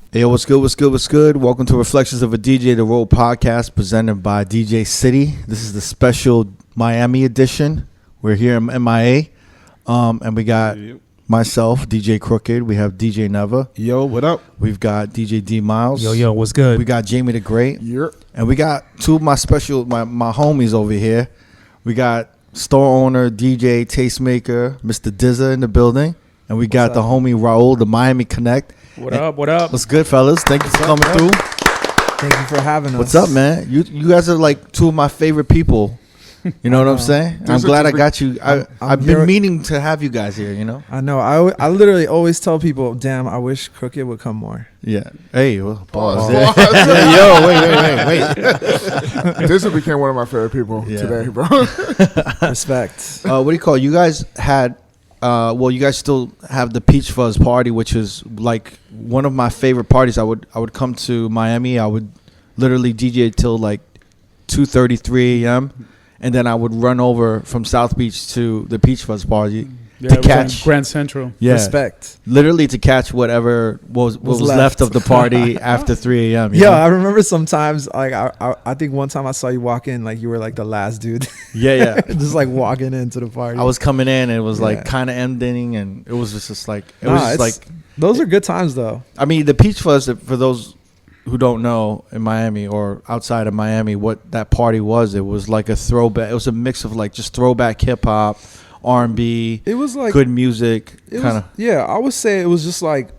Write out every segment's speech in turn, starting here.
Hey, yo, what's good, what's good, what's good? Welcome to Reflections of a DJ, the R.O.A.D podcast presented by DJ City. This is the special Miami edition. We're here in MIA, and we got myself, DJ Crooked. We have DJ Neva. Yo, what up? We've got DJ D Miles. Yo, what's good? We got Jamie the Great. Yep. And we got two of my my homies over here. We got store owner, DJ, tastemaker, Mr. Dizza in the building. And we got the homie Raul, the Miami Connect. What up? What up? What's good, fellas? Thank you for coming through. Thank you for having us. What's up, man? You guys are like two of my favorite people. You know what I'm saying? I'm glad I got you. I've been meaning to have you guys here, you know? I know. I literally always tell people, damn, I wish Crooked would come more. Yeah. Hey, well, pause. Oh. Wait. This became one of my favorite people today, bro. Respect. What do you call it? You guys had, you guys still have the Peach Fuzz party, which is like one of my favorite parties. I would come to Miami. I would literally DJ till like 2:30, 3 a.m., and then I would run over from South Beach to the Peach Fuzz party to catch Grand Central. Yeah, Respect. Literally to catch whatever was left of the party after 3 a.m. Yeah, I remember sometimes, like, I think one time I saw you walk in, like, you were, like, the last dude. Yeah. Just, like, walking into the party. I was coming in, and it was, like, kind of ending, and it was just like, those are good times, though. I mean, the Peach Fuzz, for those who don't know, in Miami or outside of Miami, what that party was, it was like a throwback. It was a mix of, like, just throwback hip-hop, R&B. It was, like, good music, kind of. Yeah, I would say it was just, like,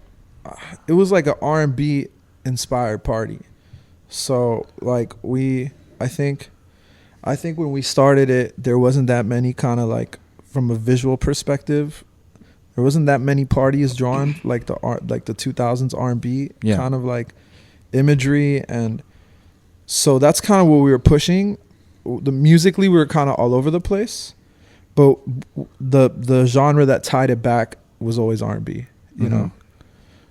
it was, like, an R&B inspired party. So, like, I think when we started it, there wasn't that many kind of, like, from a visual perspective, there wasn't that many parties drawn like the 2000s R&B kind of like imagery, and so that's kind of what we were pushing. The musically we were kind of all over the place, but the genre that tied it back was always R&B, you know.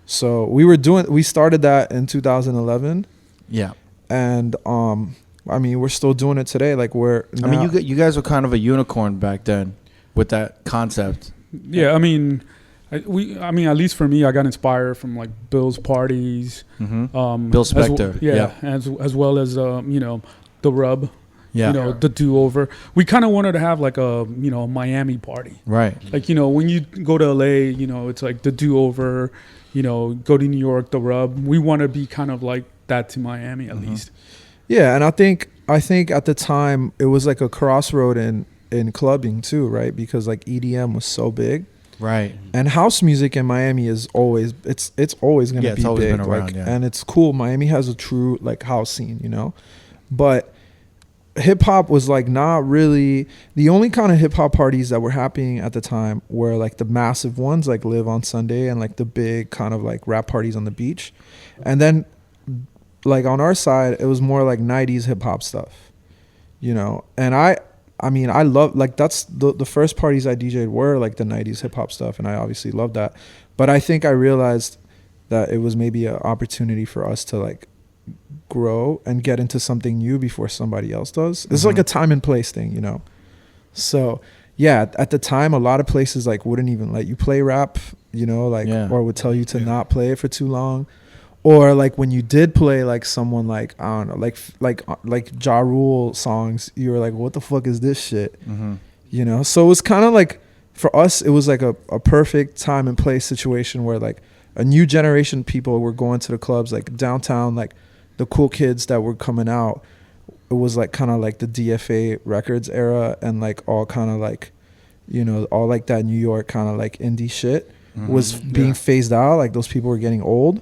So we started that in 2011. Yeah. And I mean, we're still doing it today. Like you guys were kind of a unicorn back then with that concept. Yeah, I mean, at least for me, I got inspired from like Bill's parties, Bill Spector, as well as the Rub, the Do Over. We kind of wanted to have like a Miami party, right? Like when you go to LA, it's like the Do Over, go to New York, the Rub. We want to be kind of like that to Miami at least. Yeah, and I think at the time it was like a crossroad in clubbing too, right? Because like EDM was so big. Right. And house music in Miami is always it's always going to be always big, been around, and it's cool. Miami has a true like house scene, But hip hop was like not really the only kind of hip hop parties that were happening at the time were like the massive ones like Live on Sunday and like the big kind of like rap parties on the beach. And then like on our side it was more like 90s hip hop stuff. And I mean, I love, like, that's the first parties I DJ'd were, like, the 90s hip-hop stuff, and I obviously loved that. But I think I realized that it was maybe an opportunity for us to, like, grow and get into something new before somebody else does. It's like a time and place thing, So, yeah, at the time, a lot of places, like, wouldn't even let you play rap, or would tell you to not play it for too long. Or like when you did play like someone like I don't know like Ja Rule songs, you were like, what the fuck is this shit? So it was kind of like for us it was like a perfect time and place situation where like a new generation of people were going to the clubs like downtown, like the cool kids that were coming out. It was like kind of like the DFA Records era and like all kind of like all like that New York kind of like indie shit was being phased out. Like those people were getting old.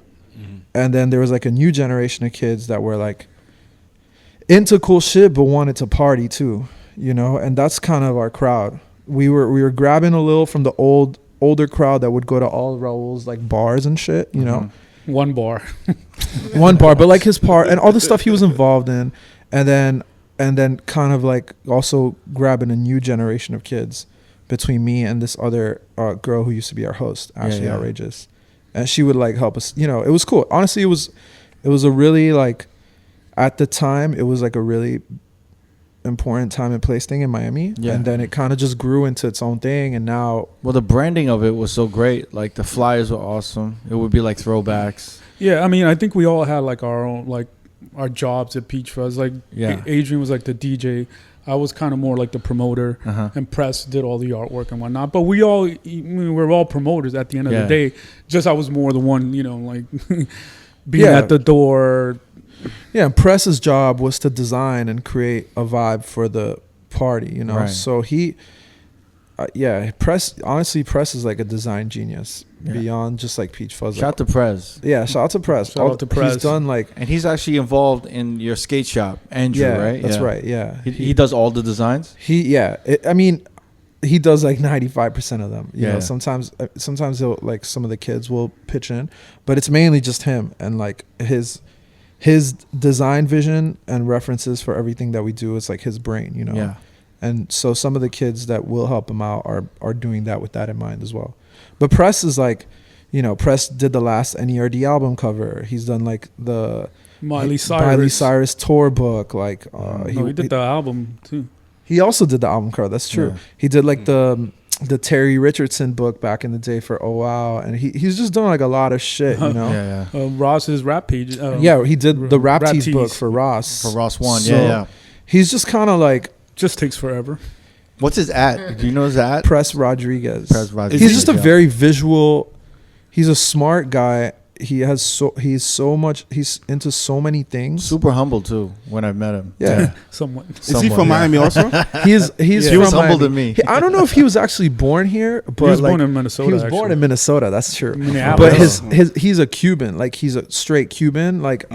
And then there was like a new generation of kids that were like into cool shit but wanted to party too, and that's kind of our crowd. We were grabbing a little from the older crowd that would go to all Raul's like bars and shit, One bar, but like his part and all the stuff he was involved in, and then kind of like also grabbing a new generation of kids between me and this other girl who used to be our host, Ashley Outrageous. And she would like help us, it was cool. Honestly, it was a really like, at the time, it was like a really important time and place thing in Miami. Yeah. And then it kind of just grew into its own thing. And now, well, the branding of it was so great. Like the flyers were awesome. It would be like throwbacks. Yeah, I mean, I think we all had like our own like our jobs at Peach Fuzz. Like Yeah. Adrian was like the DJ. I was kind of more like the promoter, Uh-huh. and Press did all the artwork and whatnot. But we were all promoters at the end of Yeah. the day. Just I was more the one, like being Yeah. at the door. Yeah, and Press's job was to design and create a vibe for the party, Right. So Press is like a design genius beyond just like Peach Fuzz. Shout out to Prez. Yeah, shout out to Press. Shout out to Press. He's done like And he's actually involved in your skate shop, Andrew, right? That's right. Yeah, He does all the designs. He does like 95% of them. You Yeah. know, sometimes he'll like some of the kids will pitch in, but it's mainly just him and like his design vision and references for everything that we do is like his brain, Yeah. And so some of the kids that will help him out are doing that with that in mind as well. But Press is like, Press did the last NERD album cover. He's done like the Miley Cyrus tour book. Like he did the album too. he also did the album cover. That's true. Yeah. He did like the Terry Richardson book back in the day for R.O.A.D. And he's just done like a lot of shit, Yeah. Ross's rap page. He did the Rap Tees Tees. book for Ross. For Ross One. So Yeah. He's just kind of like Just takes forever. What's his at? Do you know his at? Press Rodriguez. Press Rodriguez. He's just a Yeah. very visual. He's a smart guy. He's into so many things. Super humble too. When I met him. Yeah. Somewhat. Is he from Miami also? He's He from was humble Miami. to me. I don't know if he was actually born here, but He was like, born in Minnesota. he was born in Minnesota. That's true. Minneapolis. But he's a Cuban. Like he's a straight Cuban. Like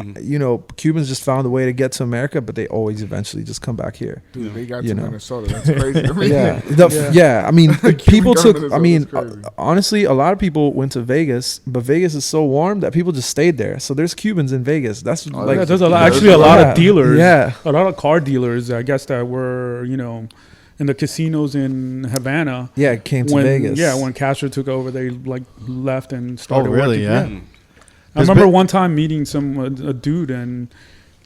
Cubans just found a way to get to America, but they always eventually just come back here. Dude, they got You to know. Minnesota. That's crazy. I mean, Yeah. I mean, people got took. Minnesota, I mean, that's crazy. honestly, a lot of people went to Vegas, but Vegas is so warm that people just stayed there. So there's Cubans in Vegas. That's like Yeah, there's a lot, Yeah, actually a there's a lot lot. of dealers. Yeah. A lot of car dealers, I guess, that were, in the casinos in Havana. yeah, it came to when, Vegas. Yeah, when Castro took over, they like left and started really? working. Yeah. I remember one time meeting a dude and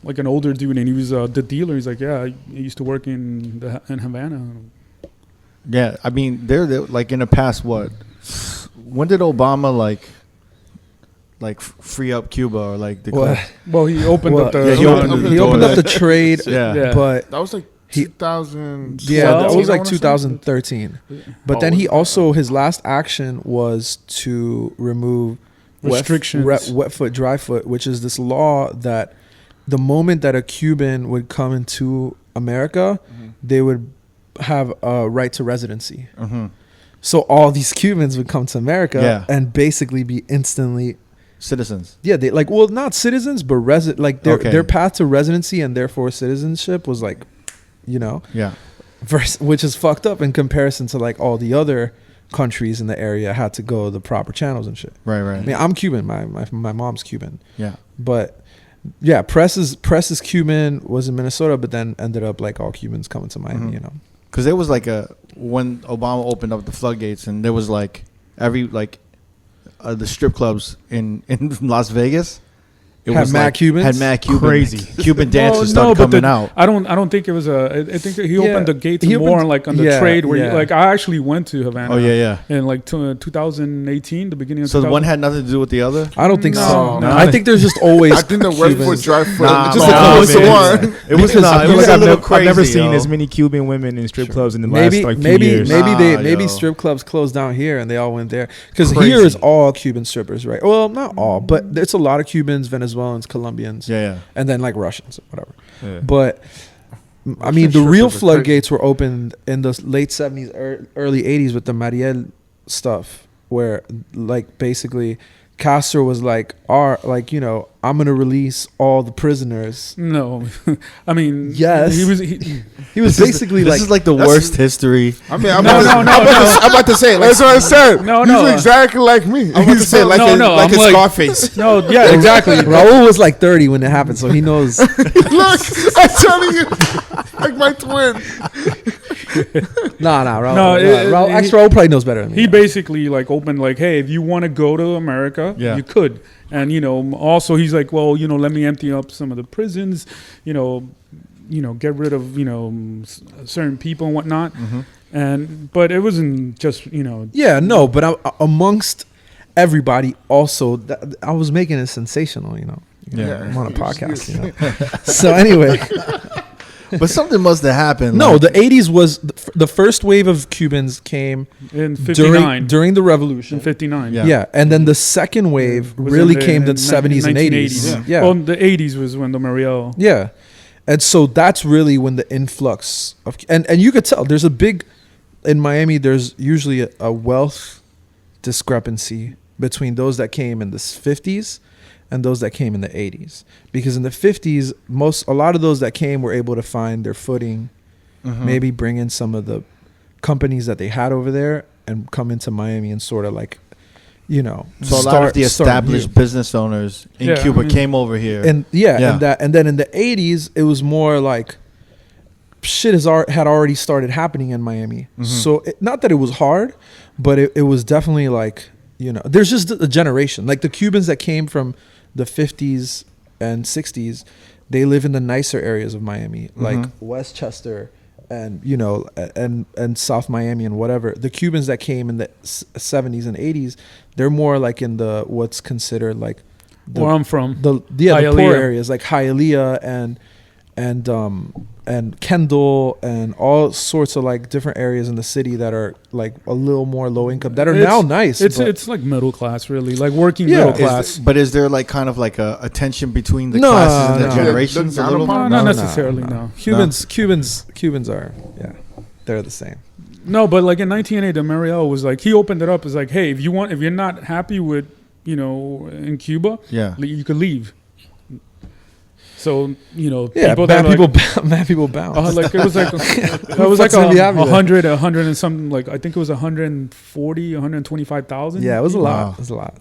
like an older dude, and he was the dealer. He's like, yeah, I used to work in Havana. Yeah. I mean, they're like in the past. What? When did Obama like free up Cuba or like declare? Well, he opened up the. Yeah, he opened opened, the he door. opened up the trade, Yeah. but that was like He- 2000. yeah, that was like 2000. 2013. But then Oh, he was it? also his last action was to remove Restrictions. wet foot, dry foot, which is this law that the moment that a Cuban would come into America, they would have a right to residency. Mm-hmm. So all these Cubans would come to America Yeah. and basically be instantly Citizens. they like not citizens but their path to residency and therefore citizenship was like Yeah. which is fucked up in comparison to like all the other countries in the area had to go the proper channels and shit. Right. I mean, I'm Cuban. My mom's Cuban. Yeah. But yeah, Press is Cuban, was in Minnesota, but then ended up like all Cubans coming to Miami. Mhm. Because there was like when Obama opened up the floodgates, and there was like the strip clubs in Las Vegas. It Had was mad like, Cubans? Had mad Cuban. Crazy. Cuban dancers started but coming out. I don't think it was I think he Yeah. opened the gates He more opened- on like on the yeah, trade where yeah. I actually went to Havana. Oh yeah. In like 2018, the beginning of. So 2000. one had nothing to do with the other. I don't think so. No. I think there's just always. I think the wet foot, Cubans. dry foot, Nah, just man. a close to Man. one. It was Because not. I It feel was like a little crazy. I've never seen yo. as many Cuban women in strip clubs in the Maybe last like few years. Nah, maybe yo. strip clubs closed down here and they all went there because Crazy. here is all Cuban strippers, right? Well, not all, but it's a lot of Cubans, Venezuelans, Colombians, Yeah. and then like Russians, whatever. Yeah. But I mean, the real floodgates were opened in the late 70s, early 80s with the Mariel stuff, where like basically Castro was like, I'm gonna release all the prisoners. No, I mean, Yes. he was. He was basically This is like the worst history. I mean, I'm No, about to say, that's what I said. No, He's no. exactly like me. I'm about to say like No, no, like I'm a like- Scarface. No, yeah, exactly. Raul was like 30 when it happened, so he knows. Look, I'm telling you, like my twin. Nah, Raul. No, Raul, actually, Raul probably knows better than me. He basically like opened like, hey, if you want to go to America, Yeah. you could. And also he's like, well, let me empty up some of the prisons, get rid of certain people and whatnot. Mm-hmm. But it wasn't just Yeah, no, but amongst everybody also. I was making it sensational, you know. Yeah. I'm on a podcast, you know. So anyway. But something must have happened. No, like- the 80s was the first wave of Cubans came In 59. during the revolution. In 59. Yeah. Yeah, and then the second wave Was really in came in the 70s and 1980s. 80s. Yeah. Well, the 80s was when the Mariel. Yeah. And so that's really when the influx of and you could tell there's a big in Miami there's usually a wealth discrepancy between those that came in the 50s and those that came in the 80s, because in the 50s a lot of those that came were able to find their footing, maybe bring in some of the companies that they had over there and come into Miami and sort of like, you know, So a lot of the established business owners in Yeah, Cuba I mean- came over here. and and then in the 80s it was more like shit had already started happening in Miami. So not that it was hard, but it was definitely like, you know, there's just a generation like the Cubans that came from the 50s and 60s, they live in the nicer areas of Miami, like Westchester and, you know, and South Miami and whatever. The Cubans that came in the 70s and 80s, they're more like in the what's considered like Where I'm from. the poor Hialeah. areas like Hialeah and Kendall and all sorts of like different areas in the city that are like a little more low income that are now nice. but- It's like middle class, really, like working Yeah. middle Is class. but is there like kind of like a tension between the No, classes and the no. generations? Yeah, A little? no, not no, necessarily, no. Cubans are they're the same. No, but like in 1980, the Mariel was like, he opened it up as like, hey, if you're not happy with, you know, in Cuba, Yeah. you could leave. So, you know, Yeah, people mad that people, like, mad people bounce. like it was like it was like fuck's gonna be happy then? 100 and something, like I think it was 140, 125,000. Yeah, it was a lot. Wow. It was a lot.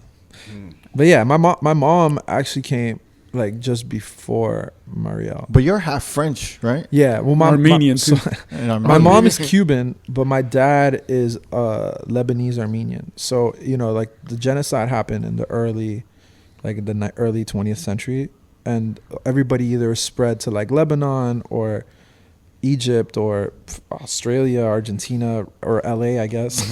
But yeah, my mom actually came like just before Mariel. But you're half French, right? Yeah, well, Armenian, too. And I'm my Armenian. mom is Cuban, but my dad is Lebanese Armenian. So you know, like the genocide happened in the early 20th century, and everybody either spread to like Lebanon or Egypt or Australia, Argentina, or LA, I guess.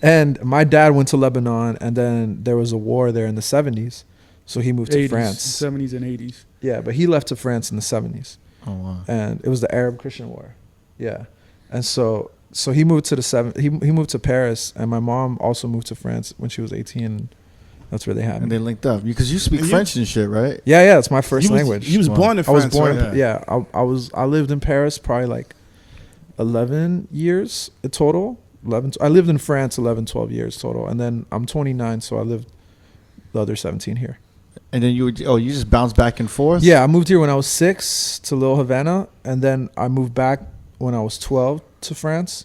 And my dad went to Lebanon, and then there was a war there in the 70s, so he moved to 80s, France. 70s and 80s. Yeah, but he left to France in the 70s. Oh wow. And it was the Arab Christian War. Yeah. And so he moved to he moved to Paris, and my mom also moved to France when she was 18. That's where they had And me. they linked up because you speak And you- French and shit, right? Yeah, it's my first language. He was Wow. born in I was France. born. right? Yeah, I lived in Paris probably like 11 years in total. I lived in France 11, 12 years total, and then I'm 29, so I lived the other 17 here. And then you just bounce back and forth. Yeah, I moved here when I was 6 to Little Havana, and then I moved back when I was 12 to France,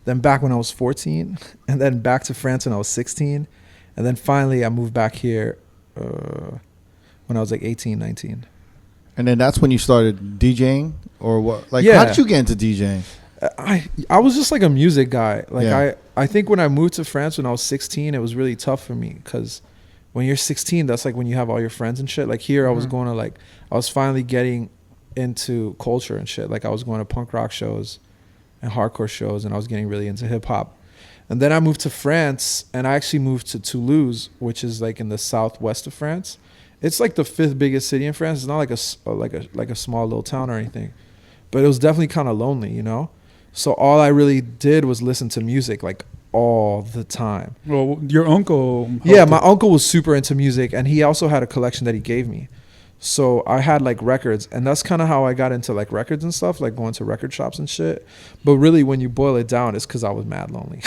then back when I was 14, and then back to France when I was 16, and then finally I moved back here when I was like 18, 19. And then that's when you started DJing, or what? Like, Yeah. how did you get into DJing? I was just like a music guy. Like Yeah. I think when I moved to France when I was 16, it was really tough for me because when you're 16, that's like when you have all your friends and shit. Like here, I was going to like, I was finally getting into culture and shit. Like I was going to punk rock shows and hardcore shows, and I was getting really into hip hop. And then I moved to France, and I actually moved to Toulouse, which is like in the southwest of France. It's like the 5th biggest city in France. It's not like a small little town or anything, but it was definitely kind of lonely, you know. So all I really did was listen to music like all the time. Well, your uncle. Yeah, my uncle was super into music, and he also had a collection that he gave me. So I had like records, and that's kind of how I got into like records and stuff, like going to record shops and shit. But really, when you boil it down, it's because I was mad lonely.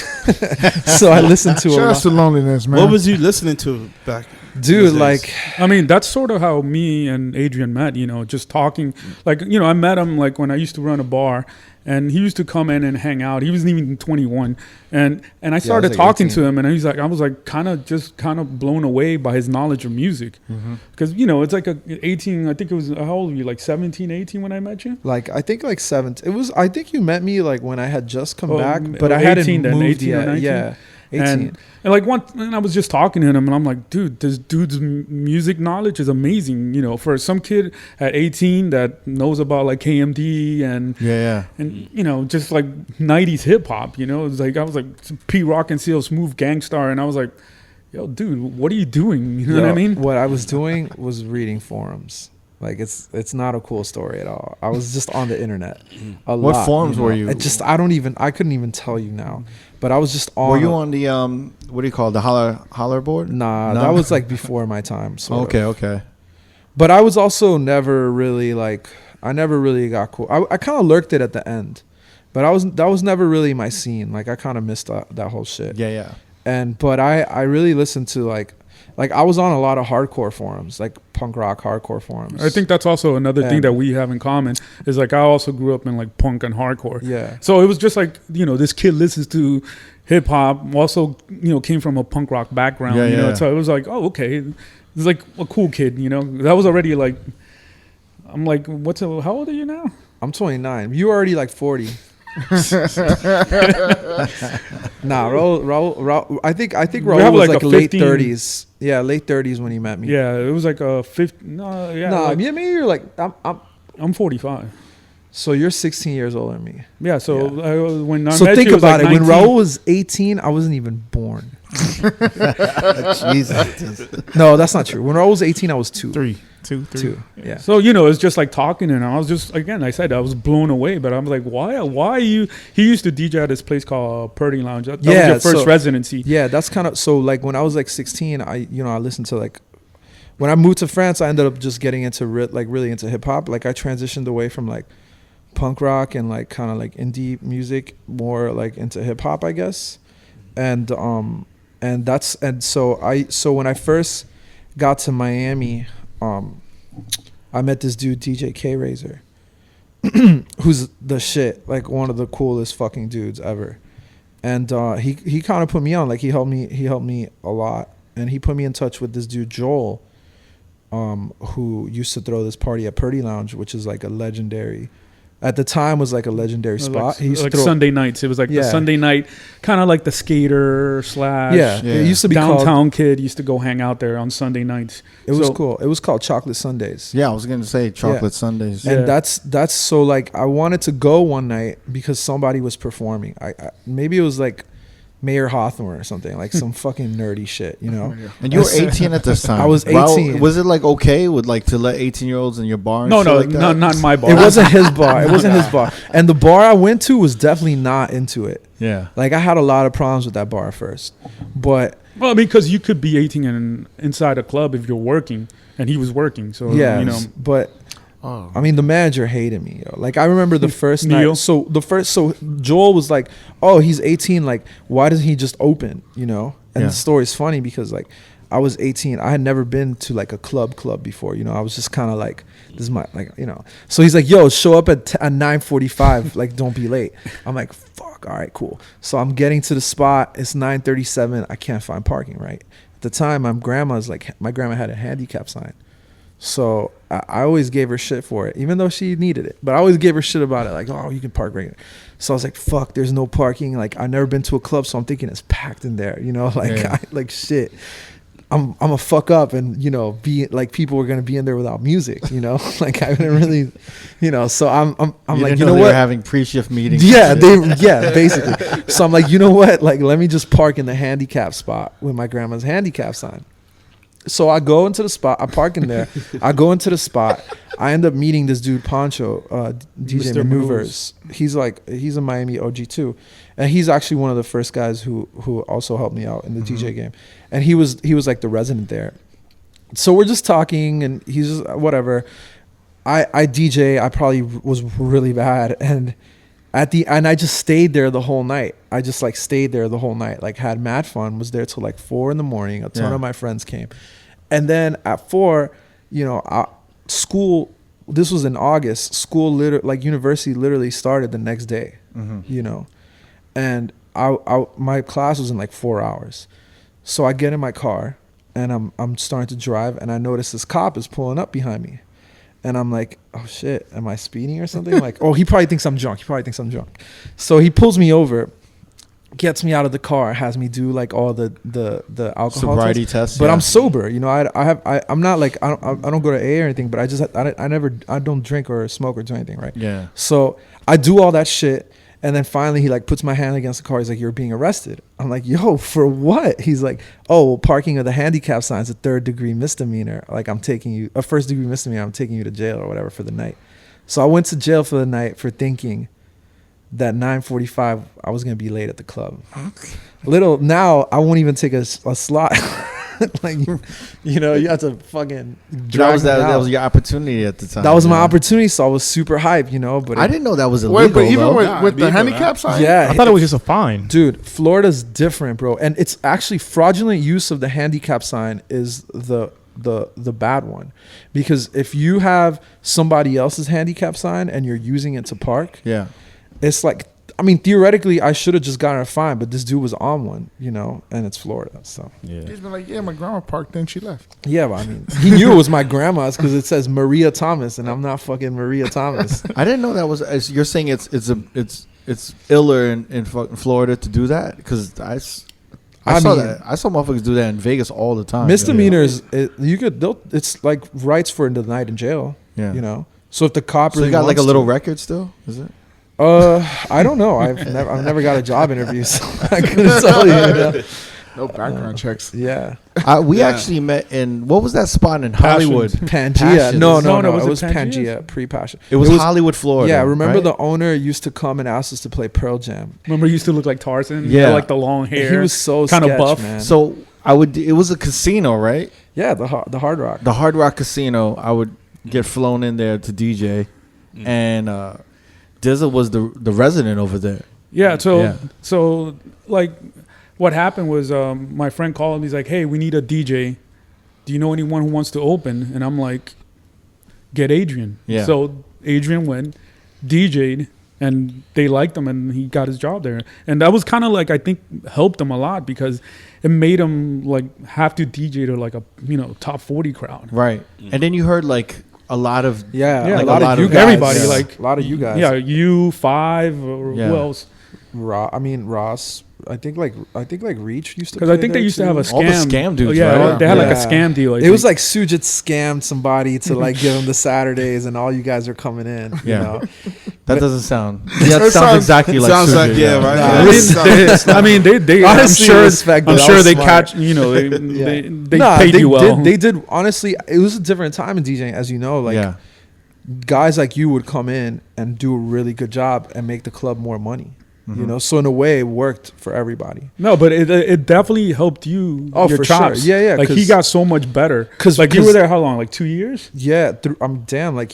So I listened to a Shout out lot. to loneliness, man. What was you listening to back? Dude, these days? like, I mean, that's sort of how me and Adrian met, you know, just talking. Like, you know, I met him like when I used to run a bar, and he used to come in and hang out. He wasn't even 21. And I started like talking 18. to him, and he's like, I was like kind of blown away by his knowledge of music. Because, you know, it's like a 18, I think it was, how old were you? Like 17, 18 when I met you? I think like 7. It was. I think you met me like when I had just come Oh, back, but I hadn't 18 then, moved 18 or yet. 19? Yeah, 18. And like and I was just talking to him, and I'm like, dude, this dude's music knowledge is amazing. You know, for some kid at 18 that knows about like KMD and you know, just like 90s hip hop. You know, it's like I was like P Rock and Seal, Smooth Gangstar, and I was like, yo, dude, what are you doing? You know what I mean? What I was doing was reading forums. Like it's not a cool story at all. I was just on the internet. What forums were you? I couldn't even tell you now. But I was just on. Were you on the what do you call it, the holler board? Nah, that was like before my time. Okay. But I was also never really like, I never really got cool. I kind of lurked it at the end, but that was never really my scene. Like I kind of missed that whole shit. Yeah. But I really listened to like I was on a lot of hardcore forums, like punk rock hardcore forums. I think that's also another thing that we have in common is like I also grew up in like punk and hardcore. Yeah. So it was just like, you know, this kid listens to hip hop, also, you know, came from a punk rock background, you know. So it was like, oh, okay. It's like a cool kid, you know. That was already like, I'm like, how old are you now? I'm 29. You already like 40. Nah, Raul. I think Raul was like late 30s. Yeah, late 30s when he met me. Yeah, it was like a 50. No, yeah. Nah, like, maybe you're like I'm 45. So you're 16 years older than me. Yeah. So when I so met think you, about like it. 19. When Raul was 18, I wasn't even born. Jesus. No, that's not true. When Raul was 18, I was 2. 3. Yeah. So, you know, it's just like talking, and I was just, again, I said I was blown away, but I was like, why you? He used to DJ at this place called Purdy Lounge. That was your first residency. Yeah, that's kind of, so like when I was like 16, I listened to like, when I moved to France, I ended up just getting into really into hip hop. Like I transitioned away from like punk rock and like kind of like indie music, more like into hip hop, I guess. And so when I first got to Miami, I met this dude, DJ K Razor, who's the shit, like one of the coolest fucking dudes ever. And he kind of put me on, like he helped me a lot, and he put me in touch with this dude Joel, who used to throw this party at Purdy Lounge, which is like a legendary. At the time, was like a legendary spot. He used to throw Sunday nights. It was like the Sunday night, kind of like the skater / It used to be downtown kid used to go hang out there on Sunday nights. It was cool. It was called Chocolate Sundays. Yeah, I was gonna say Chocolate Sundays. And that's so like I wanted to go one night because somebody was performing. I maybe it was like Mayor Hawthorne or something, like some fucking nerdy shit, you know. And you were 18 at this time. I was 18. Was it like okay with like to let 18-year-olds in your bar? And No, like that? not in my bar. It wasn't his bar. It wasn't his bar. And the bar I went to was definitely not into it. Yeah. Like I had a lot of problems with that bar first, but well, because you could be 18 and inside a club if you're working, and he was working. So yeah, you know, but. I mean, the manager hated me, yo. Like I remember the first night. So Joel was like, "Oh, he's 18. Like, why doesn't he just open?" You know. And the story's funny because like, I was 18. I had never been to like a club before. You know, I was just kind of like, this is my like, you know. So he's like, "Yo, show up at 9:45. Like, don't be late." I'm like, "Fuck, all right, cool." So I'm getting to the spot. It's 9:37. I can't find parking. Right at the time, my grandma had a handicap sign. So I always gave her shit for it, even though she needed it. But I always gave her shit about it, like, oh, you can park right here. So I was like, fuck, there's no parking. Like, I've never been to a club, so I'm thinking it's packed in there, you know? Like, like shit. I'm a fuck up, and you know, be like people were gonna be in there without music, you know? Like I didn't really, you know. So I'm like, you know they what? Were having pre-shift meetings. Yeah, basically. So I'm like, you know what? Like, let me just park in the handicap spot with my grandma's handicap sign. So I go into the spot. I park in there. I go into the spot. I end up meeting this dude Poncho, DJ Mr. Maneuvers. He's a Miami OG too, and he's actually one of the first guys who also helped me out in the DJ game. And he was like the resident there. So we're just talking, and he's just whatever. I DJ. I probably was really bad, and I just stayed there the whole night. I just like stayed there the whole night. Like had mad fun. Was there till like 4 a.m. A ton of my friends came. And then at 4, you know, school, this was in August, school university literally started the next day, you know, and my class was in like 4 hours. So I get in my car and I'm starting to drive, and I notice this cop is pulling up behind me, and I'm like, oh shit, am I speeding or something? Like, oh, he probably thinks I'm drunk. So he pulls me over, gets me out of the car, has me do like all the alcohol sobriety tests, but I'm sober, you know. I'm not like I don't go to AA or anything, but I don't drink or smoke or do anything, right? Yeah. So I do all that shit, And then finally he like puts my hand against the car. He's like, "You're being arrested." I'm like, "Yo, for what?" He's like, "Oh, well, parking of the handicap sign is a 3rd-degree misdemeanor. Like I'm taking you a 1st-degree misdemeanor. I'm taking you to jail or whatever for the night." So I went to jail for the night for thinking that 9:45 I was gonna be late at the club. Little now I won't even take a slot. Like you know, you have to fucking drag that was your opportunity at the time. That was my opportunity, so I was super hyped, you know. But I didn't know that was illegal. Wait, but even though. with the handicap sign, yeah, I thought it was just a fine. dude, Florida's different, bro, and it's actually fraudulent use of the handicap sign is the bad one, because if you have somebody else's handicap sign and you're using it to park, yeah, it's like, I mean, theoretically, I should have just gotten a fine, but this dude was on one, you know, and it's Florida, so. Yeah. he's been like, "Yeah, my grandma parked, then she left." Yeah, but I mean, he knew it was my grandma's because it says Maria Thomas, and I'm not fucking Maria Thomas. I didn't know that was. You're saying it's iller in fucking Florida to do that, because I saw mean, that. I saw motherfuckers do that in Vegas all the time. Misdemeanors, it's like rights for the night in jail. Yeah. You know. So if the cop So really you got like a wants little to- record still? Is it? I don't know. I've never got a job interview, so I couldn't tell you. You know? No background checks. Yeah. We Yeah. actually met in, what was that spot in Hollywood? Pangea. Passions. No, was it it was Pangea? Pangea pre-Passion. It was Hollywood, Florida. Yeah, remember right? the owner used to come and ask us to play Pearl Jam. Remember, he used to look like Tarzan. Yeah. He had, like the long hair. He was so kind of sketch, buff. man. So it was a casino, right? Yeah, the Hard Rock. The Hard Rock Casino. I would get flown in there to DJ, and Dizza was the resident over there. Yeah. Yeah. So like, what happened was my friend called. He's like, "Hey, we need a DJ. Do you know anyone who wants to open?" And I'm like, "Get Adrian." Yeah. So Adrian went, DJ'd, and they liked him, and he got his job there. And that was kind of like, I think, helped him a lot because it made him like have to DJ to like a top 40 crowd. Right. And then you heard like a lot of Yeah, Yeah, a like lot of you guys. everybody, Yeah. like- a lot of you guys. Yeah, U5 or Yeah. who else? Ross. I think like Reach used to. Because I play think they there used to too. have a scam. All the scam dudes, Oh, yeah, right? they had like a Yeah. scam deal. I It was think. like Sujit scammed somebody to like give him the Saturdays, and all you guys are coming in. You Yeah. know? that doesn't sound. Yeah, It that sounds sounds- exactly like. sounds like, Suji, yeah, right? Nah, I mean, they Honestly, respect I'm it. sure I was they smart. catch. They Nah, paid you well. They did. Honestly, it was a different time in DJing, as you know. Like yeah. guys like you would come in and do a really good job and make the club more money. Mm-hmm. You know, so in a way, it worked for everybody. No, but it definitely helped you. Oh, your for sure. chops. Yeah, yeah, Like he 'cause- got so much better. 'cause- like you cause- were there how long? Like 2 years. Yeah, I'm damn. Like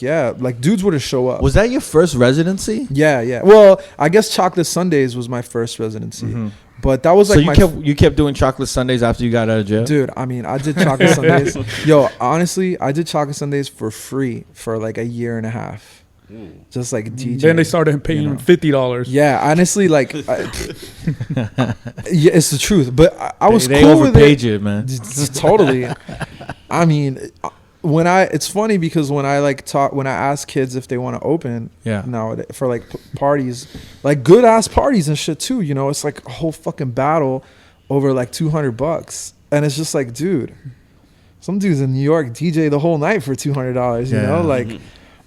dudes would have show up. Was that your first residency? Yeah. Well, I guess Chocolate Sundays was my first residency, Mhm. but that was So like you kept doing chocolate Sundays after you got out of jail. dude. I mean, I did Chocolate Sundays. Yo, honestly, I did Chocolate Sundays for free for like a year and a half, just like DJ. Then they started paying him $50. Yeah, honestly, like, yeah, it's the truth. But I was they cool with overpaid it. you, man. Totally. I mean, it's funny because when I ask kids if they want to open, Yeah. now for like parties, like good ass parties and shit too, you know, it's like a whole fucking battle over like $200, and it's just like, dude, some dudes in New York DJ the whole night for $200, you Yeah. know, like,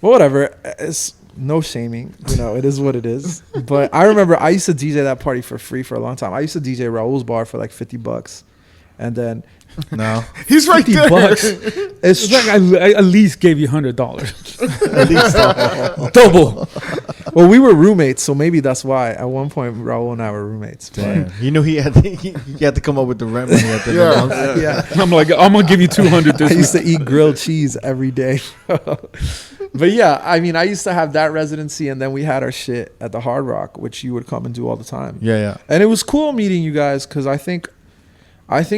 well, whatever. It's no shaming, you know, it is what it is. But I remember I used to DJ that party for free for a long time. I used to DJ Raul's bar for like $50, and then No. He's right there. $50. It's like I at least gave you $100. At least Double. Well, we were roommates, so maybe that's why. At one point, Raul and I were roommates. But Damn. You knew he had to come up with the rent money at the Yeah. month. yeah, I'm like, I'm gonna give you 200 I this used week. to eat grilled cheese every day. But yeah, I mean, I used to have that residency, and then we had our shit at the Hard Rock, which you would come and do all the time. Yeah. And it was cool meeting you guys because I think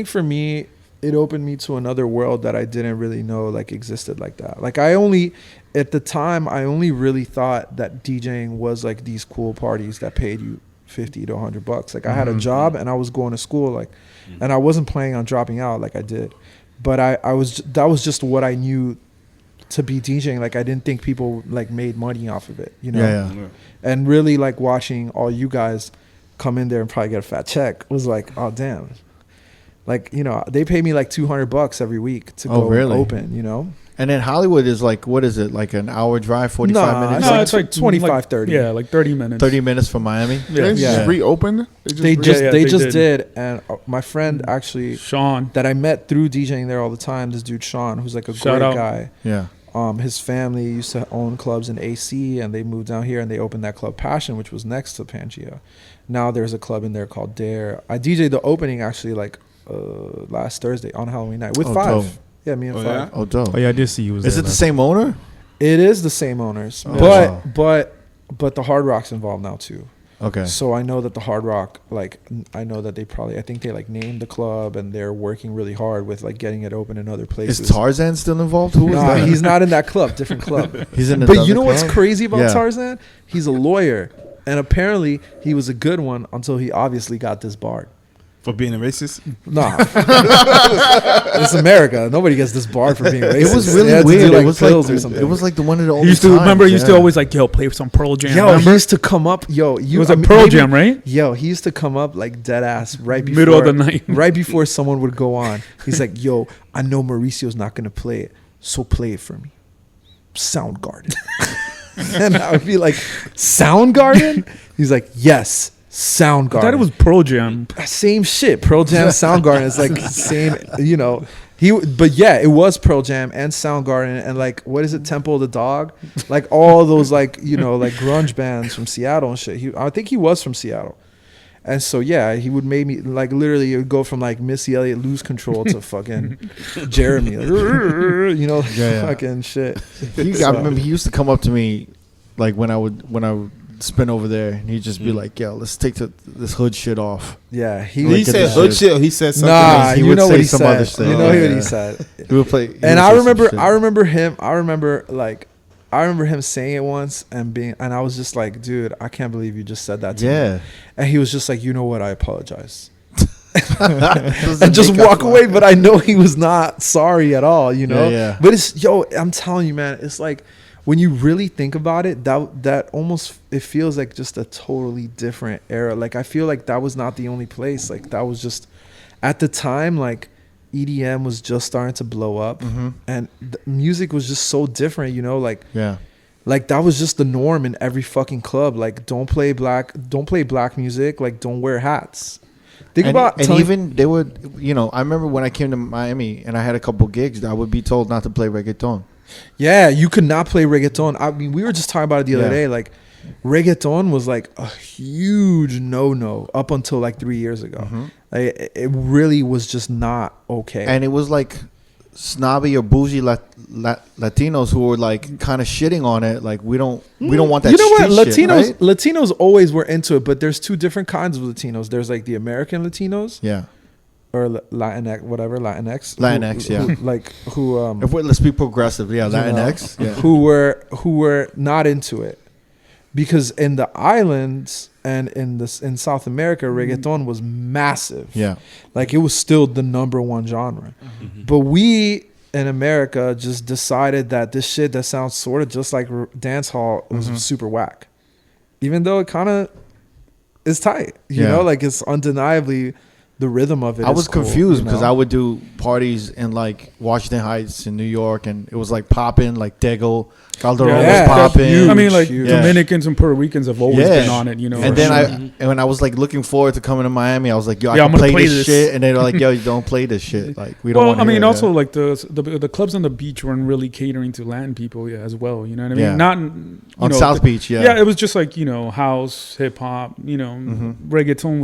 for me, it opened me to another world that I didn't really know like existed like that. Like at the time, I only really thought that DJing was like these cool parties that paid you $50 to $100. Like I had a job and I was going to school, like, and I wasn't planning on dropping out like I did, but that was just what I knew to be DJing. Like I didn't think people like made money off of it, you know? Yeah. And really like watching all you guys come in there and probably get a fat check was like, oh damn. Like, you know, they pay me like $200 every week to Oh, go really? open, you know? And then Hollywood is like, what is it? Like an hour drive, 45 minutes? No, it's like 25, like, 30. Yeah, like 30 minutes. 30 minutes from Miami? Yeah. They just Yeah. reopened. They just did. And my friend actually Sean. that I met through DJing there all the time, this dude Sean, who's like a Shout great out. guy. Yeah. His family used to own clubs in AC, and they moved down here and they opened that club Passion, which was next to Pangea. Now there's a club in there called Dare. I DJed the opening actually like last Thursday on Halloween night with Oh, Five. dope. Yeah, me and Oh, Five. yeah? Oh, dope. Oh yeah, I did see you. Was Is there it the last- same owner? It is the same owners, Oh, but wow. but the Hard Rock's involved now too. Okay. So I know that the Hard Rock, like, I know that I think they like named the club and they're working really hard with like getting it open in other places. Is Tarzan still involved? Who is Nah, that? he's not in that club. Different club. He's in But another you know what's club? crazy about Yeah. Tarzan? He's a lawyer, and apparently he was a good one until he obviously got disbarred. For being a racist? Nah, it's America. Nobody gets disbarred for being racist. It was They really had to weird. do, like, It was pills like or something. it was like the one of the He only used to times, remember. He used to yeah. always like, yo, play some Pearl Jam. Yo, remember? he used to come up. Yo, It you was a I mean, Pearl maybe- Jam, right? Yo, he used to come up like dead ass right before Middle of the night. right before someone would go on. He's like, "Yo, I know Mauricio's not gonna play it, so play it for me." Soundgarden, and I would be like, "Soundgarden?" He's like, "Yes, Soundgarden." I thought it was Pearl Jam. Same shit. Pearl Jam, Soundgarden. It's like same. You know, but yeah, it was Pearl Jam and Soundgarden and like what is it, Temple of the Dog, like all those like like grunge bands from Seattle and shit. I think he was from Seattle. And so yeah, he would make me like literally it would go from like Missy Elliott Lose Control to fucking Jeremy, like, Yeah. fucking shit. I remember he used to come up to me, like when I would spin over there, and he'd just be like, "Yo, let's take this hood shit off." Yeah, He Look at said this hood shit. shit or he said something nah, else? He you would know say what he some said. other shit. You know Yeah. what he said. He would play, And I remember him saying it once and I was just like, dude, I can't believe you just said that to me. Yeah. And he was just like, you know what, I apologize. Doesn't And just make up walk for away, it. but I know he was not sorry at all, you know? Yeah. But I'm telling you, man, it's like when you really think about it, that almost it feels like just a totally different era. Like I feel like that was not the only place. Like that was just at the time, like EDM was just starting to blow up, and the music was just so different, like Yeah. like that was just the norm in every fucking club. Like don't play black music, like don't wear hats. And even they would, I remember when I came to Miami and I had a couple gigs, I would be told not to play reggaeton. Yeah, you could not play reggaeton. I mean, we were just talking about it the other Yeah. day. Like, reggaeton was like a huge no up until like 3 years ago. Like, it really was just not okay. And it was like snobby or bougie Latinos who were like kind of shitting on it. Like we don't want that. You know what? street shit, right? Latinos always were into it, but there's two different kinds of Latinos. There's like the American Latinos, Yeah. or Latinx, whatever, Latinx. Latinx, Who Let's be progressive. Yeah, Latinx. Yeah. who were not into it, because in the islands and in South America, reggaeton was massive. Yeah. Like it was still the number one genre. But we in America just decided that this shit that sounds sort of just like dance hall was super whack, even though it kind of is tight. You Yeah. know, like it's undeniably the rhythm of it. I is was cool, confused you because know? I would do parties in like Washington Heights in New York, and it was like popping, like Dego, Calderon Yeah, was popping. huge. I mean, like huge. Dominicans and Puerto Ricans have always Yeah. been on it, And for then sure. and when I was like looking forward to coming to Miami, I was like, yo, I Yeah, can I'm gonna play play this this. shit. And they were like, yo, you don't play this shit. Like, we don't Well, want I to mean, hear also it. like the clubs on the beach weren't really catering to Latin people, as well. You know what I mean? Yeah. Not On South Beach, yeah. Yeah, it was just like house, hip hop. Reggaeton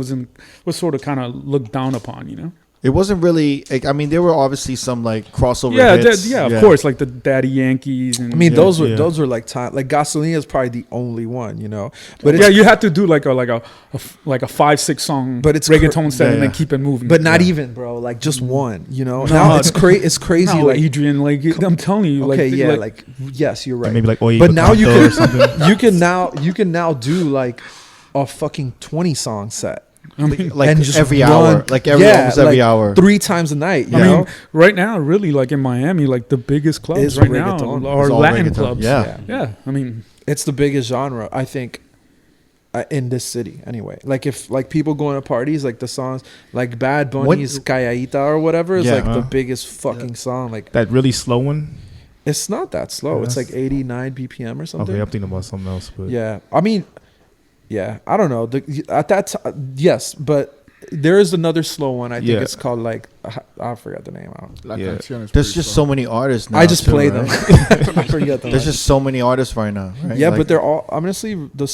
was sort of kind of looked down upon. It wasn't really, like, I mean, there were obviously some like crossover Yeah, hits. of course, like the Daddy Yankees. And I mean, Yeah. those were like time. Like Gasolina is probably the only one, But yeah, you had to do like a 5-6 song, But it's reggaeton set yeah, and then yeah. keep it moving. But not even, bro. Like just one, Now No, it's it's crazy. no, like Adrian, like I'm telling you, okay, like, yeah, like yes, you're right. Maybe like Oye but now you Canto or something. you can now do like a fucking 20 song set. Like and just every run- hour. Like almost every hour. 3 times a night, you I know? mean, right now, really, like in Miami, like the biggest clubs Is right now reggaeton. are It's all Latin reggaeton. clubs. Yeah. Yeah. I mean, It's the biggest genre, I think, in this city anyway. Like if like people going to parties, like the songs like Bad Bunny's Calladita or whatever is Yeah. like the biggest fucking song. Like That really slow one. It's not that slow. Yeah, It's like that's- 89 BPM or something. Okay, I'm thinking about something else, but Yeah, I mean, yeah, I don't know. At that time, yes, but there is another slow one. I think Yeah. it's called like I forgot the name. I don't. La Yeah. Canción is There's pretty just strong. so many artists now. I just too, play right? them. I forget them. There's just so many artists right now. Right? yeah, Like, but they're all honestly the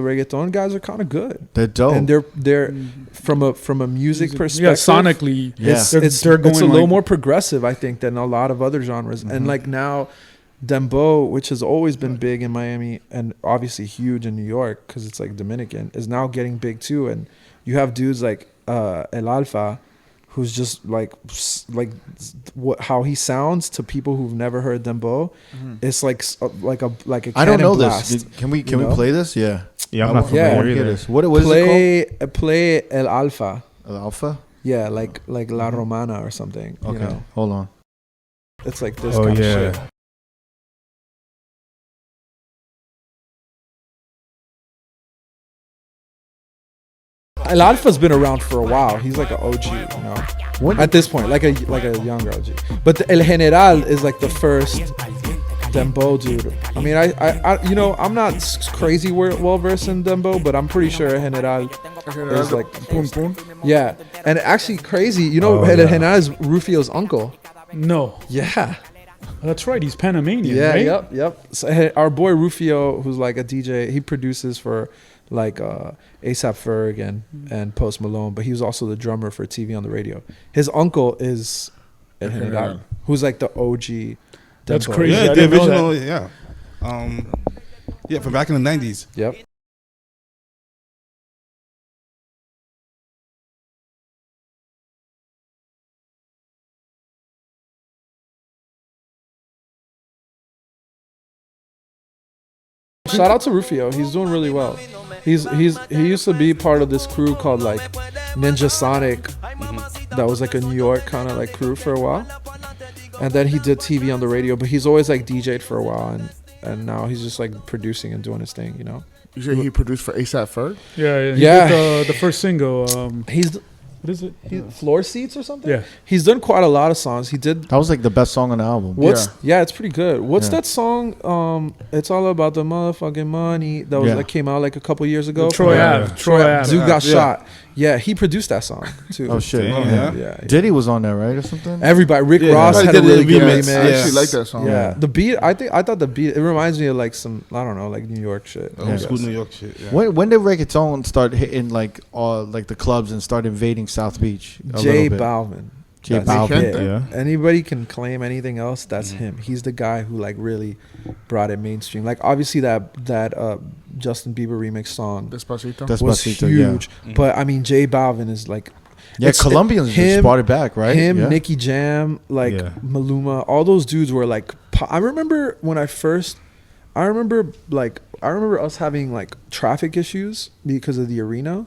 reggaeton guys are kind of good, they're dope. and they're from a music Yeah, perspective. sonically, Yeah. they're going it's a little like- more progressive, I think, than a lot of other genres. And like now, Dembow, which has always been big in Miami and obviously huge in New York because it's like Dominican, is now getting big too. And you have dudes like El Alfa, who's just like how he sounds to people who've never heard Dembow. It's like a I don't cannon know blast, this. Can we you know? play this? Yeah. yeah, I'm not Yeah. familiar I wanna hear either. this. What is it Play El Alfa. called? Alpha. Yeah, like La Romana or something. Okay. You know, Hold on. it's like this Oh kind yeah. of shit. El Alfa's been around for a while. He's like an OG, you know. When, At this point, like a younger OG. But the El General is like the first Dembow dude. I mean, I you know, I'm not crazy well versed in Dembow, but I'm pretty sure El General is like Pum Pum. yeah. And actually crazy, you know, Oh, El yeah. General is Rufio's uncle. No, Yeah. that's right. He's Panamanian, Yeah, right? yep. So, our boy Rufio, who's like a DJ, he produces for like ASAP Ferg and Post Malone, but he was also the drummer for TV on the radio. His uncle is El General, who's like the OG. That's Dembow. crazy. I Yeah, the didn't know original. Yeah. Yeah, from back in the 90s. Yep. Shout out to Rufio. He's doing really well. He used to be part of this crew called like Ninja Sonic. That was like a New York kind of like crew for a while. And then he did TV on the radio, but he's always like DJ'd for a while and now he's just like producing and doing his thing, you know. You say he produced for ASAP Ferg? Yeah, he Yeah. did the first single. He's What is it? Floor Seats or something? Yeah. He's done quite a lot of songs. He did that was like the best song on the album. yeah, it's pretty good. What's Yeah. that song? It's all about the motherfucking money that was Yeah. that came out like a couple years ago. Troy Yeah. Ave. Troy Ave. Dude got Yeah. shot. Yeah, he produced that song too. Oh shit. Damn. Yeah. Yeah. Diddy was on there, right, or something? Everybody, Rick Yeah, Ross everybody had a did really the good remix. remix. I actually like that song. Yeah, the beat. I thought the beat. It reminds me of like some I don't know, like New York shit. I Old school guess. New York shit. Yeah. When did reggaeton start hitting like all like the clubs and start invading South Beach? A J little bit? Balvin. J That's Balvin. it. Yeah. Anybody can claim anything else. That's him. He's the guy who like really brought it mainstream. Like obviously that Justin Bieber remix song Despacito. was Despacito, huge. yeah. But I mean, J Balvin is like Yeah, it's- Colombians just him- brought it back, right? him, yeah. Nicky Jam, like Yeah. Maluma. All those dudes were like. I remember when I remember us having like traffic issues because of the arena.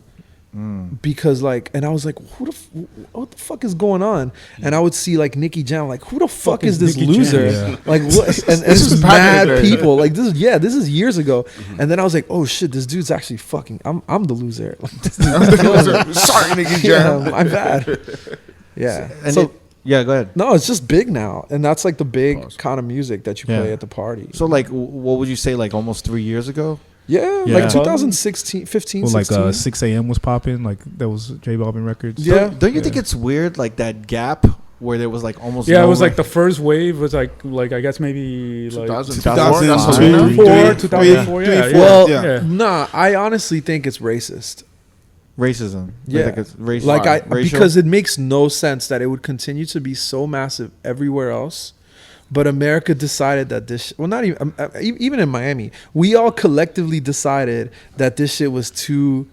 Because like, and I was like, what the fuck is going on? And I would see like Nicky Jam, like, who the fuck is this Nicky loser? Jam? Yeah. Like, what? And This this was is back in mad the day. people. Like this is years ago. And then I was like, oh shit, this dude's actually fucking. I'm the loser. Like, this dude's Sorry, Nicky yeah, Jam. my bad. Yeah. And So yeah, go ahead. no, it's just big now, and that's like the big Pause. kind of music that you Yeah. play at the party. So like, what would you say? Like almost 3 years ago? Yeah, Yeah. like 2016, 15, Well, like 16. 6 a.m. was popping. Like that was J Balvin Records. Yeah. Don't you think Yeah. it's weird like that gap where there was like almost Yeah, no it was like rec- the first wave was like I guess maybe like 2004. 2004, 2004. Yeah, yeah. Well, yeah. nah, I honestly think it's racist. racism. Yeah. Like it's racial. Like racial? because it makes no sense that it would continue to be so massive everywhere else, but America decided that this. Well, not even even in Miami, we all collectively decided that this shit was too,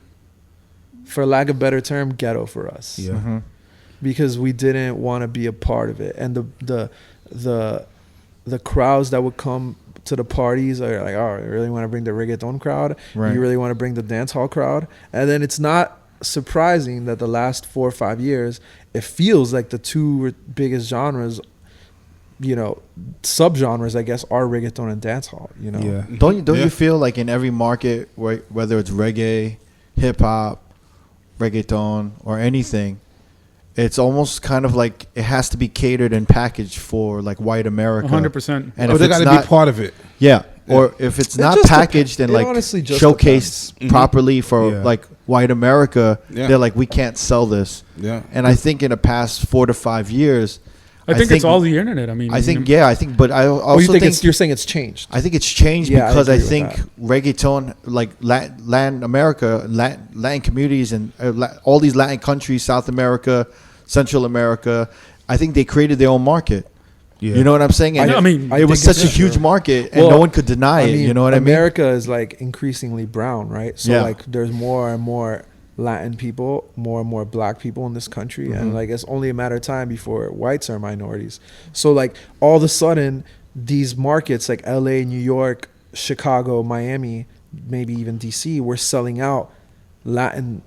for lack of a better term, ghetto for us. Yeah. Mhm. Because we didn't want to be a part of it, and the crowds that would come to the parties are like, oh, you really want to bring the reggaeton crowd? Right. You really want to bring the dance hall crowd? And then it's not surprising that the last 4 or 5 years, it feels like the two biggest genres, you know, subgenres, I guess, are reggaeton and dance hall. You know, Yeah. Don't Yeah. you feel like in every market, whether it's reggae, hip hop, reggaeton, or anything, it's almost kind of like it has to be catered and packaged for like white America. 100%. And Or if they it's got to not, be part of it. yeah, or if it's It not just packaged and it like honestly just showcased depends. properly for Yeah. like white America, Yeah. they're like, we can't sell this. Yeah. And I think in the past 4 to 5 years, I think it's all the internet. I mean, I think, yeah, I think, but I also Oh, you think it's, you're saying it's changed? I think it's changed Yeah, I because I agree think with reggaeton, like Latin America, Latin communities, and all these Latin countries, South America, Central America, I think they created their own market. Yeah. You know what I'm saying? And I mean, it was think such a it's huge true. market, and Well, no one could deny it. You know what I mean? America is like increasingly brown, right? So Yeah. like there's more and more Latin people, more and more black people in this country, and like it's only a matter of time before whites are minorities. So like all of a sudden, these markets like LA, New York, Chicago, Miami, maybe even DC, were selling out Latin,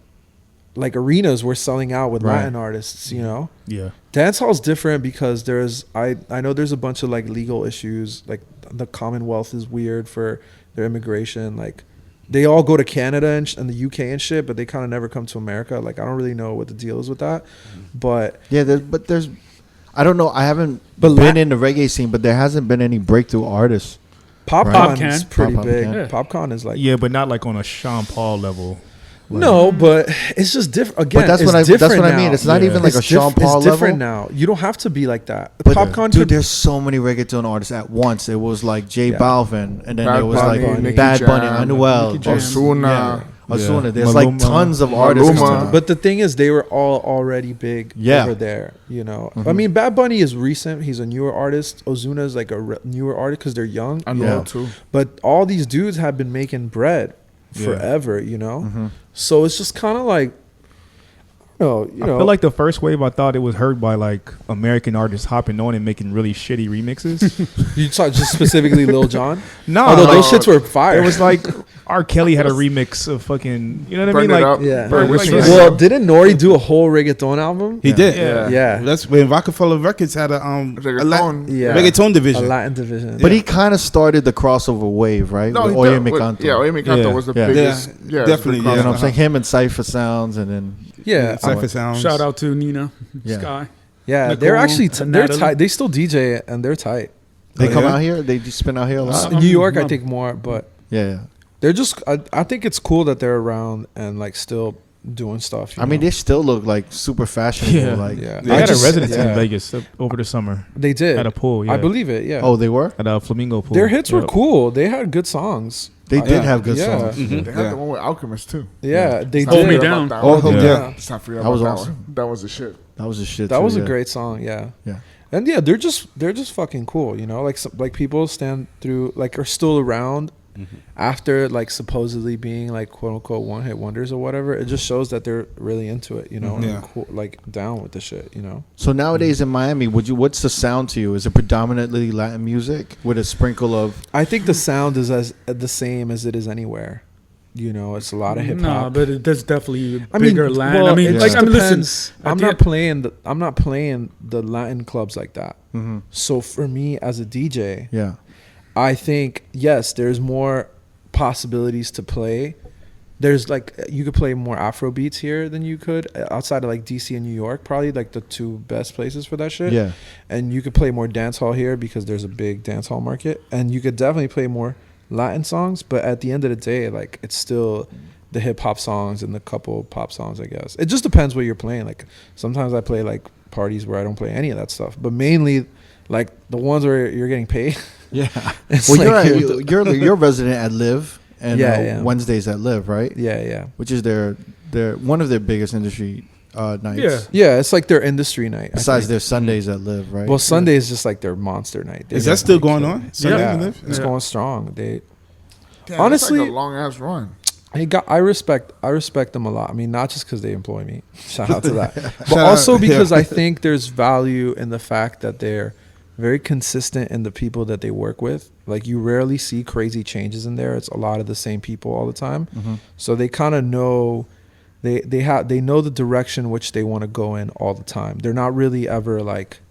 like arenas were selling out with Right. Latin artists, you know? Yeah. Dancehall's different because there's I know there's a bunch of like legal issues, like the Commonwealth is weird for their immigration, like they all go to Canada and the UK and shit, but they kind of never come to America. Like I don't really know what the deal is with that, but Yeah, there's, I don't know. I haven't But been in the reggae scene, but there hasn't been any breakthrough artists. Popcorn Right. is pretty Popcorn big. can. Yeah. Popcorn is like Yeah, but not like on a Sean Paul level. no, but it's just different. Again, But that's it's what I different mean. now. It's not Yeah. even like a Sean Paul It's level. different now. You don't have to be like that. But Popcorn, dude, could- there's so many reggaeton artists at once. It was like J Yeah. Balvin, and then Bad there was Bunny, like Nicky Bad Bunny, Jam, Anuel, Nicky Jam. Ozuna. Yeah. Ozuna. Yeah. There's like Maluma. tons of artists. Maluma. coming out. but the thing is, they were all already big Yeah. over there. You know, I mean, Bad Bunny is recent. He's a newer artist. Ozuna is like a newer artist because they're young. I know Yeah. too. But all these dudes have been making bread Yeah. forever. You know, so it's just kind of like, you I know, feel like the first wave, I thought it was heard by like American artists hopping on and making really shitty remixes. you talk just specifically Lil Jon. No, Although like, those shits were fire. it was like R. Kelly had a remix of fucking, you know what I Burn mean? It Like, Up. yeah. Burn- Which like, was- yeah. Well, didn't Nori do a whole reggaeton album? He did. Yeah. Yeah. That's when Rockefeller Records had a Reggaeton. Yeah. reggaeton A division. Latin division. But he kind of started the crossover wave, right? No, With he Oye did. Micanto. Yeah, Oye Micanto Yeah. was the Yeah. biggest. Yeah, Yeah, definitely, big yeah. You know what I'm crossover. saying? Him and Cypher Sounds, and then yeah, Cypher Sounds. shout out to Nina, Yeah. Sky. yeah, Nicole they're actually and they're Natalie. tight. They still DJ and they're tight. they Oh, come yeah? out here. They just spin out here a lot. New York, I um, think more, but Yeah. they're just. I think it's cool that they're around and like still doing stuff. you I mean, know? they still look like super fashionable. Yeah. Like, yeah, They I had just- a residency yeah. in Vegas over the summer They did at a pool. Yeah. I believe it. Yeah. oh, they were. At a Flamingo pool. Their hits were Yep. cool. They had good songs. They Uh, did have good yeah. songs. Mhm. They had Yeah. the one with Alchemist too. Yeah, they Let's not Hold Me did. forget Down. about that Oh, one. yeah. Yeah. Let's not forget That was about awesome. That was the shit. That was a shit. That too, was a yeah. great song. Yeah. Yeah. And yeah, they're just fucking cool. You know, like like people stand through like are still around after like supposedly being like quote unquote one hit wonders or whatever. It just shows that they're really into it. You know, Mhm. and Yeah. cool, like down with the shit. You know. So nowadays in Miami, what's the sound to you? Is it predominantly Latin music with a sprinkle of? I think the sound is as the same as it is anywhere. You know, it's a lot of hip Nah, hop. but there's definitely a I mean, bigger land. well, I mean, it like, just I mean, listen. depends. at I'm the not end- playing the Latin clubs like that. Mm-hmm. So for me as a DJ, Yeah. I think yes, there's more possibilities to play. There's like you could play more Afro beats here than you could outside of like DC and New York, probably like the two best places for that shit. Yeah. And you could play more dance hall here because there's a big dance hall market, and you could definitely play more Latin songs. But at the end of the day, like it's still the hip hop songs and the couple pop songs, I guess. It just depends what you're playing. Like sometimes I play like parties where I don't play any of that stuff, but mainly like the ones where you're getting paid. Yeah. It's Well, like- you're resident at Live and Yeah. Wednesdays at Live, right? yeah. Which is their one of their biggest industry nights. Yeah. Yeah, it's like their industry night. I Besides think. their Sundays at Live, right? Well, Sunday is just like their monster night. They Is that just, still like, going kill on? it. Sunday Yeah, in Live? it's Yeah. going strong. They Damn, Honestly- that's like a long ass run. I respect them a lot. I mean, not just because they employ me. Shout out to that, but Shout also out, because yeah. I think there's value in the fact that they're very consistent in the people that they work with. Like you rarely see crazy changes in there. It's a lot of the same people all the time. Mhm. So they kind of know they know the direction which they want to go in all the time. They're not really ever like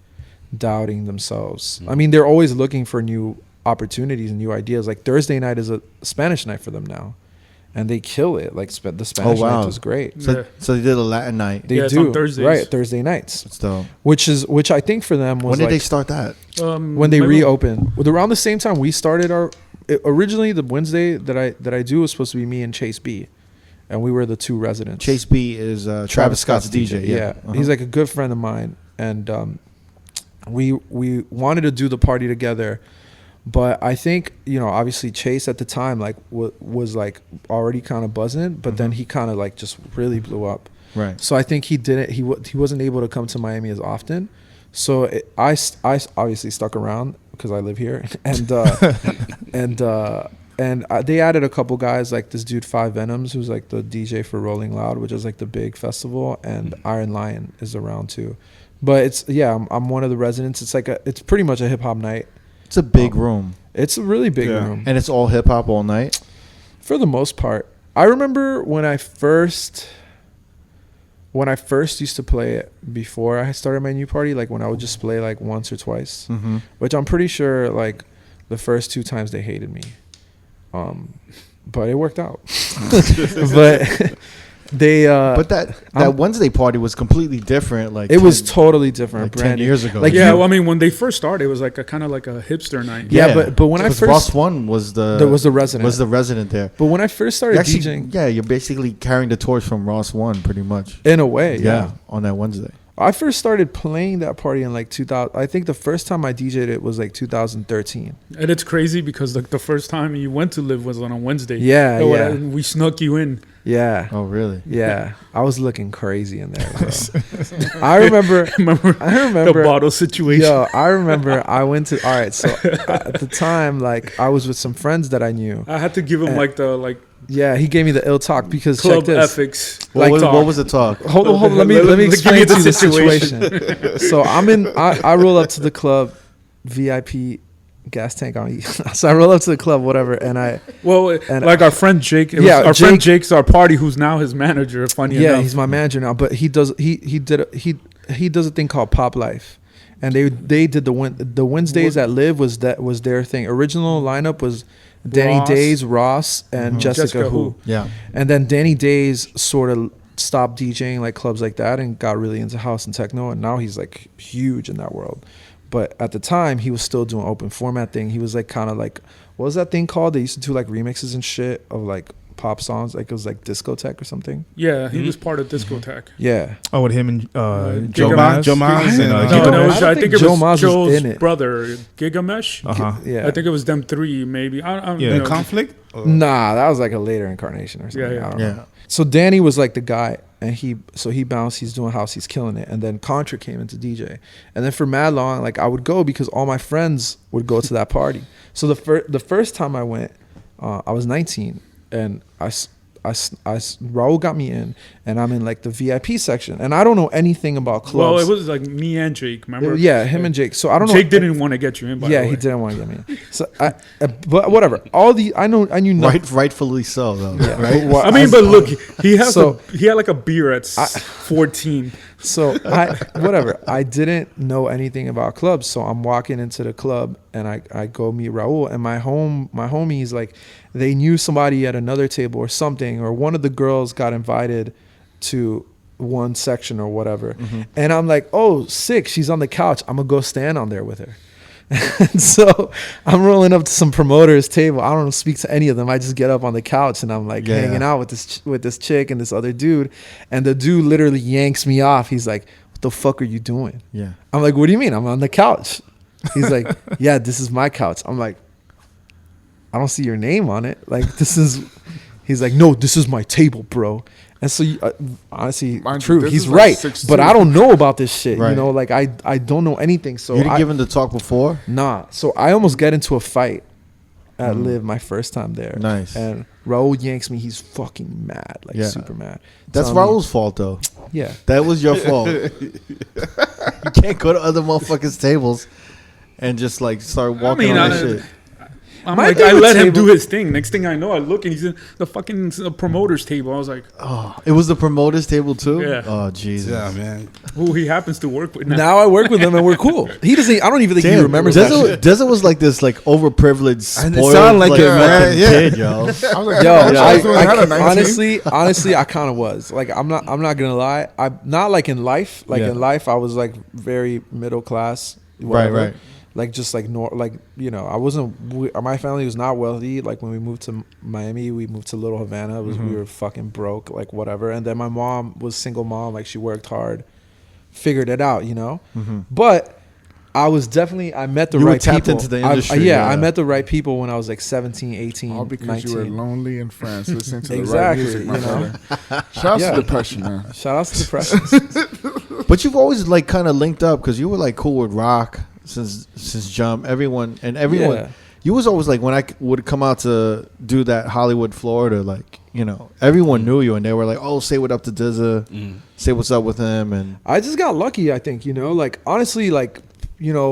doubting themselves. I mean, they're always looking for new opportunities and new ideas. Like Thursday night is a Spanish night for them now. and they kill it. Like the Spanish night was great. So they did a Latin night. They it's do on Thursdays. right Thursday nights. That's dope. Which I think for them was When did like, they start that? when they reopened. Around the same time we started our. Originally, the Wednesday that I do was supposed to be me and Chase B, and we were the two residents. Chase B is Travis Scott's DJ. Yeah, he's like a good friend of mine, and we wanted to do the party together, but I think obviously Chase at the time like was like already kind of buzzing, but then he kind of like just really blew up. Right. So I think he wasn't able to come to Miami as often. So I obviously stuck around because I live here, and they added a couple guys like this dude Five Venoms, who's like the DJ for Rolling Loud, which is like the big festival, and Iron Lion is around too. But I'm one of the residents. It's pretty much a hip hop night. It's a big room. It's a really big room, and it's all hip hop all night for the most part. I remember when I first used to play it before I started my new party, like when I would just play like once or twice, which I'm pretty sure like the first 2 times they hated me, but it worked out. But they but that Wednesday party was completely different. Like it was totally different, like brand 10 years ago. Like well, I mean, when they first started, it was like a kind of like a hipster night. Yeah, but when I first Ross One was the resident there. But when I first started DJing, you're basically carrying the torch from Ross One, pretty much. In a way, yeah. On that Wednesday, I first started playing that party in like 2000. I think the first time I DJ'd it was like 2013. And it's crazy because the first time you went to live was on a Wednesday. Yeah, yeah. We snuck you in. Yeah. Oh, really? Yeah. I was looking crazy in there. I remember the bottle situation. Yo, I remember I went to. All right, so at the time, like I was with some friends that I knew. I had to give him Yeah, he gave me the ill talk because club check this. ethics. What was the talk? Hold on. Let me explain to you the situation. So I roll up to the club, VIP gas tank on me. So I roll up to the club, whatever, and our friend Jake. Friend Jake's our party, who's now his manager. Funny enough. Yeah, he's my manager now, but he does a thing called Pop Life. And they did the Wednesdays at Live was their thing. Original lineup was Danny Days, Ross, and Jessica Who. Yeah. And then Danny Days sort of stopped DJing like clubs like that and got really into house and techno, and now he's like huge in that world. But at the time, he was still doing open format thing. He was like kind of like, what was that thing called? They used to do like remixes and shit of like pop songs. Like it was like Discotheque or something. Yeah, he was part of Discotheque. Yeah. Oh, with him and Joe Maz. I think it was Joe's brother, Gigamesh. Yeah. I think it was them 3, maybe. Conflict? Nah, that was like a later incarnation or something. Yeah. I don't know. So Danny was like the guy, and he bounced. He's doing house. He's killing it. And then Contra came into DJ, and then for mad long, like I would go because all my friends would go to that party. So the first time I went, I was 19, and Raul got me in, and I'm in like the VIP section, and I don't know anything about clubs. Well, it was like me and Jake, remember? Yeah, him and Jake. So I don't know. Jake didn't want to get you in. By the way. He didn't want to get me in. So but whatever. I knew nothing. Rightfully so, though. Yeah. Right. Well, I mean, but look, he had like a beer at 14. So whatever. I didn't know anything about clubs, so I'm walking into the club and I go meet Raul, and my homies like they knew somebody at another table or something, or one of the girls got invited to one section or whatever, and I'm like, oh, sick, she's on the couch. I'm gonna go stand on there with her. And so I'm rolling up to some promoter's table. I don't speak to any of them. I just get up on the couch and I'm like hanging out with this chick and this other dude. And the dude literally yanks me off. He's like, what the fuck are you doing? Yeah. I'm like, what do you mean? I'm on the couch. He's like, yeah, this is my couch. I'm like, I don't see your name on it. Like, he's like, no, this is my table, bro. And so, honestly, true, he's right. Like but I don't know about this shit. Right. You know, like I don't know anything. So you didn't give him the talk before? Nah. So I almost get into a fight at Live my first time there. Nice. And Raul yanks me. He's fucking mad, like super mad. That's Raul's fault, though. Yeah. That was your fault. You can't go to other motherfuckers' tables and just like start walking on that shit. I'm My like, I favorite let him table- do his thing. Next thing I know, I look and he's in the fucking promoter's table. I was like, Oh, it was the promoters table too. Yeah. Oh Jesus. Yeah, man. who he happens to work with now. Now I work with him and we're cool. He doesn't. I don't even think he remembers that shit. Desert was like this, like overprivileged, And spoiled, it sounded like like it, fucking man. Yeah. kid, yo. I was like, Yo, I was doing that at 19. honestly, I kind of was. Like, I'm not gonna lie. I'm not like in life. Like Yeah. in life, I was like very middle class. Whatever. Right. Like just like I wasn't. My family was not wealthy. Like when we moved to Miami, we moved to Little Havana. We were fucking broke. Like whatever. And then my mom was single mom. Like she worked hard, figured it out. But. I was definitely, I met the You were right tapped people. into the industry, Yeah, yeah. I met the right people when I was like 17, 18, All because 19. you were lonely in France, listening to Exactly, the right music, my you know? brother. Shout out Yeah. to depression, man. Shout out to depression. But you've always like kind of linked up because you were like cool with rock since Jump. Everyone. Yeah. You was always like when I would come out to do that Hollywood, Florida, like everyone knew you and they were like, oh, say what up to Dizza, say what's up with him, and I just got lucky, I think, like honestly, like,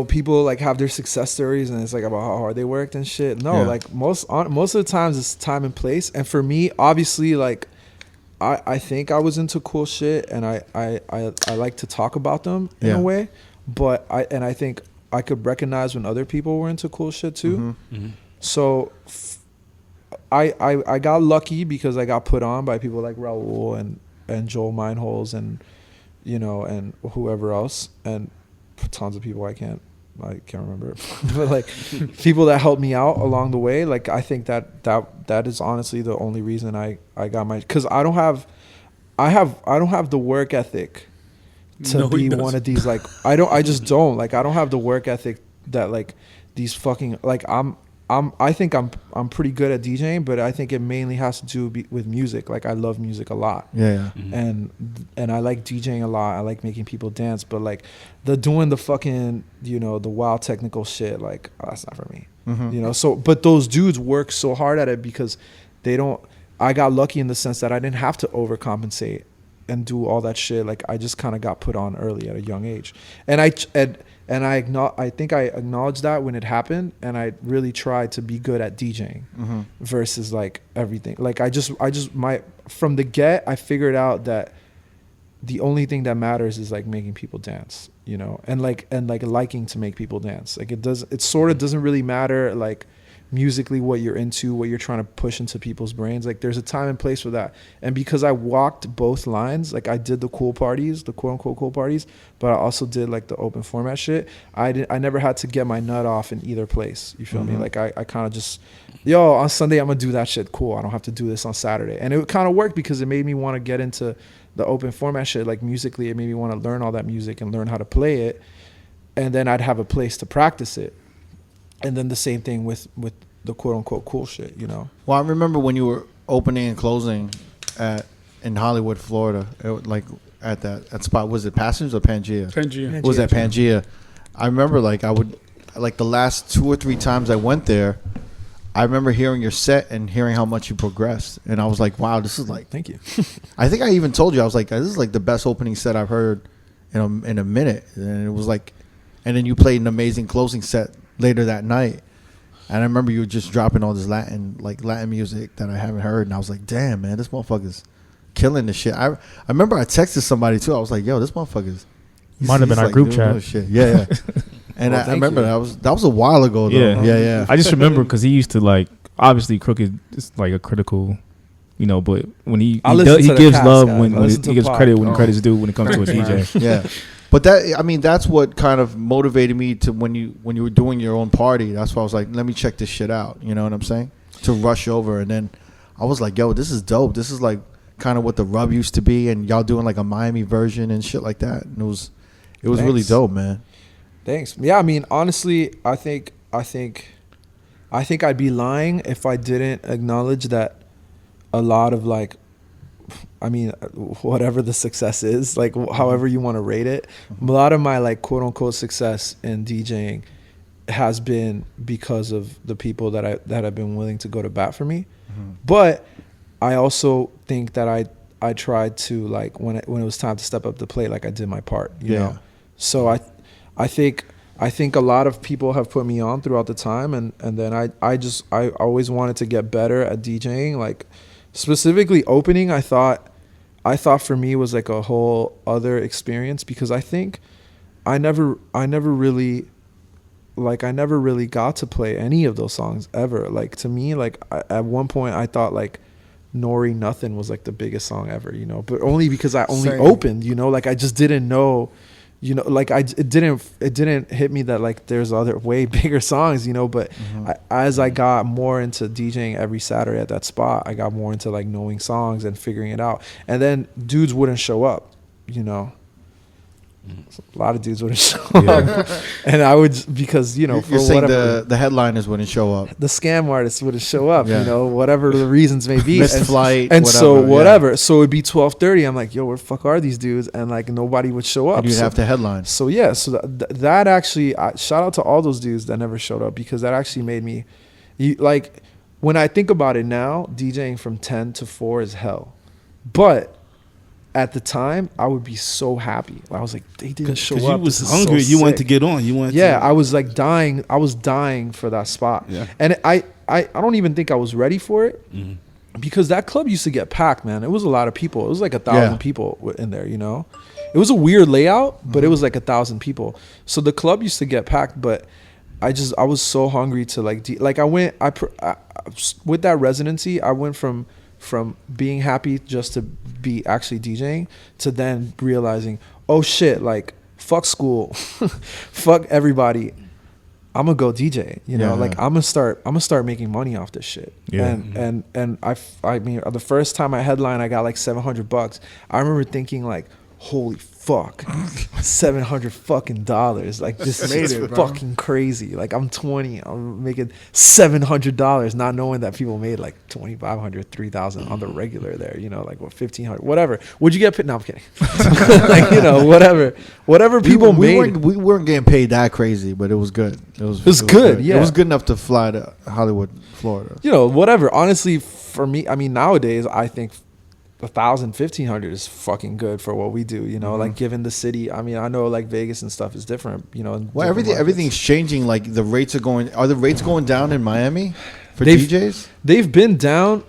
people like have their success stories and it's like about how hard they worked and shit. No, Yeah. like most of the times it's time and place. And for me, obviously, like I think I was into cool shit and I like to talk about them in Yeah. a way. But I think I could recognize when other people were into cool shit too. So I got lucky because I got put on by people like Raul and Joel Meinholz and and whoever else and tons of people I can't remember. But like people that helped me out along the way, like I think that is honestly the only reason I got my, because I don't have the work ethic to No, he be one doesn't. of these, like I just don't, like I don't have the work ethic that like these fucking, like I think I'm pretty good at DJing, but I think it mainly has to do with music. Like I love music a lot. yeah. And I like DJing a lot. I like making people dance, but like doing the fucking, the wild technical shit, like that's not for me. So but those dudes work so hard at it because I got lucky in the sense that I didn't have to overcompensate and do all that shit. Like I just kind of got put on early at a young age. And I think I acknowledged that when it happened, and I really tried to be good at DJing versus like everything. Like from the get, I figured out that the only thing that matters is like making people dance, and liking to make people dance. Like it sort of doesn't really matter like musically what you're into, what you're trying to push into people's brains. Like there's a time and place for that. And because I walked both lines, like I did the cool parties, the quote unquote cool parties, but I also did like the open format shit. I never had to get my nut off in either place. You feel me? Like I kind of just, on Sunday I'm gonna do that shit. Cool. I don't have to do this on Saturday. And it kind of worked because it made me want to get into the open format shit. Like musically, it made me want to learn all that music and learn how to play it. And then I'd have a place to practice it. And then the same thing with the quote unquote cool shit, Well, I remember when you were opening and closing in Hollywood, Florida, like at that spot. Was it Passengers or Pangea? Pangea. Was that Pangea? I remember like I would like the last 2 or 3 times I went there. I remember hearing your set and hearing how much you progressed, and I was like, "Wow, this is like." Thank you. I think I even told you I was like, "This is like the best opening set I've heard in a minute," and it was like, and then you played an amazing closing set later that night. And I remember you were just dropping all this Latin music that I haven't heard, and I was like, "Damn, man, this motherfucker's killing the shit." I remember I texted somebody too. I was like, "Yo, this motherfucker's." Might have been our like group doing chat. shit. Yeah. And Well, I thank remember you. that was a while ago though. Yeah. I just remember because he used to like, obviously Crooked is like a critical, but when he gives love when he gives credit when credit's due when it comes to a DJ. Yeah. But that's what kind of motivated me to when you were doing your own party. That's why I was like, let me check this shit out. You know what I'm saying? To rush over, and then I was like, yo, this is dope. This is like kind of what the Rub used to be, and y'all doing like a Miami version and shit like that. And it was really Thanks. dope, man. Thanks. Yeah, I mean, honestly, I think I'd be lying if I didn't acknowledge that a lot of like, I mean, whatever the success is, like however you want to rate it, a lot of my like quote unquote success in DJing has been because of the people that have been willing to go to bat for me. But I also think that I tried to like when it was time to step up to plate, like I did my part, you know. So I think I think a lot of people have put me on throughout the time, and then I always wanted to get better at DJing. Like specifically opening, I thought for me was like a whole other experience, because I think I never really got to play any of those songs ever. Like to me, like at one point I thought like Nori Nothing was like the biggest song ever, you know, but only because I only opened, you know, like I just didn't know, you know, like it didn't hit me that like there's other way bigger songs, you know, but as I got more into DJing every Saturday at that spot, I got more into like knowing songs and figuring it out. And then dudes wouldn't show up, you know. A lot of dudes wouldn't show up, and I would, because, you know, for whatever the headliners wouldn't show up, the scam artists wouldn't show up, you know, whatever the reasons may be, missed flight, and whatever. So it'd be 12:30. I'm like, yo, where the fuck are these dudes? And like nobody would show up. And you'd have to headline. So yeah, so that actually, shout out to all those dudes that never showed up, because that actually made me, like, when I think about it now, DJing from 10 to 4 is hell, but at the time, I would be so happy. I was like, they didn't show up. You was hungry. So you wanted to get on. You wanted. Yeah, I was like dying. I was dying for that spot. Yeah. And I don't even think I was ready for it, because that club used to get packed, man. It was a lot of people. It was like 1,000 people in there, you know. It was a weird layout, but it was like 1,000 people. So the club used to get packed, but I was so hungry to like with that residency, I went from being happy just to be actually DJing to then realizing, oh shit, like fuck school, fuck everybody, I'm gonna go DJ, you know, like I'm gonna start making money off this shit. And I mean, the first time I headlined, I got like $700. I remember thinking like, holy fuck, $700 fucking dollars. Like this is fucking crazy. Like I'm 20, I'm making $700, not knowing that people made like $2,500, $3,000 on the regular there, you know, like what, $1,500, whatever. Would you get paid? No, I'm kidding. Like, you know, whatever people made. We weren't getting paid that crazy, but it was good. It was good. Yeah. It was good enough to fly to Hollywood, Florida. You know, whatever. Honestly, for me, I mean, nowadays, I think $1,000, $1,500 is fucking good for what we do, you know, like given the city. I mean, I know like Vegas and stuff is different, you know. Well, everything's changing. Like the rates are the rates going down in Miami for DJs? They've been down.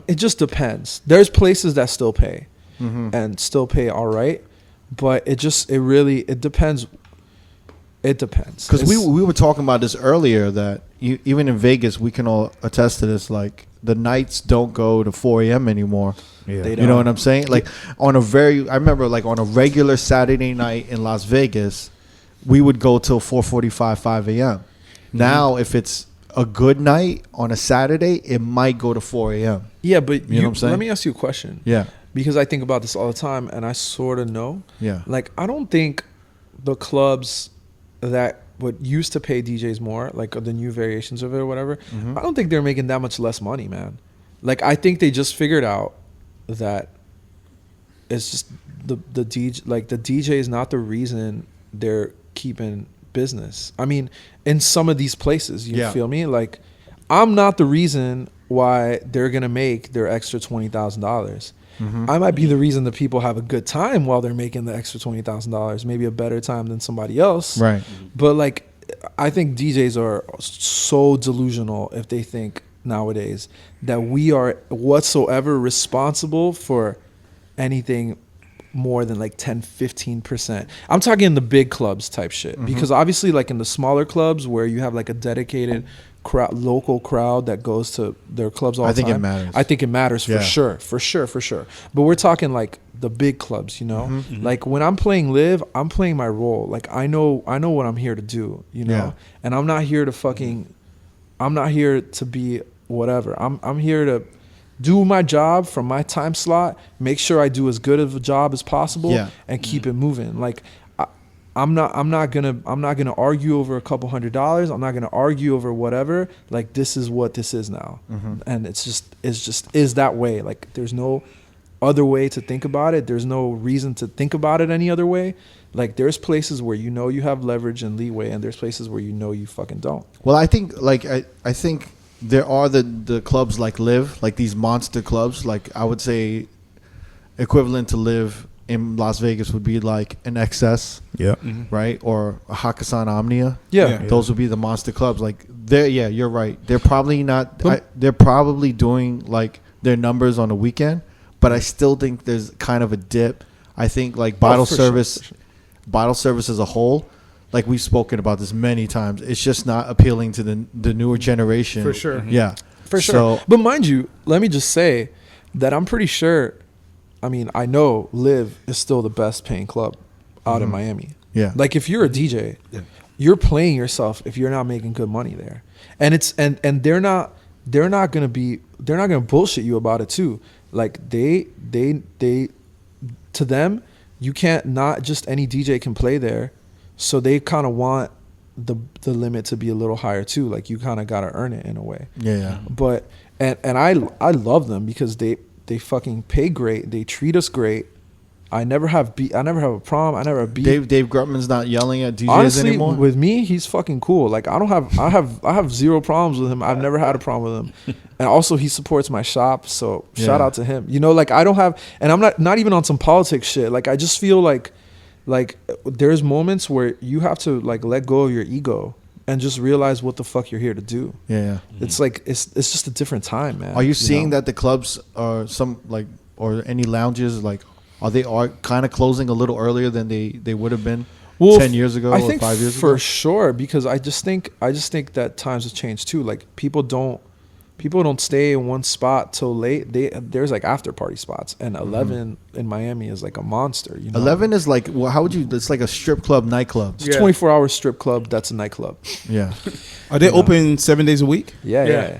It just depends. There's places that still pay and still pay all right, but it depends. It depends. Because we were talking about this earlier, that even in Vegas, we can all attest to this, like the nights don't go to 4 a.m. anymore. Yeah. You know what I'm saying? Like I remember like on a regular Saturday night in Las Vegas, we would go till 4:45, 5 a.m. Now, if it's a good night on a Saturday, it might go to 4 a.m. Yeah, but you know what I'm saying? Let me ask you a question. Yeah. Because I think about this all the time, and I sort of know. Yeah. Like, I don't think the clubs that used to pay DJs more, like the new variations of it or whatever, I don't think they're making that much less money, man. Like, I think they just figured out that it's just the DJ is not the reason they're keeping business. I mean, in some of these places, you feel me? Like, I'm not the reason why they're gonna make their extra $20,000. I might be the reason that people have a good time while they're making the extra $20,000, maybe a better time than somebody else. Right. But like, I think DJs are so delusional if they think nowadays that we are whatsoever responsible for anything more than like 10-15%. I'm talking the big clubs type shit, because obviously like in the smaller clubs where you have like a dedicated local crowd that goes to their clubs all the time. I think it matters for sure. But we're talking like the big clubs, you know. Like when I'm playing live, I'm playing my role. Like I know what I'm here to do, you know. And I'm not here to be whatever. I'm here to do my job from my time slot, make sure I do as good of a job as possible, and keep it moving. Like I'm not gonna argue over a couple $100. I'm not gonna argue over whatever. Like this is what this is now, and it's just that way. Like there's no other way to think about it. There's no reason to think about it any other way. Like there's places where you know you have leverage and leeway, and there's places where you know you fucking don't. Well, I think I think there are the clubs like Live, like these monster clubs. Like I would say equivalent to Live in Las Vegas would be like an XS, Yeah. right, or a Hakkasan Omnia. Yeah. Those would be the monster clubs. Like you're right. They're probably not. They're probably doing like their numbers on the weekend, but I still think there's kind of a dip. I think like bottle service as a whole, like we've spoken about this many times, it's just not appealing to the newer generation. For sure. Yeah. For sure. So, but mind you, let me just say that I'm pretty sure, I mean, I know Live is still the best paying club out in Miami. Yeah. Like if you're a DJ, you're playing yourself if you're not making good money there. And it's and they're not gonna bullshit you about it too. Like they to them, you can't, not just any DJ can play there. So they kind of want the limit to be a little higher too. Like you kind of got to earn it in a way. Yeah. But and I love them because they fucking pay great. They treat us great. I never have a problem. I never have beef. Dave Grutman's not yelling at DJs Honestly, anymore. with me, he's fucking cool. Like I have zero problems with him. I've never had a problem with him. And also he supports my shop, so shout out to him. You know, like I don't have, and I'm not even on some politics shit. Like I just feel like there's moments where you have to like let go of your ego and just realize what the fuck you're here to do. Yeah. It's like it's just a different time, man. Are you seeing that the clubs or any lounges are they kind of closing a little earlier than they would have been 10 years ago or 5 years ago? For sure, because I just think that times have changed too. Like people don't stay in one spot till late. There's like after party spots, and 11 in Miami is like a monster. You know? 11 is like, well, how would you? It's like a strip club, nightclub. It's a 24-hour strip club. That's a nightclub. Yeah. Are they open 7 days a week? Yeah.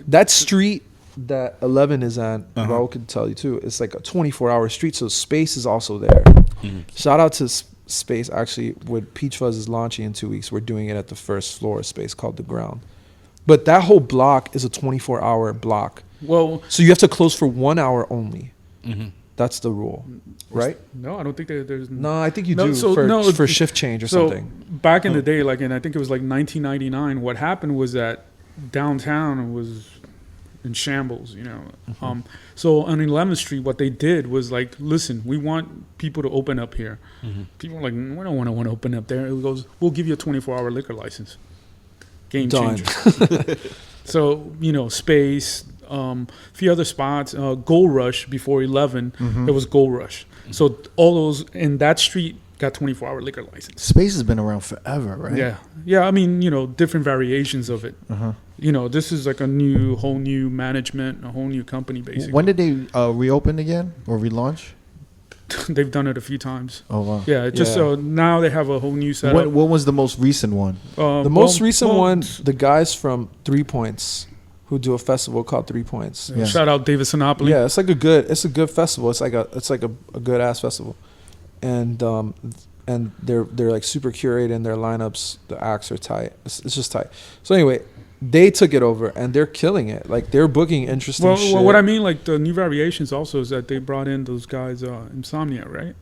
That street that 11 is on, Raul could tell you too. It's like a 24-hour street, so space is also there. Shout out to Space. Actually, with Peach Fuzz is launching in 2 weeks, we're doing it at the first floor space called The Ground. But that whole block is a 24-hour block. Well, so you have to close for 1 hour only. That's the rule, right? No, I don't think there's. No, I think you do for shift change or something. Back in the day, like, and I think it was like 1999. What happened was that downtown was in shambles, you know. So on 11th Street, what they did was like, listen, we want people to open up here. People were like, we don't want to open up there. It goes, we'll give you a 24-hour liquor license. Game changer. So, you know, Space, a few other spots, Gold Rush before 11, there was Gold Rush. So all those in that street got 24-hour liquor license. Space has been around forever, right? Yeah. I mean, you know, different variations of it. You know, this is like a whole new management, a whole new company, basically. When did they reopen again or relaunch? They've done it a few times. Oh, wow. Yeah, just now they have a whole new setup. What was the most recent one? The most recent one, the guys from 3 Points, who do a festival called 3 Points. Yeah. Shout out David Sinopoli. Yeah, it's a good festival. It's like a good ass festival, and they're like super curated in their lineups. The acts are tight. It's just tight. So anyway, they took it over and they're killing it. Like they're booking interesting shit. Well, what I mean, like the new variations also is that they brought in those guys, Insomnia, right?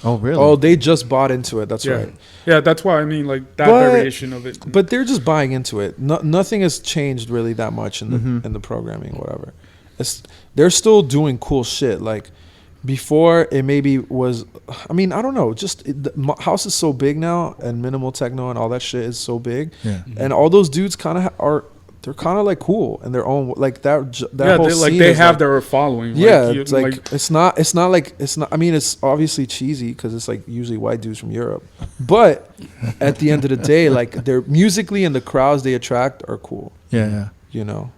Oh, really? Oh, they just bought into it. That's right. Yeah, that's why I mean, like that variation of it. But they're just buying into it. Nothing has changed really that much in the programming, whatever. They're still doing cool shit. Like before, it maybe was. I mean, I don't know. Just the house is so big now, and minimal techno and all that shit is so big. Yeah. And all those dudes kind of are. They're kind of like cool in their own, like that whole they, like scene they have like, their following. Yeah, it's like it's not like it's not. I mean, it's obviously cheesy because it's like usually white dudes from Europe, but at the end of the day, like they're musically and the crowds they attract are cool. Yeah. You know,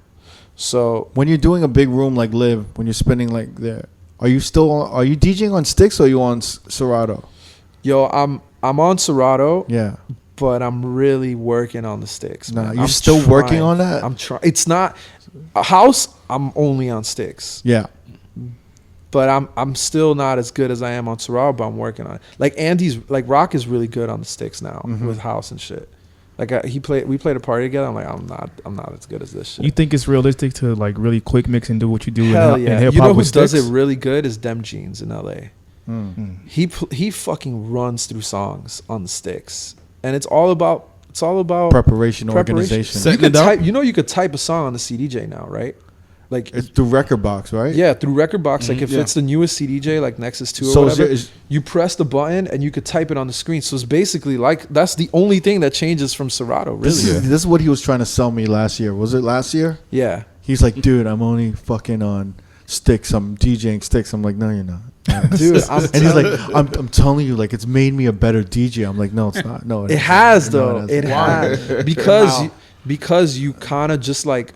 so when you're doing a big room like Live, when you're spinning like there, are you DJing on sticks or are you on Serato? Yo, I'm on Serato. Yeah. But I'm really working on the sticks. Nah, man. you're still working on that? I'm trying. It's not a house. I'm only on sticks. Yeah. But I'm still not as good as I am on Serato, but I'm working on it. Like Rock is really good on the sticks now with house and shit. Like we played a party together. I'm like, I'm not as good as this shit. You think it's realistic to like really quick mix and do what you do Hell in yeah. hip hop? You know who with does sticks? it really good is Dem Jeans in LA. He fucking runs through songs on the sticks. And it's all about preparation, organization. You could type a song on the CDJ now, right? Like it's through Record Box, right? Yeah, through Record Box. Like if it's the newest CDJ, like Nexus 2 or whatever, you press the button and you could type it on the screen. So it's basically like that's the only thing that changes from Serato. Really, this is what he was trying to sell me last year. Was it last year? Yeah. He's like, dude, I'm only fucking on sticks. I'm DJing sticks. I'm like, no, you're not. Dude, and he's like, I'm telling you, like, it's made me a better DJ. I'm like, no, it's not. No, it has though. It has because you kind of just like.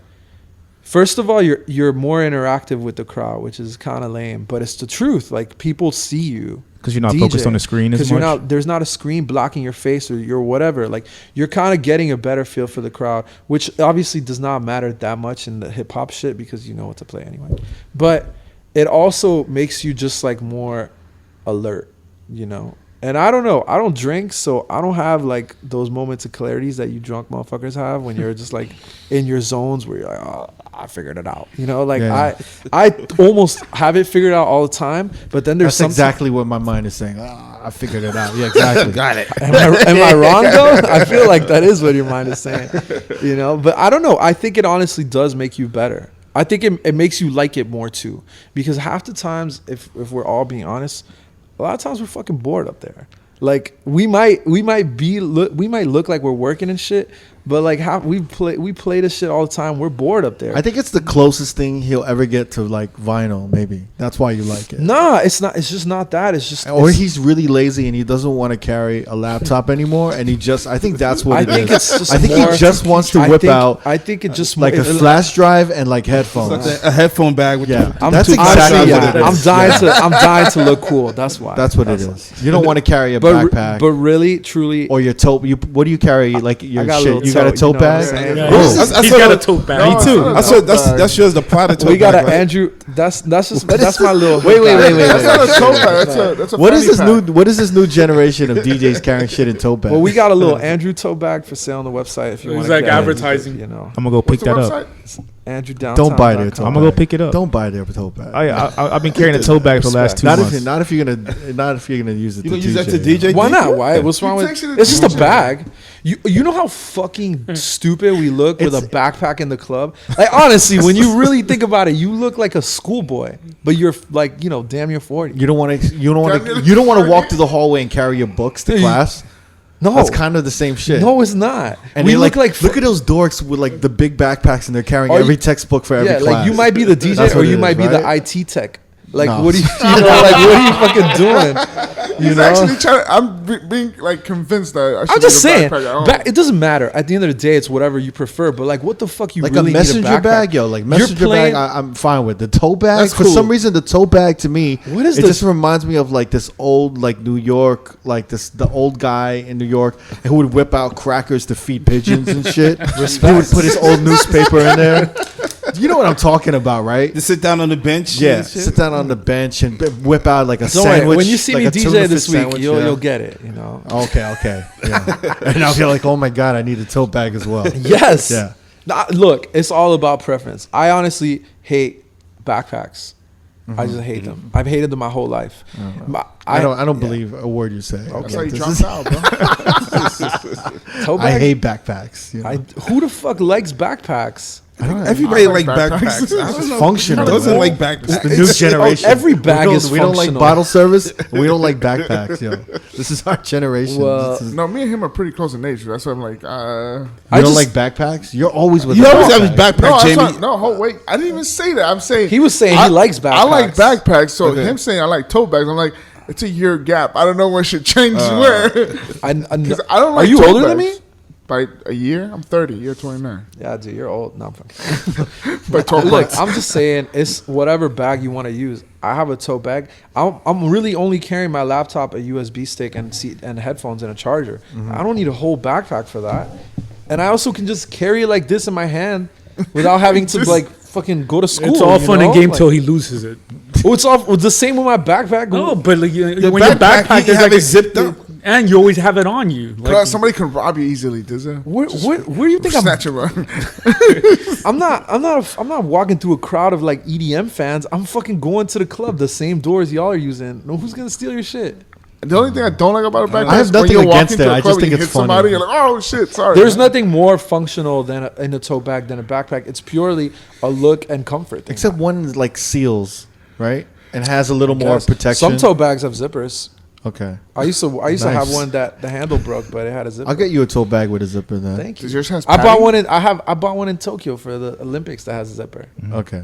First of all, you're more interactive with the crowd, which is kind of lame, but it's the truth. Like people see you because you're not focused on the screen as much. There's not a screen blocking your face or your whatever. Like you're kind of getting a better feel for the crowd, which obviously does not matter that much in the hip hop shit because you know what to play anyway. But it also makes you just like more alert, you know. And I don't know. I don't drink, so I don't have like those moments of clarities that you drunk motherfuckers have when you're just like in your zones where you're like, oh, I figured it out. You know, like I almost have it figured out all the time. But then there's exactly what my mind is saying. Oh, I figured it out. Yeah, exactly. Got it. Am I wrong though? I feel like that is what your mind is saying. You know, but I don't know. I think it honestly does make you better. I think it makes you like it more too, because half the times, if we're all being honest, a lot of times we're fucking bored up there. Like we might look like we're working and shit, but like we play this shit all the time. We're bored up there. I think it's the closest thing he'll ever get to like vinyl. Maybe that's why you like it. Nah, it's not. It's just not that. It's just he's really lazy and he doesn't want to carry a laptop anymore, and I think that's what it is. It's just I think he just wants to whip out. I think it just like a flash drive and like headphones, like a headphone bag. With that's exactly what it is. I'm dying to look cool. That's why. That's what it is. You don't want to carry a backpack, but really, truly, or your tote. What do you carry? Like your shit. You got a tote bag. He's got a tote bag. Me too. That's just the product. We got an Andrew. That's my little. Wait. That's not a tote bag. That's a what is this new generation of DJs carrying shit in tote bags? Well, we got a little Andrew tote bag for sale on the website if you want. It's like advertising. You know, I'm gonna go pick that up. Andrew downtown. Don't buy their tote bag. I'm gonna go pick it up. Don't buy their tote bag. I've been carrying a tote bag for the last 2 months. Not if you're gonna use it. You gonna use that to DJ? Why not? Why? What's wrong with? It's just a bag. You know how fucking stupid we look with a backpack in the club? Like honestly, when you really think about it, you look like a schoolboy, but you're like, you know, damn, you're 40. You don't want to walk through the hallway and carry your books to class. No, that's kind of the same shit. No, it's not. And we look like look at those dorks with like the big backpacks and they're carrying every textbook for every class. Like you might be the DJ or you might be the IT tech. Like what are you fucking doing? You know, actually I'm being like convinced that I'm just saying. It doesn't matter. At the end of the day, it's whatever you prefer. But like, what the fuck you like really a messenger need a bag, yo? Like messenger bag, I'm fine with. The tote bag, for some reason, the tote bag to me, it just reminds me of like this old like New York, like the old guy in New York who would whip out crackers to feed pigeons and shit. He would put his old newspaper in there. You know what I'm talking about, right? To sit down on the bench. Yeah, sit down on the bench and whip out like a sandwich. When you see me DJ this week, you'll get it. You know. Okay. Yeah. And I'll be like, oh my god, I need a tote bag as well. Yes. Yeah. Look, it's all about preference. I honestly hate backpacks. I just hate them. I've hated them my whole life. I don't believe a word you say. Okay. That's how you dropped out, bro. I hate backpacks. You know? Who the fuck likes backpacks? Everybody like backpacks. It's functional. Doesn't like backpacks. It's the new generation. Every bag is we functional. We don't like bottle service. We don't like backpacks, yo. This is our generation. No, me and him are pretty close in nature. That's why I'm like, you don't like backpacks? You're always with. You always have his backpack, Jamie. Wait. I didn't even say that. I'm saying he was saying he likes backpacks. I like backpacks. So him saying I like tote bags, I'm like, it's a year gap. I don't know when shit change where. I don't like. Are you older than me? By a year? I'm 30. You're 29. Yeah, dude, you're old. No, but look, I'm just saying, it's whatever bag you want to use. I have a tote bag. I'm really only carrying my laptop, a USB stick, and headphones and a charger. I don't need a whole backpack for that. And I also can just carry it like this in my hand without having to like fucking go to school. It's all fun and game till he loses it. Oh, it's the same with my backpack. No, but like, when your backpack you have it zipped up. And you always have it on you. Like, somebody can rob you easily, does it? Where do you think snatch a run? I'm not walking through a crowd of like EDM fans. I'm fucking going to the club, the same doors y'all are using. No, who's gonna steal your shit? The only thing I don't like about a backpack I have is when nothing you're walking against to it. a I club just and think you it's hit funny. somebody, you're like, oh shit, sorry. There's nothing more functional in a tote bag than a backpack. It's purely a look and comfort thing. Except one like seals, right? And has a little more Yes. protection. Some tote bags have zippers. Okay. I used to Nice. have one that the handle broke, but it had a zipper. I'll get you a tote bag with a zipper then. Thank you. Does yours have I bought padding? one I bought one in Tokyo for the Olympics that has a zipper. Okay.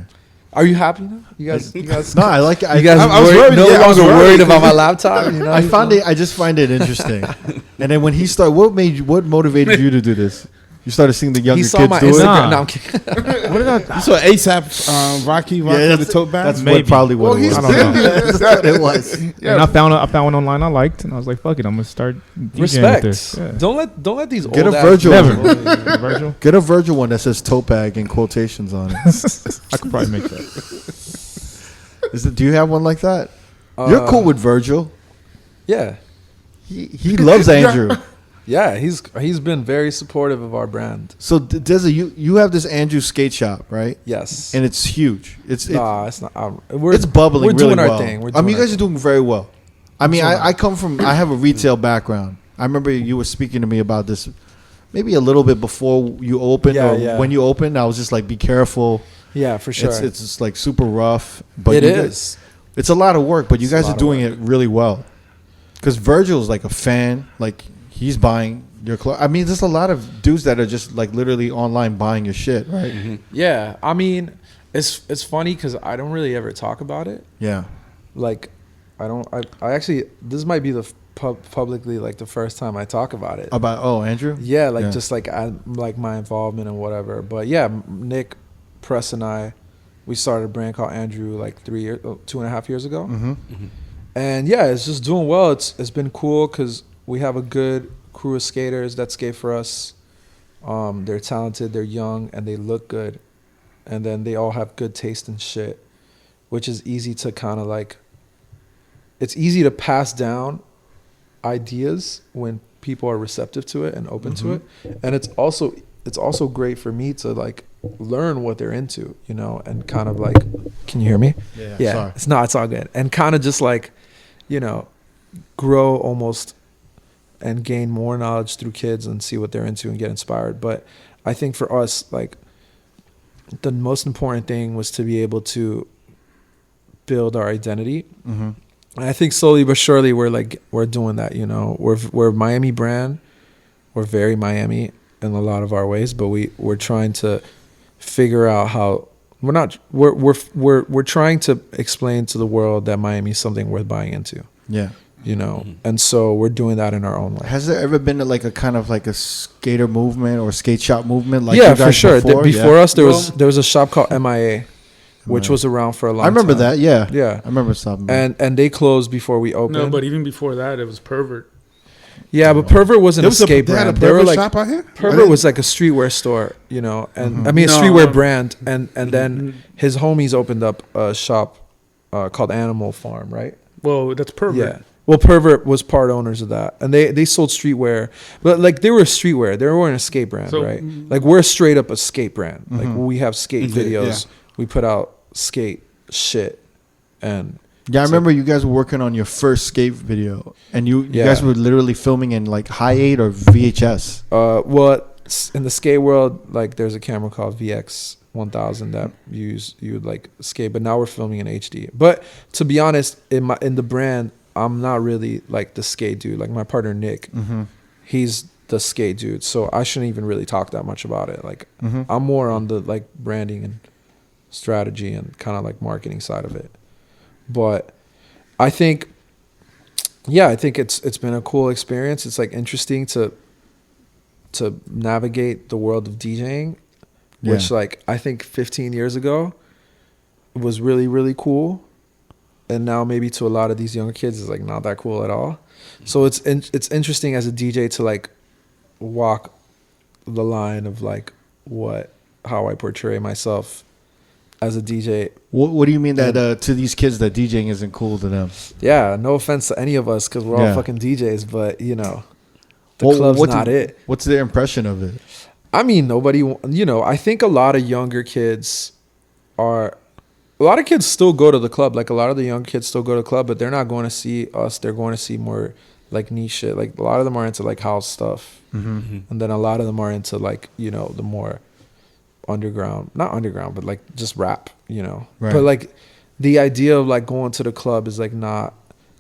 Are you happy now? You guys No, I like it. you guys I was worried, worried, no yeah, I was longer worried. worried about my laptop, you know? I found it. I just find it interesting. And then when he started, what motivated you to do this? You started seeing the younger He saw kids my do it. Instagram. Nah. No, I'm kidding. What did I? You saw ASAP Rocky Yeah, rocking the that's, tote bag. that's Maybe. what probably what Well, it he's was. I don't know. That's what it was. And I found one online I liked, and I was like, "Fuck it, I'm gonna start DJing Respect. with this." Yeah. Don't let these Get old a ass Virgil. Never. Virgil. Get a Virgil one that says tote bag in quotations on it. I could probably make that. Do you have one like that? You're cool with Virgil. Yeah. He loves Andrew. Yeah, he's been very supportive of our brand. So Dizzy, you have this Andrew skate shop, right? Yes. And it's huge. It's it's not. it's bubbling. We're really doing our well. thing. You guys are doing very well. I mean, I have a retail background. I remember you were speaking to me about this maybe a little bit before you opened, Yeah. when you opened. I was just like, be careful. Yeah, for sure. It's just like super rough. But It you is. guys- it's a lot of work, but you It's a guys lot are of doing work. it really well. Because Virgil's like a fan. Like he's buying your clothes. I mean, there's a lot of dudes that are just like literally online buying your shit, right? Mm-hmm. Yeah, I mean, it's funny because I don't really ever talk about it. Yeah. Like, I actually, this might be the publicly like the first time I talk about it. About Andrew? Yeah, like Yeah. just like my involvement and whatever. But yeah, Nick, Press, and I, we started a brand called Andrew like 2.5 years ago. Mm-hmm. And yeah, it's just doing well. It's been cool because we have a good crew of skaters that skate for us. They're talented, they're young, and they look good. And then they all have good taste and shit, which is easy to kind of like, it's easy to pass down ideas when people are receptive to it and open to it. And it's also great for me to like learn what they're into, you know, and kind of like, can you hear me? Yeah. Sorry. It's all good. And kind of just like, you know, grow almost and gain more knowledge through kids and see what they're into and get inspired. But I think for us, like, the most important thing was to be able to build our identity. Mm-hmm. And I think slowly but surely we're doing that, you know. We're a Miami brand. We're very Miami in a lot of our ways, but we're trying to figure out how we're trying to explain to the world that Miami is something worth buying into. Yeah. You know. And so we're doing that in our own way. Has there ever been like a kind of like a skater movement or skate shop movement? Like yeah, you guys for sure. Before Yeah. us, there was a shop called MIA, which was around for a long time. I remember that. Yeah. Yeah. I remember something. And they closed before we opened. No, but even before that, it was Pervert. Yeah, but Pervert wasn't a skate They had a brand. They were Pervert like shop out here? Pervert was like a streetwear store, you know, and I mean a No, streetwear brand, and then his homies opened up a shop called Animal Farm, right? Well, that's Pervert. Yeah. Well, Pervert was part owners of that, and they sold streetwear, but like they were streetwear. They weren't a skate brand, So- right? Like we're straight up a skate brand. Like we have skate Yeah, videos. yeah. We put out skate shit, and yeah, I remember you guys were working on your first skate video, and you guys were literally filming in like high 8 or VHS. well, in the skate world, like there's a camera called VX 1000 that you would like skate, but now we're filming in HD. But to be honest, in the brand, I'm not really like the skate dude. Like my partner Nick, he's the skate dude, so I shouldn't even really talk that much about it. Like I'm more on the like branding and strategy and kind of like marketing side of it. But I think it's been a cool experience. It's like interesting to navigate the world of DJing, which like I think 15 years ago was really, really cool. And now maybe to a lot of these younger kids is like not that cool at all. So it's interesting as a DJ to like walk the line of like how I portray myself as a DJ. What do you mean that to these kids that DJing isn't cool to them? Yeah, no offense to any of us because we're all fucking DJs, but you know, the Well, club's not it. What's their impression of it? I mean, nobody, you know, I think a lot of younger kids are a lot of kids still go to the club. Like a lot of the young kids still go to the club, but they're not going to see us. They're going to see more like niche shit. Like a lot of them are into like house stuff, and then a lot of them are into like, you know, the more underground, not underground, but like just rap, you know. Right. But like the idea of like going to the club is like not.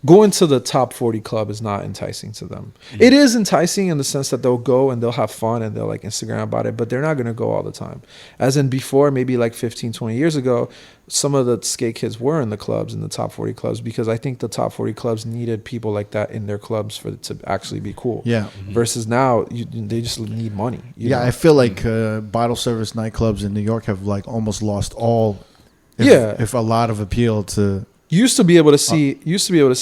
Going to the top 40 club is not enticing to them. It is enticing in the sense that they'll go and they'll have fun and they'll like Instagram about it, but they're not going to go all the time. As in before, maybe like 15, 20 years ago, some of the skate kids were in the clubs, in the top 40 clubs, because I think the top 40 clubs needed people like that in their clubs for it to actually be cool. Yeah. Versus now, they just need money. You know? I feel like bottle service nightclubs in New York have like almost lost all, if a lot of appeal to... Used to be able to see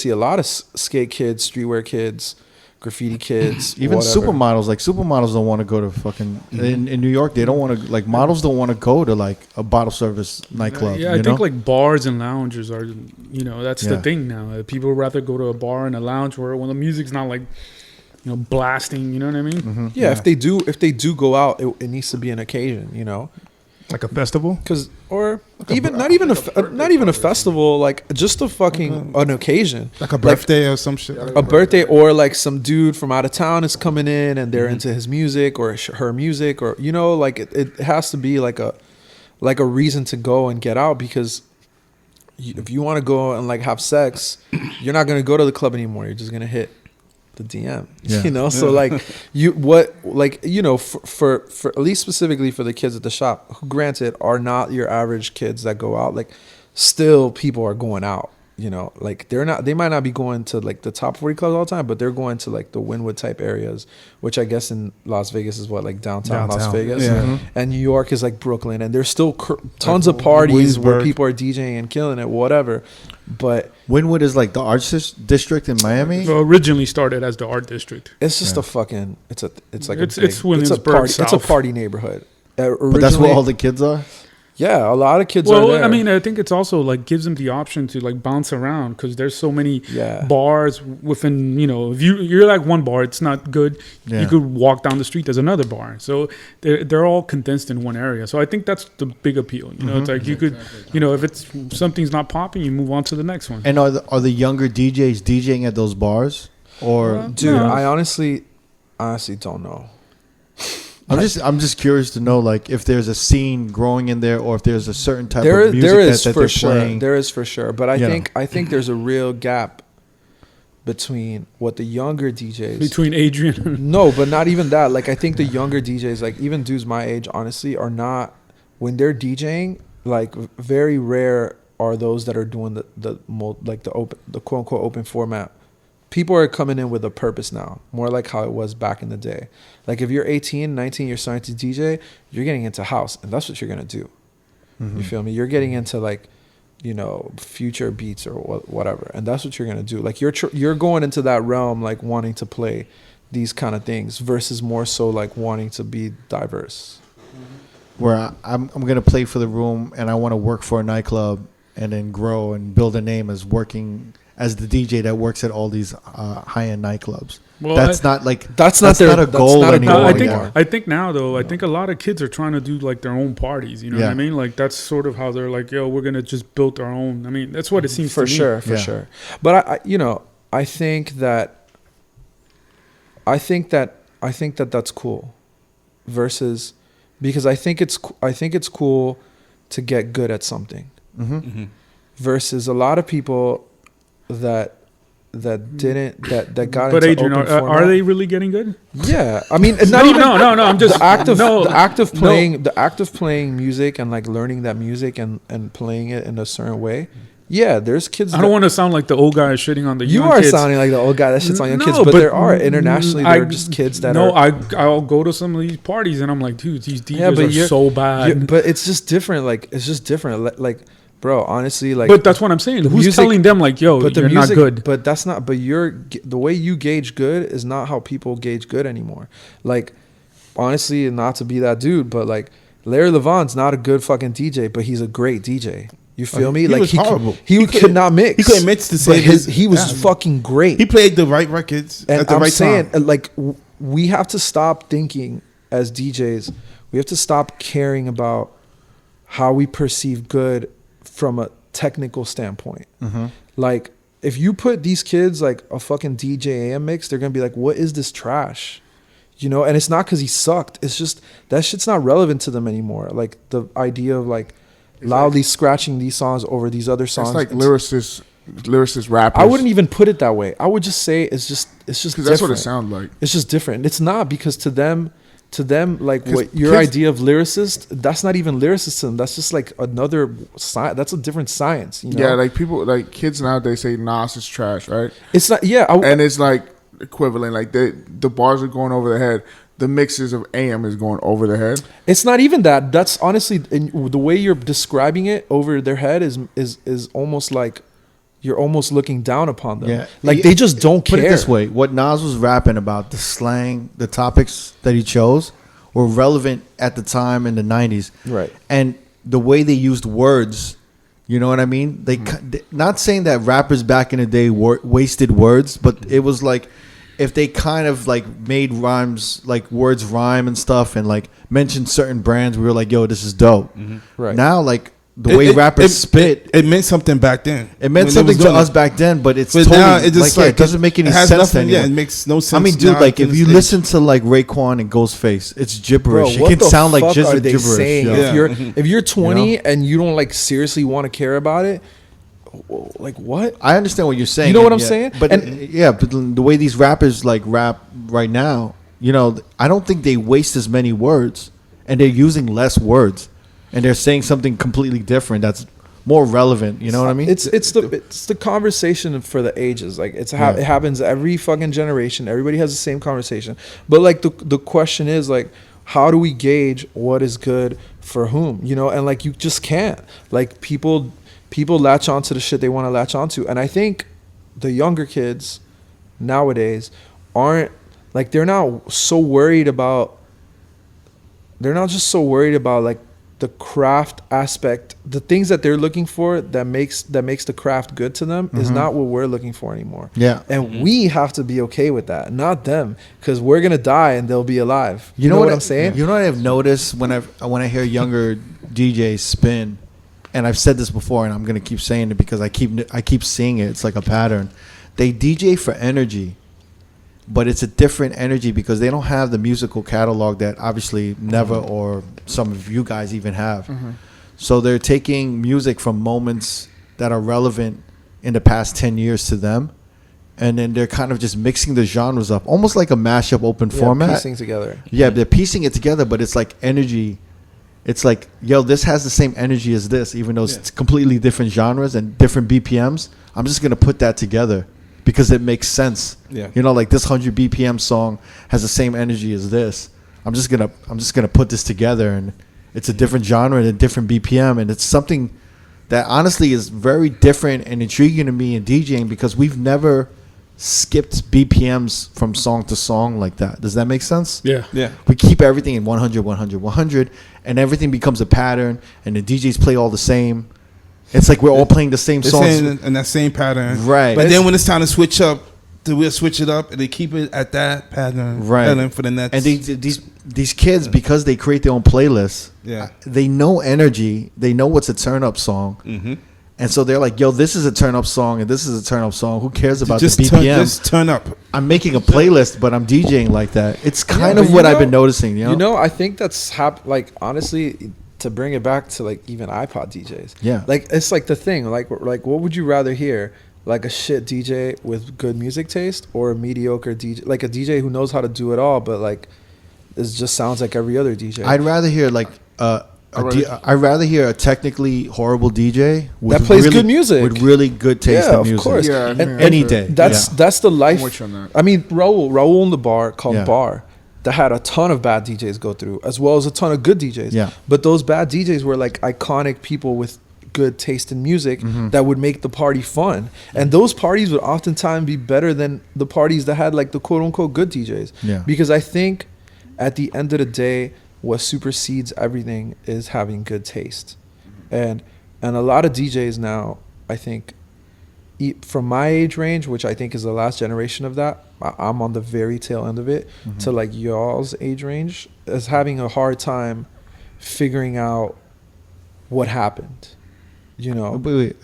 a lot of skate kids, streetwear kids, graffiti kids, even whatever. Supermodels. Like supermodels don't want to go to fucking in New York. They don't want to, like, models don't want to go to like a bottle service nightclub. Yeah, I think like bars and lounges are, you know, that's the thing now. People would rather go to a bar and a lounge where when the music's not like, you know, blasting. You know what I mean? Yeah, if they do go out, it needs to be an occasion. You know. Like a festival, or like even not even a festival, like just a fucking an occasion, like a birthday or some shit. A birthday, or like some dude from out of town is coming in and they're into his music or her music, or you know, like it has to be like a reason to go and get out, because if you want to go and like have sex, you're not gonna go to the club anymore. You're just gonna hit the DM, you know. So like for at least specifically for the kids at the shop, who granted are not your average kids that go out, like still people are going out, you know. Like they might not be going to like the top 40 clubs all the time, but they're going to like the Wynwood type areas, which I guess in Las Vegas is what, like downtown Las Vegas, and New York is like Brooklyn, and there's still tons of parties where people are DJing and killing it, whatever. But Wynwood is like the arts district in Miami. Well, originally started as the art district. It's just a fucking it's a party neighborhood. But that's where all the kids are. Yeah, a lot of kids are there. I mean, I think it's also like gives them the option to like bounce around, because there's so many bars within, you know, if you're like one bar, it's not good. Yeah. You could walk down the street, there's another bar. So they're all condensed in one area. So I think that's the big appeal. You know, it's like you could, you know, if it's something's not popping, you move on to the next one. And are the younger DJs DJing at those bars? Or dude, no. I honestly don't know. I'm just curious to know, like, if there's a scene growing in there, or if there's a certain type of music that they're playing. There is for sure, but I think there's a real gap between what the younger DJs, between Adrian. No, but not even that. Like, I think the younger DJs, like even dudes my age, honestly, are not, when they're DJing. Like, very rare are those that are doing the quote unquote open format. People are coming in with a purpose now, more like how it was back in the day. Like if you're 18, 19, you're starting to DJ, you're getting into house, and that's what you're going to do. You feel me? You're getting into like, you know, future beats or whatever, and that's what you're going to do. Like you're going into that realm, like wanting to play these kind of things versus more so like wanting to be diverse. Where I'm going to play for the room, and I want to work for a nightclub and then grow and build a name as working as the DJ that works at all these high-end nightclubs. Well, that's not a goal anymore. I think now though, I think a lot of kids are trying to do like their own parties. You know what I mean? Like that's sort of how they're like, yo, we're gonna just build our own. I mean, that's what it seems for to me. For sure. But I think that that's cool, versus, because I think it's cool to get good at something, versus a lot of people that got but into Adrian, open format. Are they really getting good? Yeah, I mean, not even. No. I'm just the act of playing music and like learning that music and playing it in a certain way. Yeah, there's kids. I don't want to sound like the old guy shitting on the young kids. You are sounding like the old guy that shits on young kids, but there are internationally there are just kids that are. I'll go to some of these parties and I'm like, dude, these DJs are so bad. But it's just different. Like it's just different. Like. Bro, honestly, like. But that's what I'm saying. Who's telling them like, yo, you're not good? But that's not. But the way you gauge good is not how people gauge good anymore. Like, honestly, not to be that dude, but like Larry Levan's not a good fucking DJ, but he's a great DJ. You feel me? He was horrible. He could not mix. He couldn't mix to say he was fucking great. He played the right records at the right time. Like, we have to stop thinking as DJs. We have to stop caring about how we perceive good from a technical standpoint. Like if you put these kids like a fucking DJ AM mix, they're gonna be like, what is this trash? You know, and it's not because he sucked. It's just that shit's not relevant to them anymore. Like the idea of like loudly scratching these songs over these other songs. It's like lyricist rappers. I wouldn't even put it that way. I would just say it's just different. That's what it sounds like. It's just different. It's not, because to them, like what your idea of lyricist, that's not even lyricism. That's just like another science. That's a different science. You know? Yeah, like people, like kids nowadays say Nas is trash, right? It's not. Yeah, and it's like equivalent. Like the bars are going over the head. The mixes of AM is going over their head. It's not even that. That's honestly, the way you're describing it, over their head is almost like you're almost looking down upon them. Yeah. Like they just don't care. Put it this way: what Nas was rapping about, the slang, the topics that he chose, were relevant at the time in the '90s. Right. And the way they used words, you know what I mean? They not saying that rappers back in the day wasted words, but it was like, if they kind of like made rhymes, like words rhyme and stuff, and like mentioned certain brands, we were like, yo, this is dope. Right. Now, like the way rappers spit, it meant something back then. It meant something to us back then, but it's totally, now it just it doesn't make any sense anymore. Yeah, it makes no sense. I mean, dude, like if you listen to like Raekwon and Ghostface, it's gibberish. Bro, it can sound like just gibberish. Saying? Yeah. If you're 20 and you don't like seriously want to care about it, like what? I understand what you're saying. You know what I'm saying? But but the way these rappers like rap right now, you know, I don't think they waste as many words, and they're using less words, and they're saying something completely different that's more relevant. You know what I mean? It's the conversation for the ages. Like it happens every fucking generation. Everybody has the same conversation. But like the question is like, how do we gauge what is good for whom? You know, and like you just can't. Like people latch onto the shit they want to latch onto. And I think the younger kids nowadays aren't like, they're not just so worried about like the craft aspect. The things that they're looking for that makes the craft good to them is not what we're looking for anymore. Yeah. And we have to be okay with that, not them, because we're going to die and they'll be alive. You know what I'm saying? You know what I've noticed when I hear younger DJs spin, and I've said this before, and I'm gonna keep saying it because I keep seeing it. It's like a pattern. They DJ for energy, but it's a different energy because they don't have the musical catalog that obviously Never or some of you guys even have. So they're taking music from moments that are relevant in the past 10 years to them, and then they're kind of just mixing the genres up, almost like a mashup open format. Piecing together. Yeah, they're piecing it together, but it's like energy. It's like, yo, this has the same energy as this, even though it's completely different genres and different BPMs. I'm just gonna put that together because it makes sense. Yeah. You know, like this 100 BPM song has the same energy as this. I'm just gonna put this together, and it's a different genre and a different BPM, and it's something that honestly is very different and intriguing to me in DJing because we've never skipped BPMs from song to song like that. Does that make sense? Yeah. We keep everything in 100, 100, 100, and everything becomes a pattern, and the DJs play all the same. It's like we're all playing the same songs. In that same pattern. Right. But then when it's time to switch up, we'll switch it up, and they keep it at that pattern. Right. And then for the next. And these kids, because they create their own playlists, they know energy. They know what's a turn-up song. And so they're like, yo, this is a turn-up song, and this is a turn-up song. Who cares about the BPM? Just turn up. I'm making a playlist, but I'm DJing like that. It's kind of what I've been noticing. You know, I think that's like, honestly, to bring it back to like even iPod DJs. Yeah. Like it's like the thing. Like what would you rather hear? Like a shit DJ with good music taste, or a mediocre DJ, like a DJ who knows how to do it all, but like it just sounds like every other DJ. I'd rather hear like I'd rather hear a technically horrible DJ that plays really, good music with really good taste in music. Of course. Yeah, and any day. That's the life. I'm with you on that. I mean, Raul in the bar called Bar, that had a ton of bad DJs go through, as well as a ton of good DJs. Yeah. But those bad DJs were like iconic people with good taste in music that would make the party fun. And those parties would oftentimes be better than the parties that had like the quote unquote good DJs. Yeah. Because I think at the end of the day, what supersedes everything is having good taste. And a lot of DJs now, I think, from my age range, which I think is the last generation of that, I'm on the very tail end of it, to like y'all's age range, is having a hard time figuring out what happened. you know. Wait.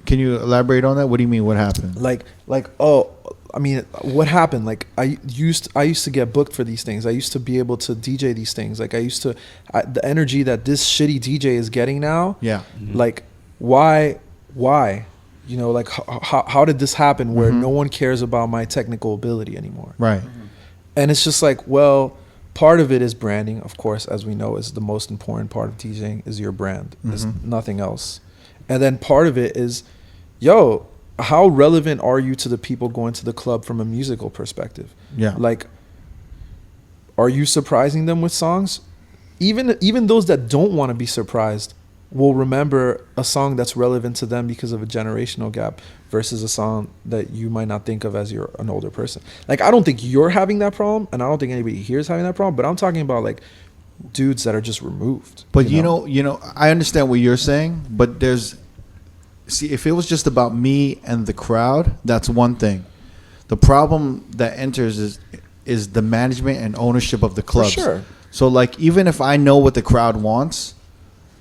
Can you elaborate on that? What do you mean? What happened? I mean, what happened? Like I used to get booked for these things. I used to be able to DJ these things. Like the energy that this shitty DJ is getting now. Yeah. Like why? You know, like how did this happen where no one cares about my technical ability anymore? Right. And it's just like, well, part of it is branding, of course, as we know, is the most important part of DJing is your brand. It's nothing else. And then part of it is, how relevant are you to the people going to the club from a musical perspective? Yeah. Like, are you surprising them with songs? Even those that don't want to be surprised will remember a song that's relevant to them because of a generational gap versus a song that you might not think of as you're an older person. Like, I don't think you're having that problem, and I don't think anybody here is having that problem, but I'm talking about like dudes that are just removed. But you know, I understand what you're saying, but if it was just about me and the crowd, that's one thing. The problem that enters is the management and ownership of the clubs. For sure. So like, even if I know what the crowd wants,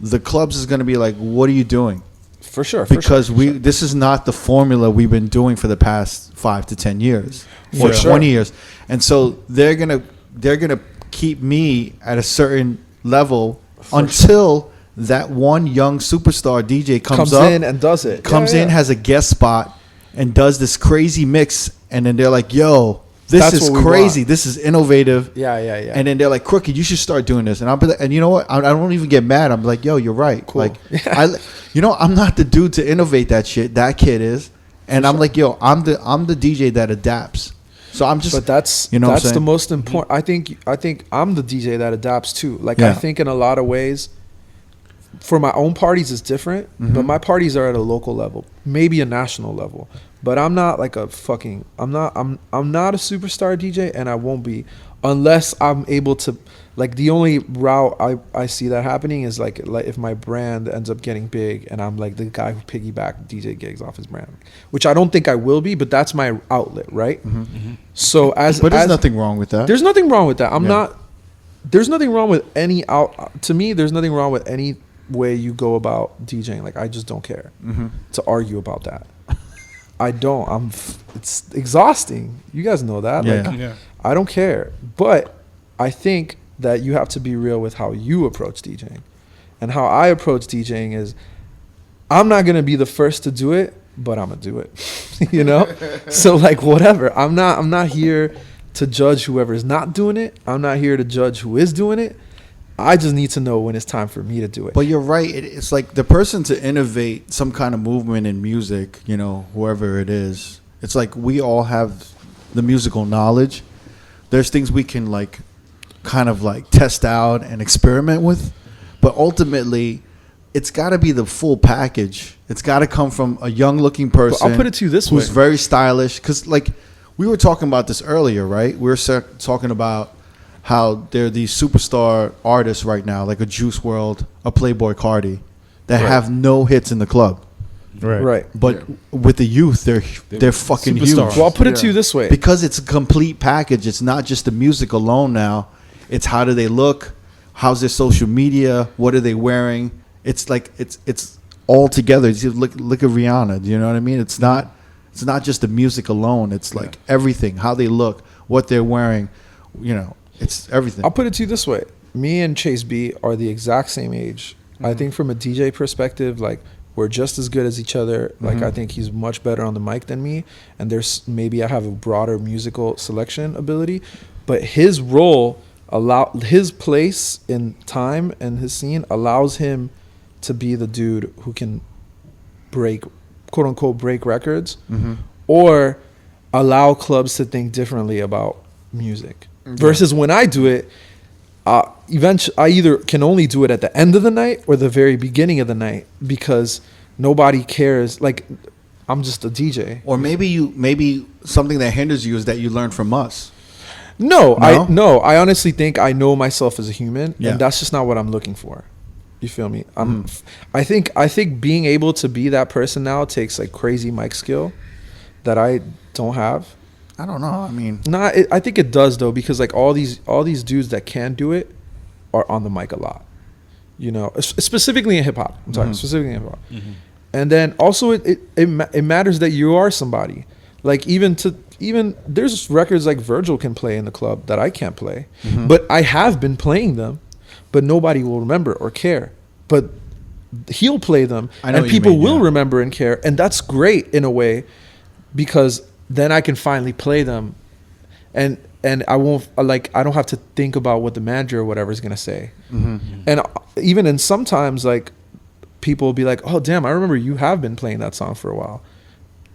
the clubs is going to be like, what are you doing? For sure. Because this is not the formula we've been doing for the past 5 to 10 years or 20 years. And so they're going to keep me at a certain level until that one young superstar DJ comes up, in and does it. Comes in, has a guest spot, and does this crazy mix, and then they're like, "Yo, this is crazy. This is innovative." Yeah. And then they're like, "Crooked, you should start doing this." And I'll be like, and you know what? I don't even get mad. I'm like, "Yo, you're right." Cool. Like, I'm not the dude to innovate that shit. That kid is, and I'm like, "Yo, I'm the DJ that adapts." So I'm just. But that's the most important. I think I'm the DJ that adapts too. Like, I think in a lot of ways, for my own parties it's different, but my parties are at a local level, maybe a national level. But I'm not like I'm not a superstar DJ, and I won't be unless I'm able to. Like, the only route I see that happening is like if my brand ends up getting big and I'm like the guy who piggyback DJ gigs off his brand, which I don't think I will be, but that's my outlet, right? So there's nothing wrong with that. There's nothing wrong with that. There's nothing wrong with any to me, there's nothing wrong with any way you go about DJing. Like, I just don't care to argue about that. I don't. It's exhausting. You guys know that. I don't care. But I think that you have to be real with how you approach DJing. And how I approach DJing is, I'm not going to be the first to do it, but I'm going to do it. You know? So like, whatever. I'm not here to judge whoever's not doing it. I'm not here to judge who is doing it. I just need to know when it's time for me to do it. But you're right. It's like the person to innovate some kind of movement in music, you know, whoever it is. It's like we all have the musical knowledge. There's things we can like kind of like test out and experiment with. But ultimately, it's got to be the full package. It's got to come from a young looking person. But I'll put it to you this way. Who's very stylish. Because like we were talking about this earlier, right? We were talking about how there are these superstar artists right now, like a Juice WRLD, a Playboy Cardi, that have no hits in the club. Right. But with the youth, they're fucking huge. Well, I'll put it to you this way. Because it's a complete package. It's not just the music alone now. It's how do they look? How's their social media? What are they wearing? It's like it's all together. Look at Rihanna. Do you know what I mean? It's not just the music alone. It's like everything. How they look, what they're wearing, you know. It's everything. I'll put it to you this way. Me and Chase B are the exact same age. I think from a DJ perspective, like, we're just as good as each other. Like, I think he's much better on the mic than me. And maybe I have a broader musical selection ability. But his role, his place in time and his scene allows him to be the dude who can quote unquote, break records or allow clubs to think differently about music. Versus when I do it, eventually I either can only do it at the end of the night or the very beginning of the night because nobody cares. Like, I'm just a DJ. Or maybe something that hinders you is that you learn from us. No, I honestly think I know myself as a human, and that's just not what I'm looking for. You feel me? I think being able to be that person now takes like crazy mic skill that I don't have. I don't know. I mean, I think it does though, because like all these dudes that can do it are on the mic a lot. you know, specifically in hip hop. I'm sorry, specifically in hip hop. And then also it matters that you are somebody. Like even there's records like Virgil can play in the club that I can't play, but I have been playing them, but nobody will remember or care. But he'll play them, and people will remember and care, and that's great in a way, because then I can finally play them, and I won't I don't have to think about what the manager or whatever is gonna say. And even in sometimes like people will be like, oh damn, I remember you have been playing that song for a while.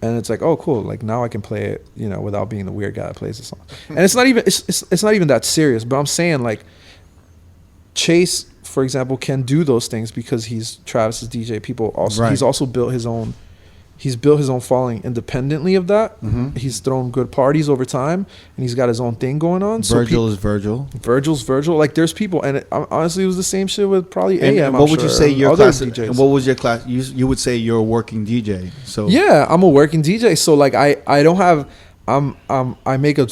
And it's like, oh cool, like now I can play it, you know, without being the weird guy that plays the song. And it's not even it's not even that serious, but I'm saying like Chase, for example, can do those things because he's Travis's DJ. People also he's also built his own following independently of that. He's thrown good parties over time, and he's got his own thing going on. Virgil is Virgil. Virgil's Virgil. Like there's people, and honestly, it was the same shit with probably AM. And what would you say your other class? DJs. What was your class? You would say you're a working DJ. So yeah, I'm a working DJ. So like I don't have I make a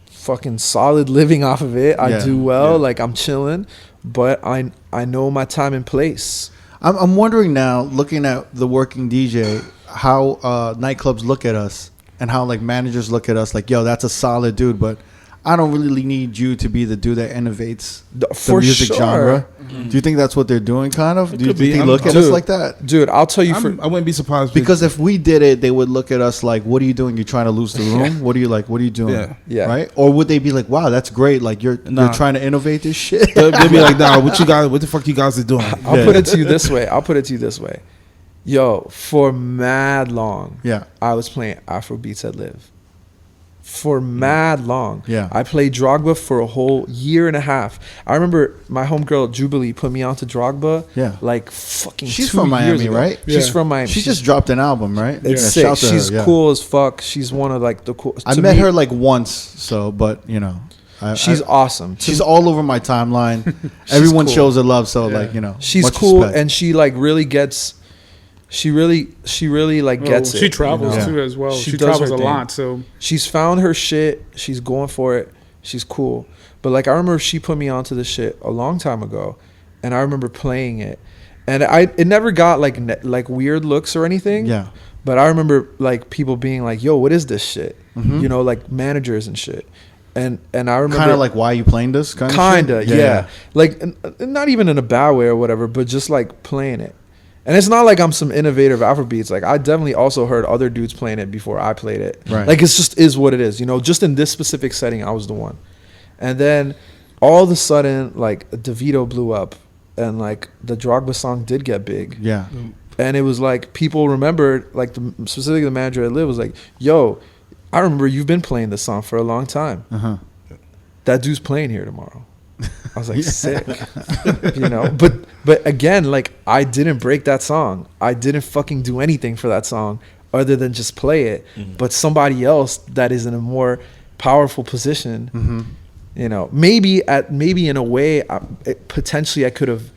fucking solid living off of it. I do well. Like I'm chilling, but I know my time and place. I'm wondering now, looking at the working DJ, how nightclubs look at us and how like managers look at us like, yo, that's a solid dude, but I don't really need you to be the dude that innovates the music genre. Do you think that's what they're doing, kind of? Do you think they look at us like that? Dude, I'll tell you, I wouldn't be surprised. Because if we did it, they would look at us like, what are you doing? You're trying to lose the room? What are you like? What are you doing? Yeah. Right? Or would they be like, wow, that's great. Like you're trying to innovate this shit. They'd be like, nah, what the fuck you guys are doing? I'll put it to you this way. Yo, for mad long, I was playing Afro beats at Live. For mad long. Yeah. I played Drogba for a whole year and a half. I remember my homegirl Jubilee put me onto Drogba. Yeah. Like fucking She's 2 from Miami, years ago. right? She's from Miami. She just dropped an album, right? It's sick. She's cool as fuck. She's one of like the cool. I met her like once, so but you know. She's awesome. She's all over my timeline. Everyone shows her love, so like, you know. She's cool and she like really gets She really like gets it. She travels too as well. She travels a lot, so she's found her shit. She's going for it. She's cool. But like I remember she put me onto this shit a long time ago, and I remember playing it, and it never got like weird looks or anything. Yeah. But I remember like people being like, "Yo, what is this shit?" You know, like managers and shit. And I remember kind of like, why are you playing this kind of yeah. Like not even in a bad way or whatever, but just like playing it. And it's not like I'm some innovative Afrobeats. Like I definitely also heard other dudes playing it before I played it. Right. Like it's just is what it is. You know, just in this specific setting, I was the one. And then all of a sudden, like DeVito blew up, and like the Drogba song did get big. Yeah. And it was like people remembered, like specifically the manager at Live was like, "Yo, I remember you've been playing this song for a long time. That dude's playing here tomorrow." I was like, sick, you know. But again, like I didn't break that song. I didn't fucking do anything for that song other than just play it. But somebody else that is in a more powerful position, you know, maybe in a way, potentially I could have,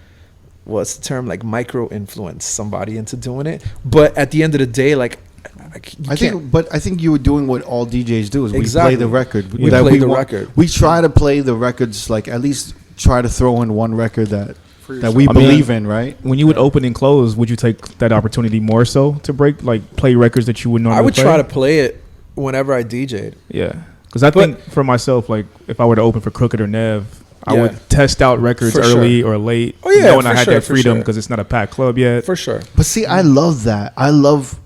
what's the term, like micro influence somebody into doing it. But at the end of the day, like. I think you were doing what all DJs do is we play the record. We play the record. We try to play the records, like at least try to throw in one record that we believe in, right? When you would open and close, would you take that opportunity more so to play records that you would normally play? I would try to play it whenever I DJ'd. Yeah. Because I think for myself, like if I were to open for Crooked or Nev, I would test out records early or late. Oh yeah, knowing I had that freedom because it's not a packed club yet. For sure. But see, I love that. I love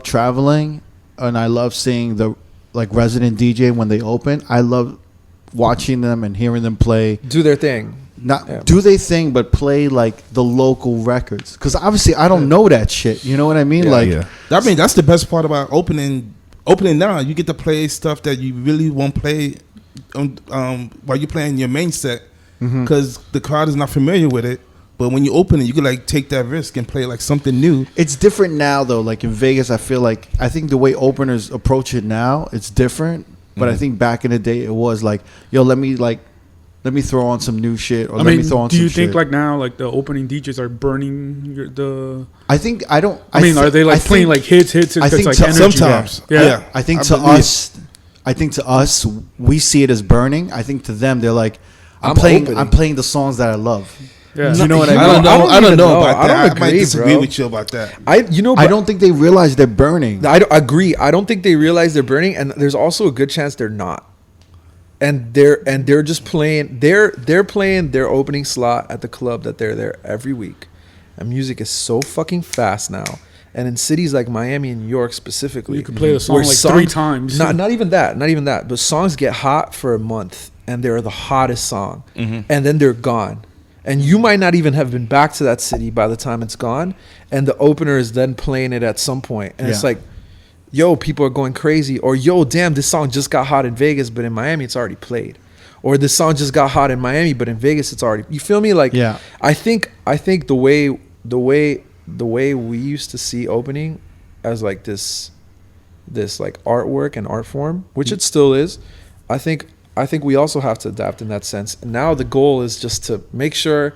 traveling, and I love seeing the like resident DJ when they open. I love watching them and hearing them play. Do their thing. Do their thing, but play like the local records. Because obviously, I don't know that shit. You know what I mean? I mean, that's the best part about opening now. You get to play stuff that you really won't play. While you're playing your main set, because the crowd is not familiar with it, but when you open it, you can like take that risk and play like something new. It's different now though. Like in Vegas, I think the way openers approach it now, it's different. But I think back in the day, it was like, yo, let me throw on some new shit, or let me throw on. Do some you think shit. like now, like the opening DJs are burning the? I think I don't. I mean, are they like playing like hits? I think like sometimes, yeah. I think to us, we see it as burning. I think to them, they're like, I'm playing the songs that I love. Yeah. You know what I mean? I don't know about that. I don't agree, might disagree bro. with you about that. I don't think they realize they're burning. I don't agree. I don't think they realize they're burning, and there's also a good chance they're not. And they're just playing. They're playing their opening slot at the club that they're there every week. And music is so fucking fast now. And in cities like Miami and New York specifically, you can play the song like 3 times. Not even that. But songs get hot for a month, and they're the hottest song, and then they're gone. And you might not even have been back to that city by the time it's gone. And the opener is then playing it at some point, and it's like, yo, people are going crazy, or yo, damn, this song just got hot in Vegas, but in Miami it's already played, or this song just got hot in Miami, but in Vegas it's already. You feel me? Like, I think the way we used to see opening as like this like artwork and art form, which it still is, I think we also have to adapt in that sense. And now the goal is just to make sure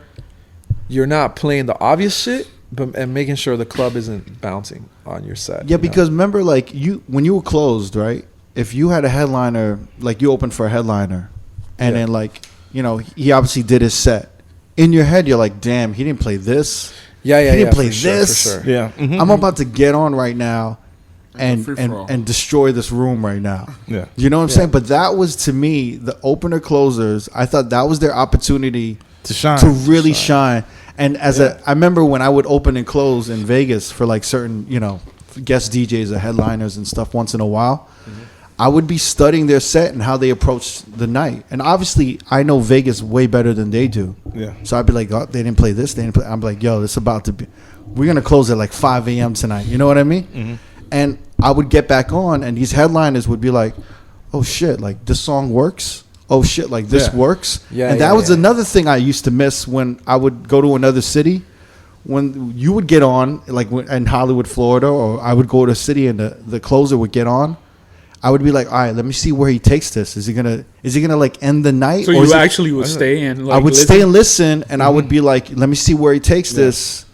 you're not playing the obvious shit, and making sure the club isn't bouncing on your set. Yeah, because remember, like, when you were closed, right? If you had a headliner, like you opened for a headliner, and then like, you know, he obviously did his set. In your head, you're like, damn, he didn't play this. He didn't play this. For sure. Yeah, I'm about to get on right now and destroy this room right now. Yeah, you know what I'm saying? But that was, to me, the opener closers. I thought that was their opportunity to shine, to really shine. And I remember when I would open and close in Vegas for like certain, you know, guest DJs or headliners and stuff once in a while, I would be studying their set and how they approach the night. And obviously, I know Vegas way better than they do. Yeah. So I'd be like, oh, they didn't play this. They didn't play. I'm like, yo, this about to be. We're gonna close at like 5 a.m. tonight. You know what I mean? And I would get back on, and these headliners would be like, oh shit, like this song works. Oh shit, like this works. And that was another thing I used to miss when I would go to another city. When you would get on, like in Hollywood, Florida, or I would go to a city and the closer would get on, I would be like, all right, let me see where he takes this. Is he gonna like end the night? So you actually would stay and like I would stay and listen, and I would be like, let me see where he takes this,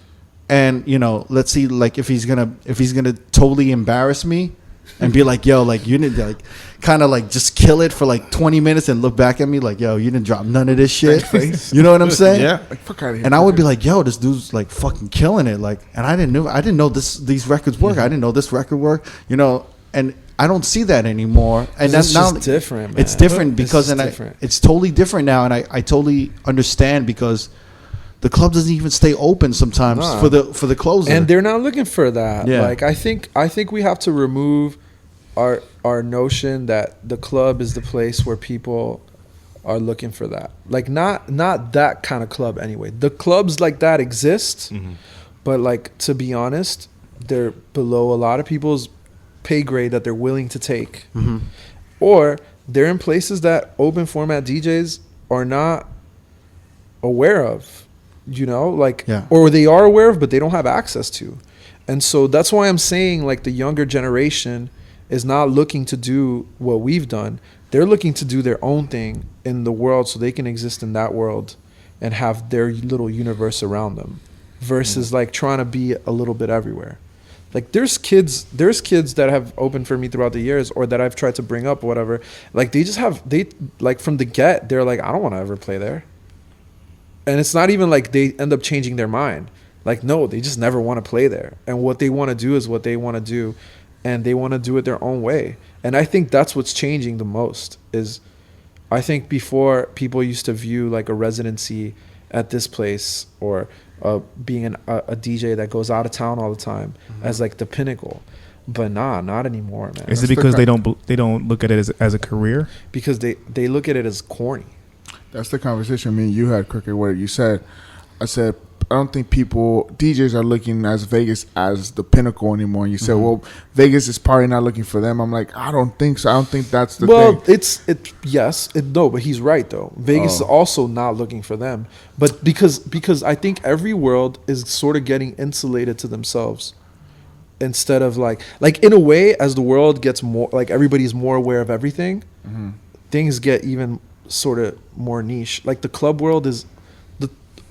and you know, let's see like if he's gonna totally embarrass me, and be like, yo, like you didn't like kind of like just kill it for like 20 minutes and look back at me like, yo, you didn't drop none of this shit. You know what I'm saying? Yeah. Like, fuck out of here. And I would be like, yo, this dude's like fucking killing it. Like, and I didn't know these records work. I didn't know this record worked. You know, and I don't see that anymore. And that's now different, man. It's different because it's totally different now, and I totally understand because the club doesn't even stay open sometimes for the closer. And they're not looking for that. Yeah. Like I think we have to remove our notion that the club is the place where people are looking for that. Like not that kind of club anyway. The clubs like that exist, but like to be honest, they're below a lot of people's pay grade that they're willing to take. Or they're in places that open format DJs are not aware of, you know, like, or they are aware of, but they don't have access to. And so that's why I'm saying like the younger generation is not looking to do what we've done. They're looking to do their own thing in the world so they can exist in that world and have their little universe around them versus like trying to be a little bit everywhere. Like there's kids that have opened for me throughout the years or that I've tried to bring up or whatever. Like they like from the get, they're like, I don't want to ever play there. And it's not even like they end up changing their mind. Like, no, they just never want to play there. And what they want to do is what they want to do. And they want to do it their own way. And I think that's what's changing the most is I think before people used to view like a residency at this place or being a DJ that goes out of town all the time as like the pinnacle. But not anymore, man. Is it because they don't look at it as a career? Because they look at it as corny. That's the conversation me and you had, Crooked, where you said, I said, I don't think DJs are looking as Vegas as the pinnacle anymore. And you said, well, Vegas is probably not looking for them. I'm like, I don't think so. I don't think that's the thing. Well, but he's right though. Vegas is also not looking for them. But because I think every world is sort of getting insulated to themselves. Instead of like in a way, as the world gets more, like everybody's more aware of everything, things get even sort of more niche. Like the club world is,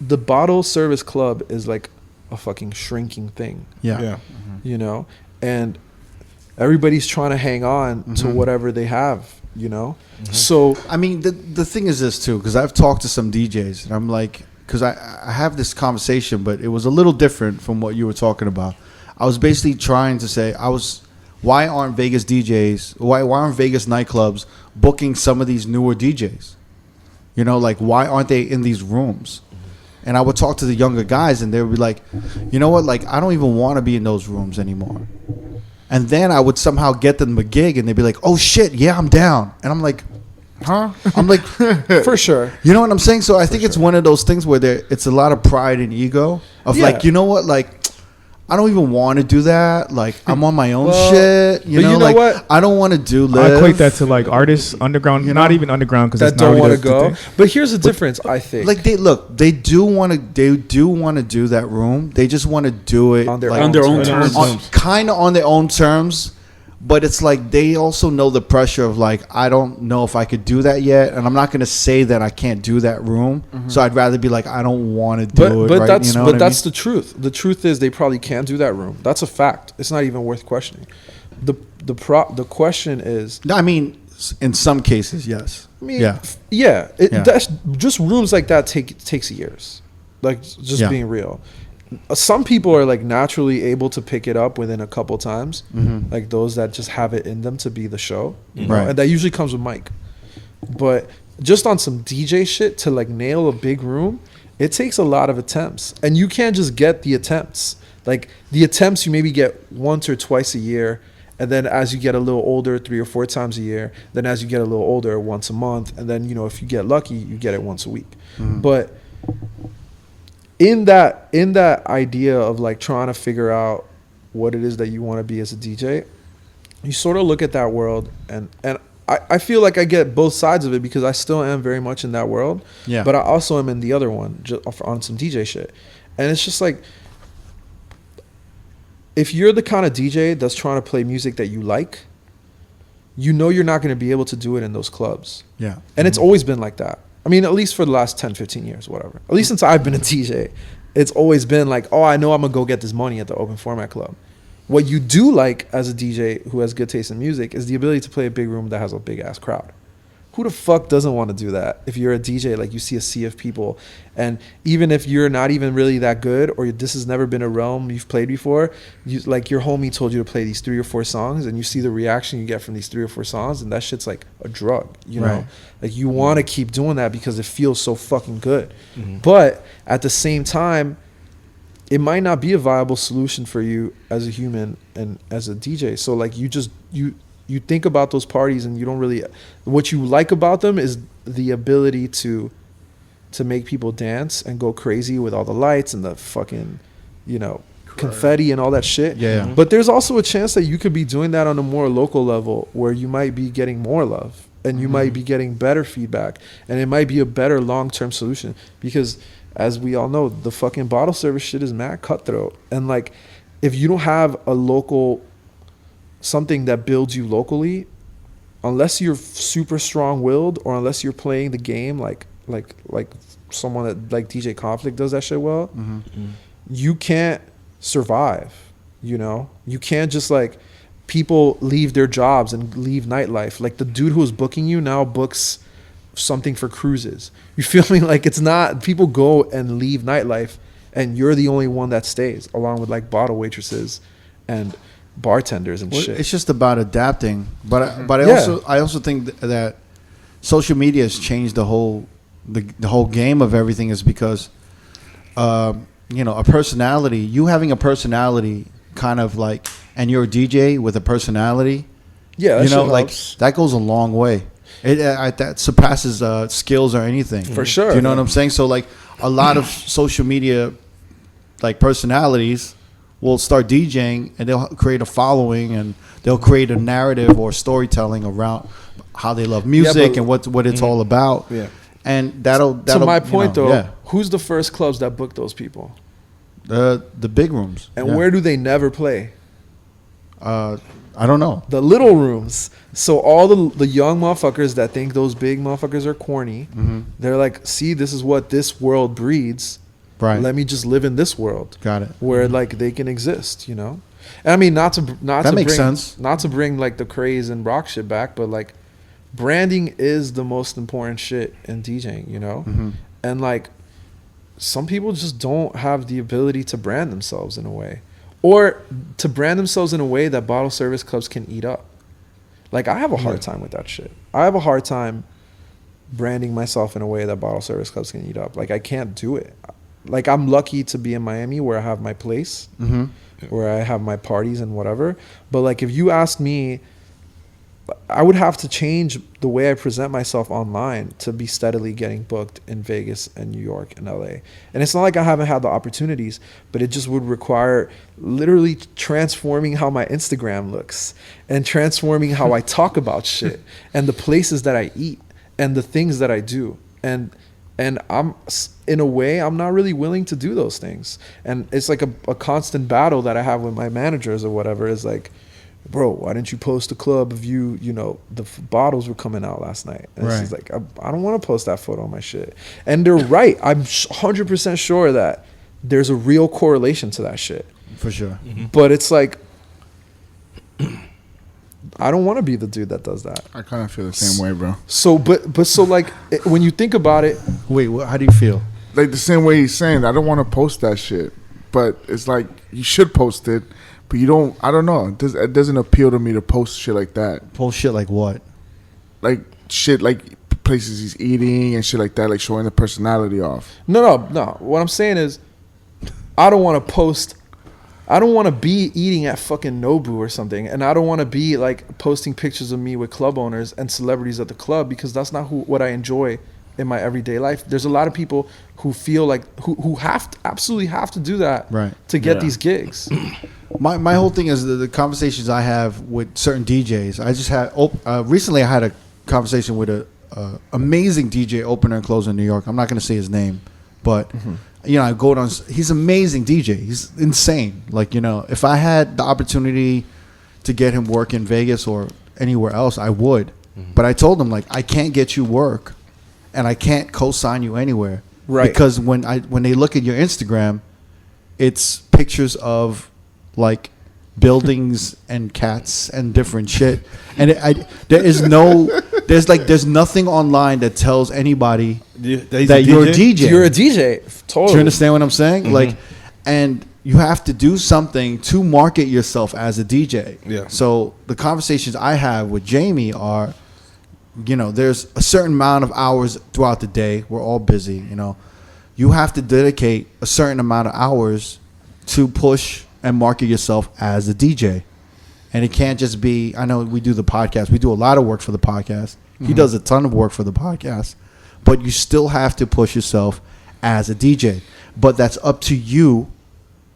the bottle service club is like a fucking shrinking thing. Yeah. You know, and everybody's trying to hang on to whatever they have, you know? So, I mean, the thing is this too, because I've talked to some DJs and I'm like, because I have this conversation, but it was a little different from what you were talking about. I was basically trying to say why aren't Vegas DJs, why aren't Vegas nightclubs booking some of these newer DJs? You know, like, why aren't they in these rooms? And I would talk to the younger guys, and they would be like, you know what, like, I don't even want to be in those rooms anymore. And then I would somehow get them a gig, and they'd be like, oh, shit, yeah, I'm down. And I'm like, huh? I'm like, for sure. You know what I'm saying? So I think it's one of those things where it's a lot of pride and ego of like, you know what, like, I don't even want to do that. Like, I'm on my own shit. You know like, what? I don't want to do live. I equate that to like artists, underground, not even underground, because that don't want to go. But here's the difference, I think. Like, they do want to do that room. They just want to do it on their own terms. Kind of on their own terms. But it's like they also know the pressure of like, I don't know if I could do that yet, and I'm not going to say that I can't do that room. Mm-hmm. So I'd rather be like, I don't want to do it. But right? that's you know that's the truth. The truth is they probably can't do that room. That's a fact. It's not even worth questioning. The question is, I mean, in some cases, yes. I mean, that's just rooms like that takes years. Like, just being real. Some people are like naturally able to pick it up within a couple times, like those that just have it in them to be the show, you know? And that usually comes with Mike. But just on some DJ shit to like nail a big room, it takes a lot of attempts, and you can't just get the attempts. Like, the attempts you maybe get once or twice a year, and then as you get a little older, 3 or 4 times a year. Then as you get a little older, once a month, and then, you know, if you get lucky, you get it once a week. But in that idea of like trying to figure out what it is that you want to be as a DJ, you sort of look at that world, and I feel like I get both sides of it, because I still am very much in that world, but I also am in the other one, just on some DJ shit. And it's just like, if you're the kind of DJ that's trying to play music that you like, you know you're not going to be able to do it in those clubs. And it's always been like that. I mean, at least for the last 10, 15 years, whatever. At least since I've been a DJ, it's always been like, oh, I know I'm going to go get this money at the open format club. What you do like as a DJ who has good taste in music is the ability to play a big room that has a big ass crowd. Who the fuck doesn't want to do that? If you're a DJ, like, you see a sea of people, and even if you're not even really that good, or this has never been a realm you've played before, like, your homie told you to play these 3 or 4 songs, and you see the reaction you get from these 3 or 4 songs, and that shit's like a drug, you know? Like, you want to keep doing that because it feels so fucking good. But at the same time, it might not be a viable solution for you as a human and as a DJ. So like, you think about those parties, and you don't really, what you like about them is the ability to make people dance and go crazy with all the lights and the fucking, you know, confetti and all that shit. But there's also a chance that you could be doing that on a more local level, where you might be getting more love, and you might be getting better feedback, and it might be a better long-term solution, because as we all know, the fucking bottle service shit is mad cutthroat. And like, if you don't have a local, something that builds you locally, unless you're super strong-willed, or unless you're playing the game like someone that like DJ Conflict does that shit well, you can't survive. You know, you can't just like, people leave their jobs and leave nightlife. Like, the dude who's booking you now books something for cruises. You feel me? Like, it's not, people go and leave nightlife, and you're the only one that stays, along with like bottle waitresses and bartenders and shit. It's just about adapting. But I also think that social media has changed the whole game of everything, is because you know, a personality, you having a personality, kind of like, and you're a DJ with a personality, you know, like, that goes a long way. That surpasses skills or anything, for sure. Do you know what I'm saying? So like, a lot of social media like personalities will start DJing, and they'll create a following, and they'll create a narrative or storytelling around how they love music and what it's all about. And that'll to my point, you know, though, who's the first clubs that book those people? The big rooms. And where do they never play? I don't know. The little rooms. So all the young motherfuckers that think those big motherfuckers are corny, they're like, see, this is what this world breeds. Right. Let me just live in this world. Got it. Where like they can exist, you know? And I mean, not to makes sense. Not to bring like the craze and rock shit back, but like, branding is the most important shit in DJing, you know? And like, some people just don't have the ability to brand themselves in a way, or to brand themselves in a way that bottle service clubs can eat up. Like, I have a hard time with that shit. I have a hard time branding myself in a way that bottle service clubs can eat up. Like, I can't do it. Like, I'm lucky to be in Miami where I have my place, where I have my parties and whatever. But like, if you ask me, I would have to change the way I present myself online to be steadily getting booked in Vegas and New York and LA. And it's not like I haven't had the opportunities, but it just would require literally transforming how my Instagram looks and transforming how I talk about shit and the places that I eat and the things that I do. And I'm, in a way, I'm not really willing to do those things. And it's like a constant battle that I have with my managers or whatever. Is like, bro, why didn't you post a club of you know, the bottles were coming out last night? And it's like, I don't want to post that photo on my shit. And they're right. I'm 100% sure that there's a real correlation to that shit. For sure. But it's like, I don't want to be the dude that does that. I kind of feel the same way, bro. So, but so like, when you think about it. Wait, how do you feel? Like the same way he's saying, I don't want to post that shit. But it's like, you should post it. But you don't, I don't know. It doesn't appeal to me to post shit like that. Post shit like what? Like shit like places he's eating and shit like that, like showing the personality off. No. What I'm saying is, I don't want to post, I don't want to be eating at fucking Nobu or something. And I don't want to be like posting pictures of me with club owners and celebrities at the club, because that's not what I enjoy in my everyday life. There's a lot of people who feel like, who absolutely have to do that to get these gigs. My whole thing is the conversations I have with certain DJs. I just had recently I had a conversation with a amazing DJ opener and closer in New York. I'm not going to say his name, but you know, I go on. He's an amazing DJ. He's insane. Like, you know, if I had the opportunity to get him work in Vegas or anywhere else, I would. But I told him, like, I can't get you work, and I can't co-sign you anywhere, because when they look at your Instagram, it's pictures of like buildings and cats and different shit, and there's nothing online that tells anybody that you're a DJ. You're a DJ. Totally. Do you understand what I'm saying? Like, and you have to do something to market yourself as a DJ. Yeah. So the conversations I have with Jamie are, you know, there's a certain amount of hours throughout the day. We're all busy, you know. You have to dedicate a certain amount of hours to push and market yourself as a DJ. And it can't just be, I know we do the podcast. We do a lot of work for the podcast. He does a ton of work for the podcast. But you still have to push yourself as a DJ. But that's up to you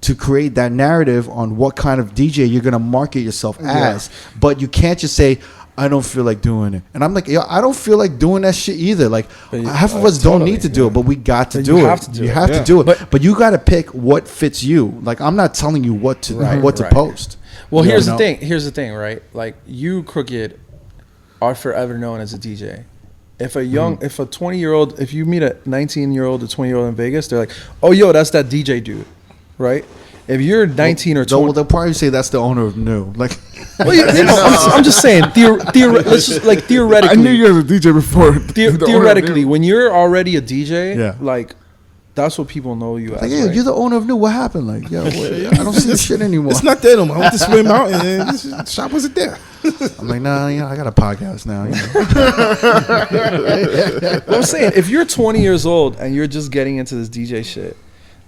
to create that narrative on what kind of DJ you're going to market yourself as. But you can't just say, I don't feel like doing it. And I'm like, yo, I don't feel like doing that shit either. Like, half of us don't need to do it, but we got to do it. You have to do it. But you got to pick what fits you. Like, I'm not telling you what to post. Well, here's the thing. Here's the thing, right? Like, you, Crooked, are forever known as a DJ. If a 20-year-old, if you meet a 19-year-old or 20-year-old in Vegas, they're like, oh, yo, that's that DJ dude, right? If you're 19 or 20, they'll probably say that's the owner of New. Like, I'm just saying. Let's just, like, theoretically. I knew you were a DJ before. Theoretically, when you're already a DJ, like, that's what people know you as. Like, yeah, you're the owner of New. What happened? Like, yo, I don't see this shit anymore. It's not there no more. I went to Swim Mountain and this shop wasn't there. I'm like, nah, you know, I got a podcast now. You know? Well, I'm saying, if you're 20 years old and you're just getting into this DJ shit,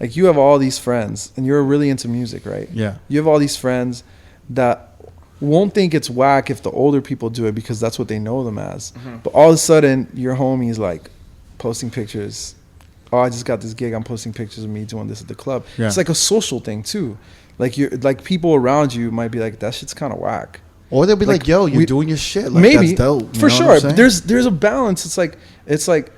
like, you have all these friends and you're really into music, right? Yeah. You have all these friends that won't think it's whack if the older people do it because that's what they know them as. But all of a sudden, your homie's like posting pictures. Oh, I just got this gig. I'm posting pictures of me doing this at the club. Yeah. It's like a social thing too. Like, you're like, people around you might be like, that shit's kind of whack. Or they'll be like, yo, you're doing your shit. Like, maybe, that's dope. For sure. There's a balance. It's like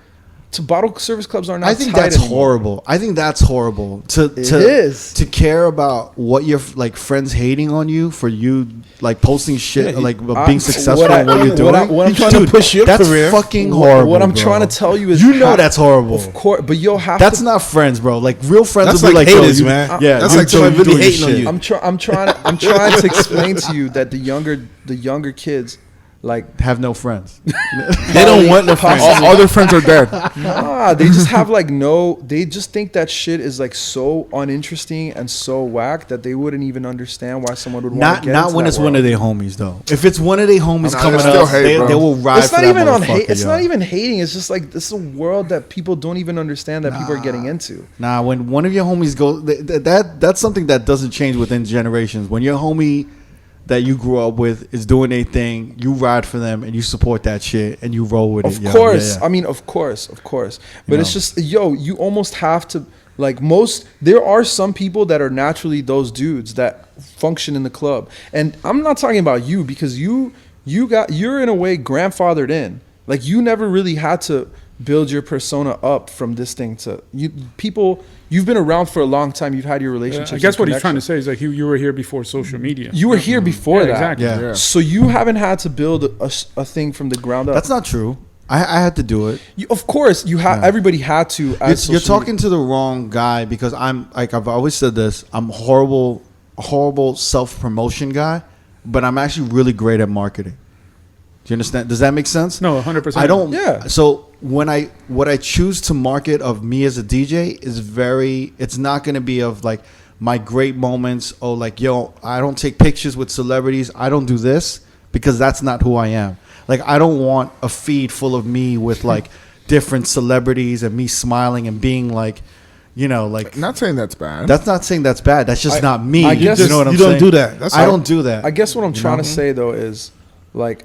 to bottle service clubs are not. I think that's horrible. I think that's horrible to care about what your like friends hating on you for you like posting shit like being successful in what you're doing. What I'm trying to push your career. That's fucking horrible. What I'm trying to tell you is, that's horrible. Of course, but you'll have. That's not friends, bro. Like, real friends that's will be like haters, man. Yeah, that's like someone really hating on you. I'm trying to explain to you that the younger kids like have no friends. They don't want no friends. All their friends are dead. Nah, they just have like they just think that shit is like so uninteresting and so whack that they wouldn't even understand why someone would want to get Not into when that it's world. one of their homies though. If it's one of their homies Nah, coming still up, hate, they bro. will ride It's for not that even on hate. motherfucker, It's yo. not even hating. It's just like this is a world that people don't even understand that people are getting into. Nah, when one of your homies go, that's something that doesn't change within generations. When your homie that you grew up with is doing a thing, you ride for them and you support that shit and you roll with it. Of yo. course. Yeah, yeah. I mean, of course. But You it's know. just, you almost have to, like there are some people that are naturally those dudes that function in the club. And I'm not talking about you because you're in a way grandfathered in. Like you never really had to build your persona up from this thing to you've been around for a long time. You've had your relationships. I guess and what he's trying to connections. say is like you were here before social media. You were here before that. Exactly. Yeah. Yeah. So you haven't had to build a thing from the ground up. That's not true. I had to do it. Of course, you have. Yeah. Everybody had to. As You're social talking to the wrong guy because I'm like I've always said this. I'm a horrible self-promotion guy, but I'm actually really great at marketing. Do you understand? Does that make sense? No, 100%. I don't. Yeah. So what I choose to market of me as a DJ is it's not going to be of like my great moments. Oh, like, yo, I don't take pictures with celebrities. I don't do this because that's not who I am. Like, I don't want a feed full of me with like different celebrities and me smiling and being like, you know, like. Not saying that's bad. That's not saying that's bad. That's just not me. I guess you know what I'm you saying? don't do that. That's I all. don't do that. I guess what I'm You trying know? to say though is, like,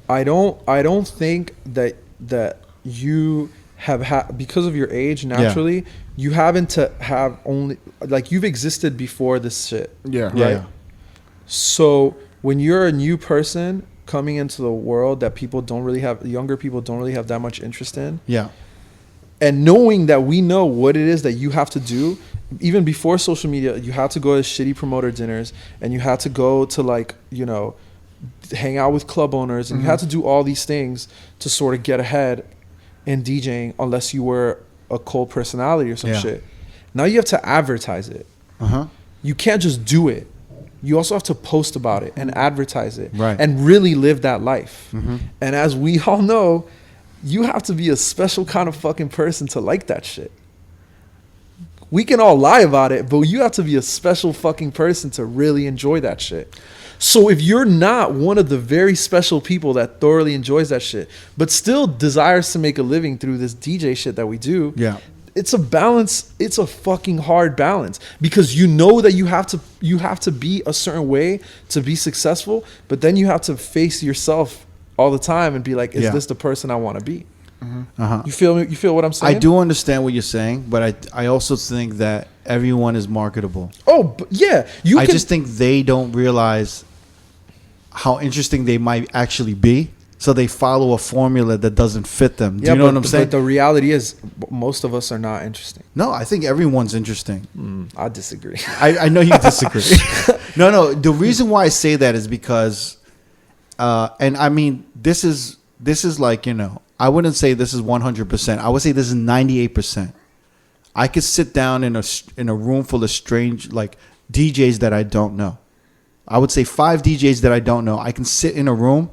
I don't think that you have had, because of your age naturally, you haven't to have only like you've existed before this shit. Yeah. Right. Yeah. So when you're a new person coming into the world that younger people don't really have that much interest in, Yeah. and knowing that we know what it is that you have to do, even before social media, you had to go to shitty promoter dinners and you had to go to like, hang out with club owners and you had to do all these things to sort of get ahead in DJing unless you were a cold personality or some shit. Now you have to advertise it. Uh-huh. You can't just do it. You also have to post about it and advertise it Right. and really live that life. Mm-hmm. And as we all know, you have to be a special kind of fucking person to like that shit. We can all lie about it, but you have to be a special fucking person to really enjoy that shit. So if you're not one of the very special people that thoroughly enjoys that shit, but still desires to make a living through this DJ shit that we do, Yeah. it's a balance. It's a fucking hard balance because you know that you have to be a certain way to be successful, but then you have to face yourself all the time and be like, is this the person I want to be? Uh-huh. You feel what I'm saying? I do understand what you're saying, but I also think that everyone is marketable. Oh, but yeah. I just think they don't realize how interesting they might actually be. So they follow a formula that doesn't fit them. Do you know what I'm saying? But the reality is, most of us are not interesting. No, I think everyone's interesting. I disagree. I know you disagree. No. The reason why I say that is because, and I mean, this is like, I wouldn't say this is 100%. I would say this is 98%. I could sit down in a room full of strange like DJs that I don't know. I would say 5 DJs that I don't know. I can sit in a room.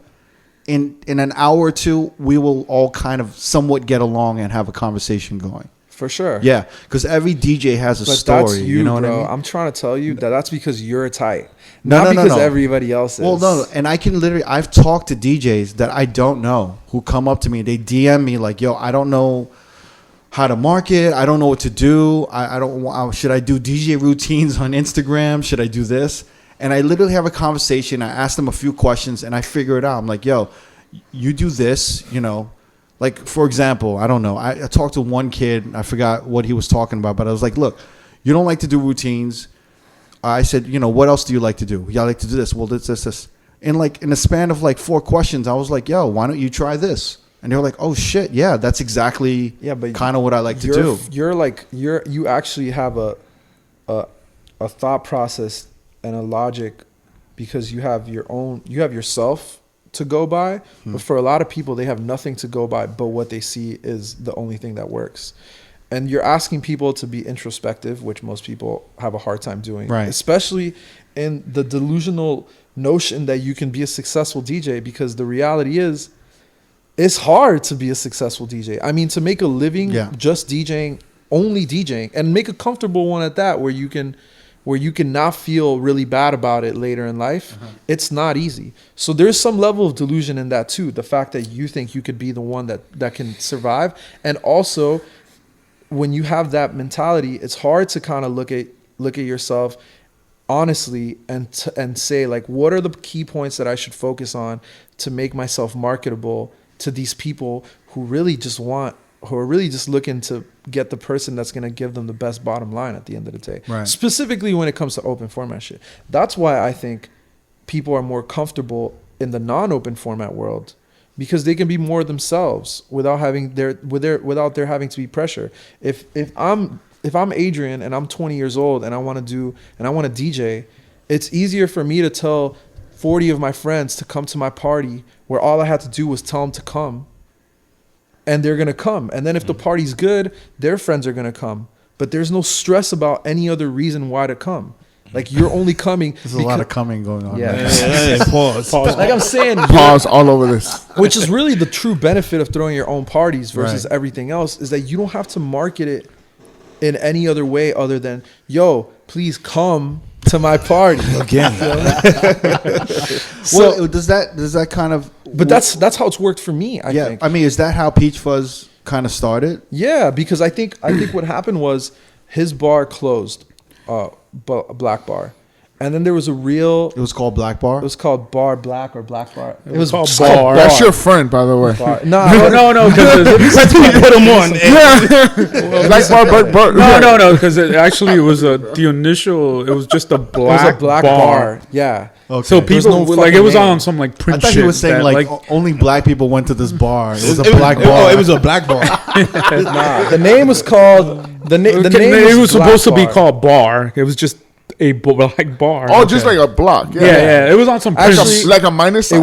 In an hour or two, we will all kind of somewhat get along and have a conversation going. For sure. Yeah, because every DJ has a But story. that's you know bro. what I mean? I'm trying to tell you that that's because you're tight. No, Not no, because no. everybody else is. Well, no, and I've talked to DJs that I don't know who come up to me. They DM me like, "Yo, I don't know how to market. I don't know what to do. I don't. Should I do DJ routines on Instagram? Should I do this?" And I literally have a conversation. I ask them a few questions, and I figure it out. I'm like, "Yo, you do this, Like, for example, I don't know. I talked to one kid. I forgot what he was talking about, but I was like, look, you don't like to do routines. I said, what else do you like to do? Yeah, I like to do this. Well, this. And like in a span of like 4 questions, I was like, yo, why don't you try this? And they were like, oh shit, yeah, that's exactly kind of what I like to do. You actually have a thought process and a logic because you have yourself to go by, but for a lot of people, they have nothing to go by, but what they see is the only thing that works. And you're asking people to be introspective, which most people have a hard time doing, right? Especially in the delusional notion that you can be a successful DJ, because the reality is it's hard to be a successful DJ. I mean, to make a living just DJing, only DJing, and make a comfortable one at that, where you can not feel really bad about it later in life, it's not easy. So there's some level of delusion in that too. The fact that you think you could be the one that can survive. And also, when you have that mentality, it's hard to kind of look at yourself honestly and say, like, what are the key points that I should focus on to make myself marketable to these people who are really just looking to get the person that's going to give them the best bottom line at the end of the day. Right. Specifically when it comes to open format shit. That's why I think people are more comfortable in the non-open format world, because they can be more themselves without there having to be pressure. If I'm Adrian and I'm 20 years old and I want to DJ, it's easier for me to tell 40 of my friends to come to my party, where all I had to do was tell them to come, and they're going to come. And then if the party's good, their friends are going to come. But there's no stress about any other reason why to come. Like, you're only coming. There's a lot of coming going on. Yeah. Pause. Like I'm saying, Pause all over this. which is really the true benefit of throwing your own parties versus everything else, is that you don't have to market it in any other way other than, yo, please come to my party Again. So does that kind of? But that's how it's worked for me. I think. I mean, is that how Peach Fuzz kind of started? Yeah, because I think what happened was his bar closed, Black Bar, and then there was a real. It was called Black Bar. It was called Bar Black or Black Bar. It was called Bar. That's your friend, by the way. No, because Put them on. Black Bar. No, because it was the initial. It was just a black. It was a Black bar. Yeah. Okay. So people no like, it was name. on some like I print thought shit. he was saying that, like only black people went to this bar. It was a black bar. Oh, it was a black bar. Nah, the name was called the name. it was supposed to be Bar. called Bar. It was just a black bar. Oh, just like a block. Yeah. It was on some print Actually, Like a minus sign?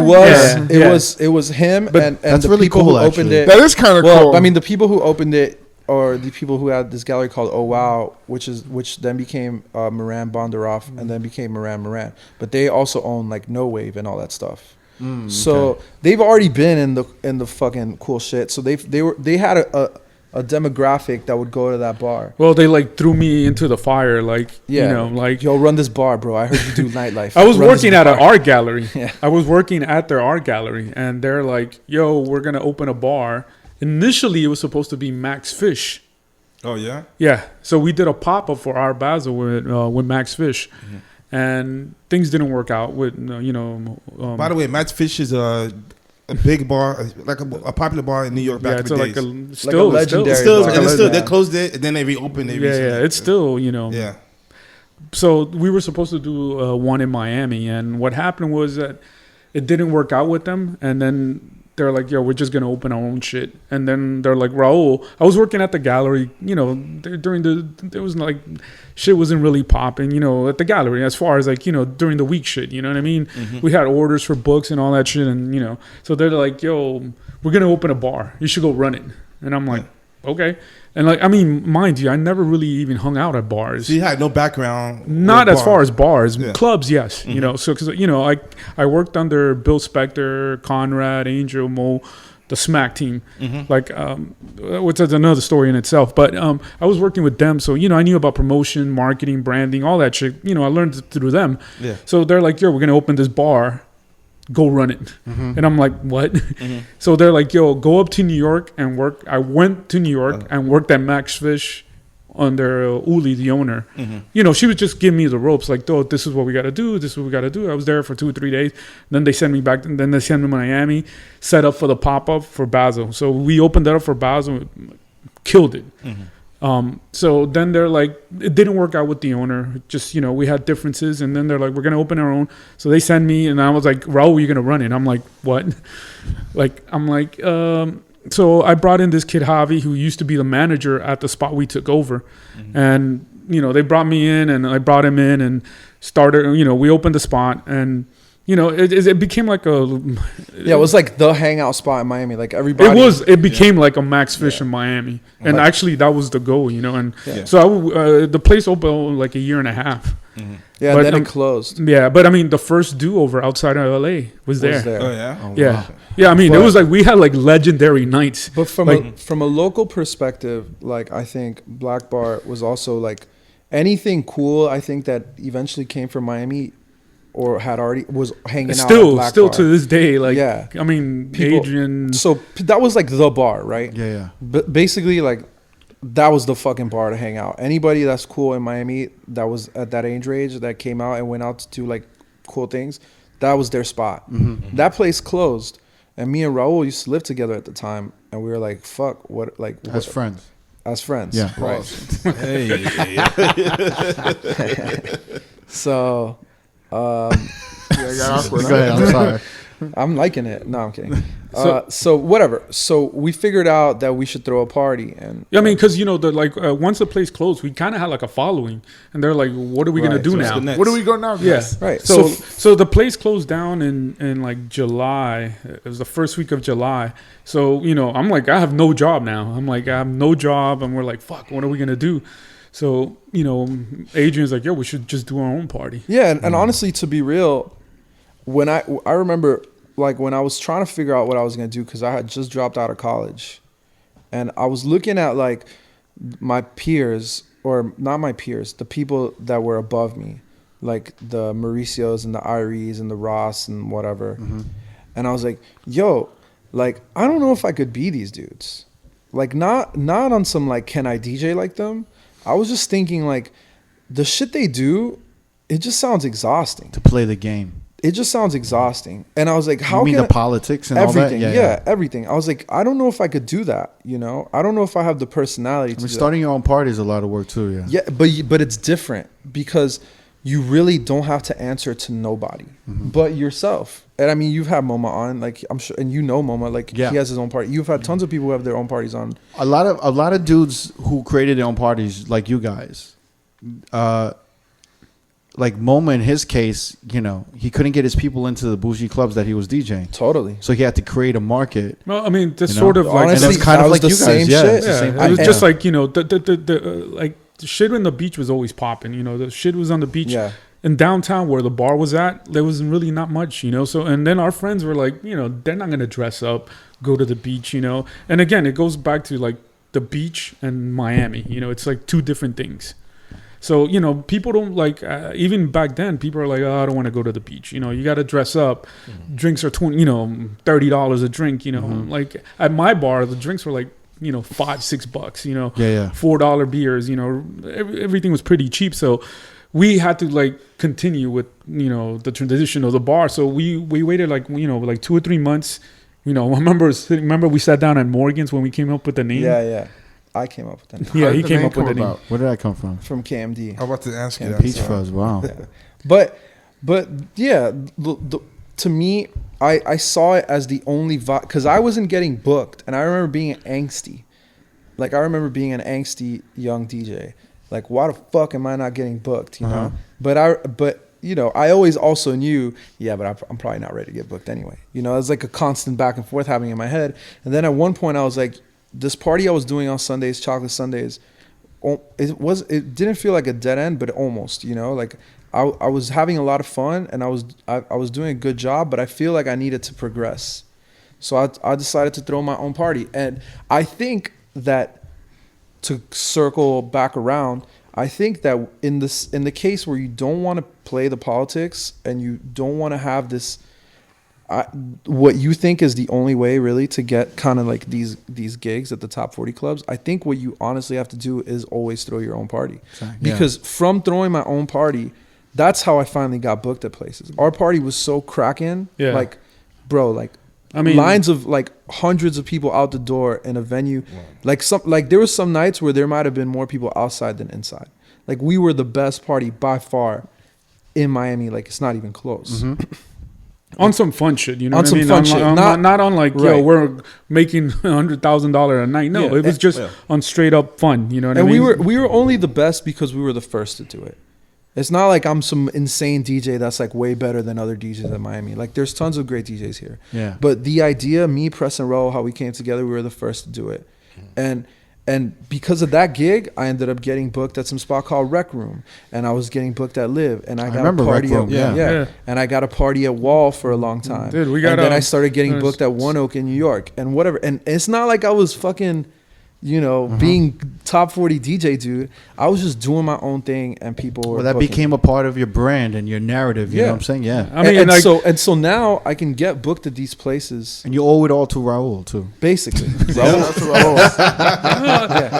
It was him, and that's the really people cool, who opened actually. it. That is kind of Well, cool. I mean, the people who opened it, or the people who had this gallery called R.O.A.D, which then became Moran Bondaroff, and then became Moran. But they also own like No Wave and all that stuff. So they've already been in the fucking cool shit. So they had a demographic that would go to that bar. Well, they like threw me into the fire, like like, yo, run this bar, bro. I heard you do nightlife. I was Run working this at an bar. art gallery. Yeah. I was working at their art gallery, and they're like, "Yo, we're gonna open a bar." Initially, it was supposed to be Max Fish. Oh yeah. Yeah, so we did a pop up for our Basel with Max Fish, and things didn't work out with By the way, Max Fish is a big bar, like a popular bar in New York back in the days. legendary They closed it and then they reopened it. It's still Yeah. So we were supposed to do one in Miami, and what happened was that it didn't work out with them, and then they're like, yo, we're just going to open our own shit. And then they're like, Raul, I was working at the gallery, there was like, shit wasn't really popping, at the gallery, as far as like, during the week shit, you know what I mean? We had orders for books and all that shit. And, so they're like, yo, we're going to open a bar. You should go run it. And I'm like, okay. And like, I mean, mind you, I never really even hung out at bars. So you had no background. Not as far as bars, Yeah. clubs, yes. So because I worked under Bill Spector, Conrad, Angel, Mo, the Smack team, which is another story in itself. But I was working with them, so I knew about promotion, marketing, branding, all that shit. I learned through them. Yeah. So they're like, yo, we're gonna open this bar. Go run it. And I'm like, what? So they're like, yo, go up to New York and work. I went to New York and worked at Max Fish under Uli, the owner. She would just give me the ropes, like, oh, this is what we got to do. This is what we got to do. I was there for 2 or 3 days. Then they sent me back. And then they sent me to Miami, set up for the pop-up for Basel. So we opened that up for Basel, killed it. So then they're like, it didn't work out with the owner. Just, we had differences. And then they're like, we're going to open our own. So they send me, and I was like, Raul, you're going to run it. I'm like, what? So I brought in this kid, Javi, who used to be the manager at the spot we took over. And, they brought me in, and I brought him in and started, we opened the spot. And it became like a. It was like the hangout spot in Miami. Like everybody. It became like a Max Fish in Miami, and actually that was the goal, And so the place opened like a year and a half. Mm-hmm. Yeah, but then it closed. Yeah, but I mean, the first do-over outside of LA was there. Oh yeah, wow. Yeah. I mean, it was like we had like legendary nights. But from a local perspective, like I think Black Bar was also like anything cool. I think that eventually came from Miami. Or had already was hanging out at Black Still Bar. to this day, like yeah. I mean, Adrian. So that was like the bar, right? Yeah. But basically, like that was the fucking bar to hang out. Anybody that's cool in Miami that was at that age range that came out and went out to do like cool things, that was their spot. Mm-hmm. That place closed, and me and Raul used to live together at the time, and we were like, "Fuck, what?" Like as friends. As friends, yeah, right? So. Go ahead, I'm sorry. I'm liking it. No, I'm kidding. So whatever. So we figured out that we should throw a party, and I mean, because once the place closed, we kind of had like a following, and they're like, "What are we gonna do now? Where do we go now?" Yes, right. So the place closed down in like July. It was the first week of July. So I'm like, I have no job now. I'm like, I have no job, and we're like, "Fuck, what are we gonna do?" So, Adrian's like, yo, we should just do our own party. Yeah, and honestly, to be real, when I remember, like, when I was trying to figure out what I was going to do, because I had just dropped out of college, and I was looking at, like, my peers, or not my peers, the people that were above me, like the Mauricios and the Iries and the Ross and whatever. Mm-hmm. And I was like, yo, like, I don't know if I could be these dudes. Like, not on some, like, can I DJ like them? I was just thinking, like, the shit they do, it just sounds exhausting. To play the game. It just sounds exhausting. And I was like, how you mean the politics and everything, all that? Yeah, everything. I was like, I don't know if I could do that, I don't know if I have the personality to do starting your own party is a lot of work too, yeah. Yeah, but it's different because you really don't have to answer to nobody but yourself. And I mean, you've had Moma on, like, I'm sure, and Moma, like, he has his own party. You've had tons of people who have their own parties on. A lot of dudes who created their own parties, like you guys, like Moma in his case, he couldn't get his people into the bougie clubs that he was DJing. Totally. So he had to create a market. Well, I mean, this sort of like, honestly, and that's kind of like the you guys. Same shit. It was just like, the shit in the beach was always popping. The shit was on the beach. Yeah. In downtown where the bar was at, there was really not much, So, and then our friends were like, they're not going to dress up, go to the beach, And again, it goes back to like the beach and Miami, it's like two different things. So, people don't like, even back then, people are like, oh, I don't want to go to the beach. You got to dress up. Mm-hmm. Drinks are $30 a drink, Mm-hmm. Like at my bar, the drinks were like, $5-6, $4 beers, everything was pretty cheap. So we had to like continue with, the tradition of the bar. So we waited like 2 or 3 months. I remember we sat down at Morgan's when we came up with the name. Yeah. I came up with the name. Yeah, he came up with the name. Where did that come from? From KMD. I was about to ask you that. Peach Fuzz, wow. Yeah. But yeah, to me, I saw it as the only vibe, because I wasn't getting booked, and I remember being angsty. Like, I remember being an angsty young DJ. Like, why the fuck am I not getting booked, know? But I always also knew, but I'm probably not ready to get booked anyway. It was like a constant back and forth happening in my head. And then at one point I was like, this party I was doing on Sundays, Chocolate Sundays, it didn't feel like a dead end, but almost, like I was having a lot of fun, and I was doing a good job, but I feel like I needed to progress. So I decided to throw my own party. And I think that, to circle back around, I think that in the case where you don't want to play the politics and you don't want to have this, what you think is the only way really to get kind of like these gigs at the top 40 clubs, I think what you honestly have to do is always throw your own party. Exactly. Because from throwing my own party, that's how I finally got booked at places. Our party was so cracking, like, bro, like, I mean, lines of like hundreds of people out the door in a venue. Wow. Like there was some nights where there might have been more people outside than inside. Like, we were the best party by far in Miami. Like, it's not even close. Mm-hmm. On some fun shit, on some fun shit. Not on like, yo, we're making $100,000 a night. No, it was just on straight up fun. You know what I mean? And we were only the best because we were the first to do it. It's not like I'm some insane DJ that's like way better than other DJs in Miami. Like there's tons of great DJs here. Yeah. But the idea, me, Press, and Raul, how we came together, we were the first to do it. And because of that gig, I ended up getting booked at some spot called Rec Room, and I was getting booked at Live, and I got a party Rec Room, at and I got a party at Wall for a long time. Dude, we got. And then I started getting booked at One Oak in New York, and whatever. And it's not like I was fucking, being top 40 DJ, dude. I was just doing my own thing, and people were. Well, that became a part of your brand and your narrative. You know what I'm saying? Yeah. I mean, so now I can get booked at these places, and you owe it all to Raul too. Basically, Raul.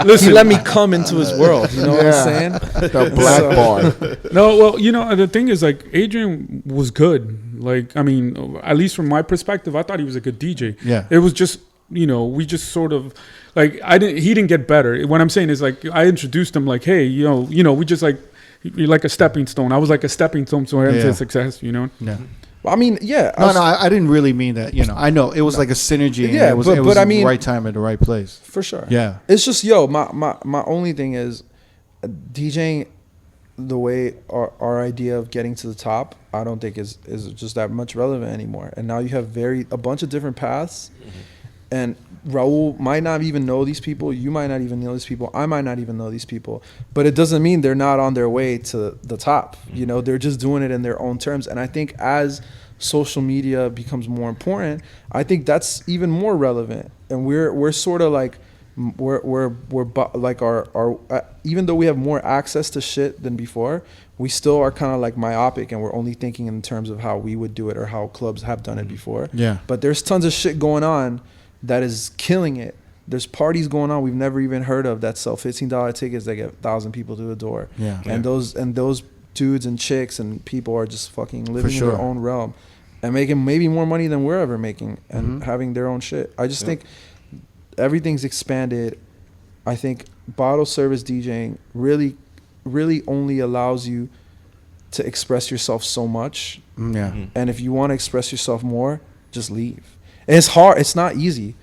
Listen, he let me come into his world. You know what I'm saying? The black bar. No, well, the thing is, like, Adrian was good. Like, I mean, at least from my perspective, I thought he was a good DJ. Yeah. It was just, we just sort of, like, he didn't get better. What I'm saying is, like, I introduced him, like, hey, we just, like, you're like a stepping stone. I was like a stepping stone to success, Yeah. Well, I mean, yeah. I didn't really mean that. I know it was like a synergy. Yeah, it was but I mean, the right time at the right place. For sure. Yeah. It's just, my only thing is DJing the way our idea of getting to the top, I don't think is just that much relevant anymore. And now you have a bunch of different paths. And Raul might not even know these people. You might not even know these people. I might not even know these people. But it doesn't mean they're not on their way to the top. They're just doing it in their own terms. And I think as social media becomes more important, I think that's even more relevant. And we're sort of like we're like our even though we have more access to shit than before, we still are kind of like myopic, and we're only thinking in terms of how we would do it or how clubs have done it before. Yeah. But there's tons of shit going on that is killing it. There's parties going on we've never even heard of that sell $15 tickets that get 1,000 people to the door. Yeah. And those dudes and chicks and people are just fucking living in their own realm and making maybe more money than we're ever making and having their own shit. I just think everything's expanded. I think bottle service DJing really, really only allows you to express yourself so much. Yeah. And if you want to express yourself more, just leave. And it's hard. It's not easy.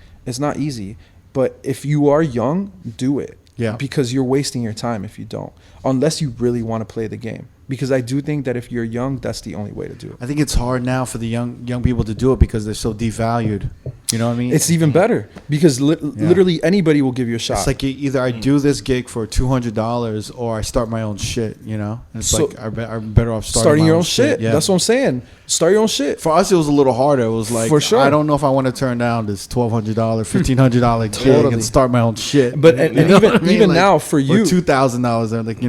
But if you are young, do it. Yeah. Because you're wasting your time if you don't. Unless you really want to play the game. Because I do think that if you're young, that's the only way to do it. I think it's hard now for the young people to do it because they're so devalued. You know what I mean? It's even better because literally anybody will give you a shot. It's like either I do this gig for $200 or I start my own shit, And it's like I'm better off starting your own shit. Yeah. That's what I'm saying. Start your own shit. For us, it was a little harder. It was like, for sure. I don't know if I want to turn down this $1,200, $1,500 gig and start my own shit. But and even like, now for you, $2,000, like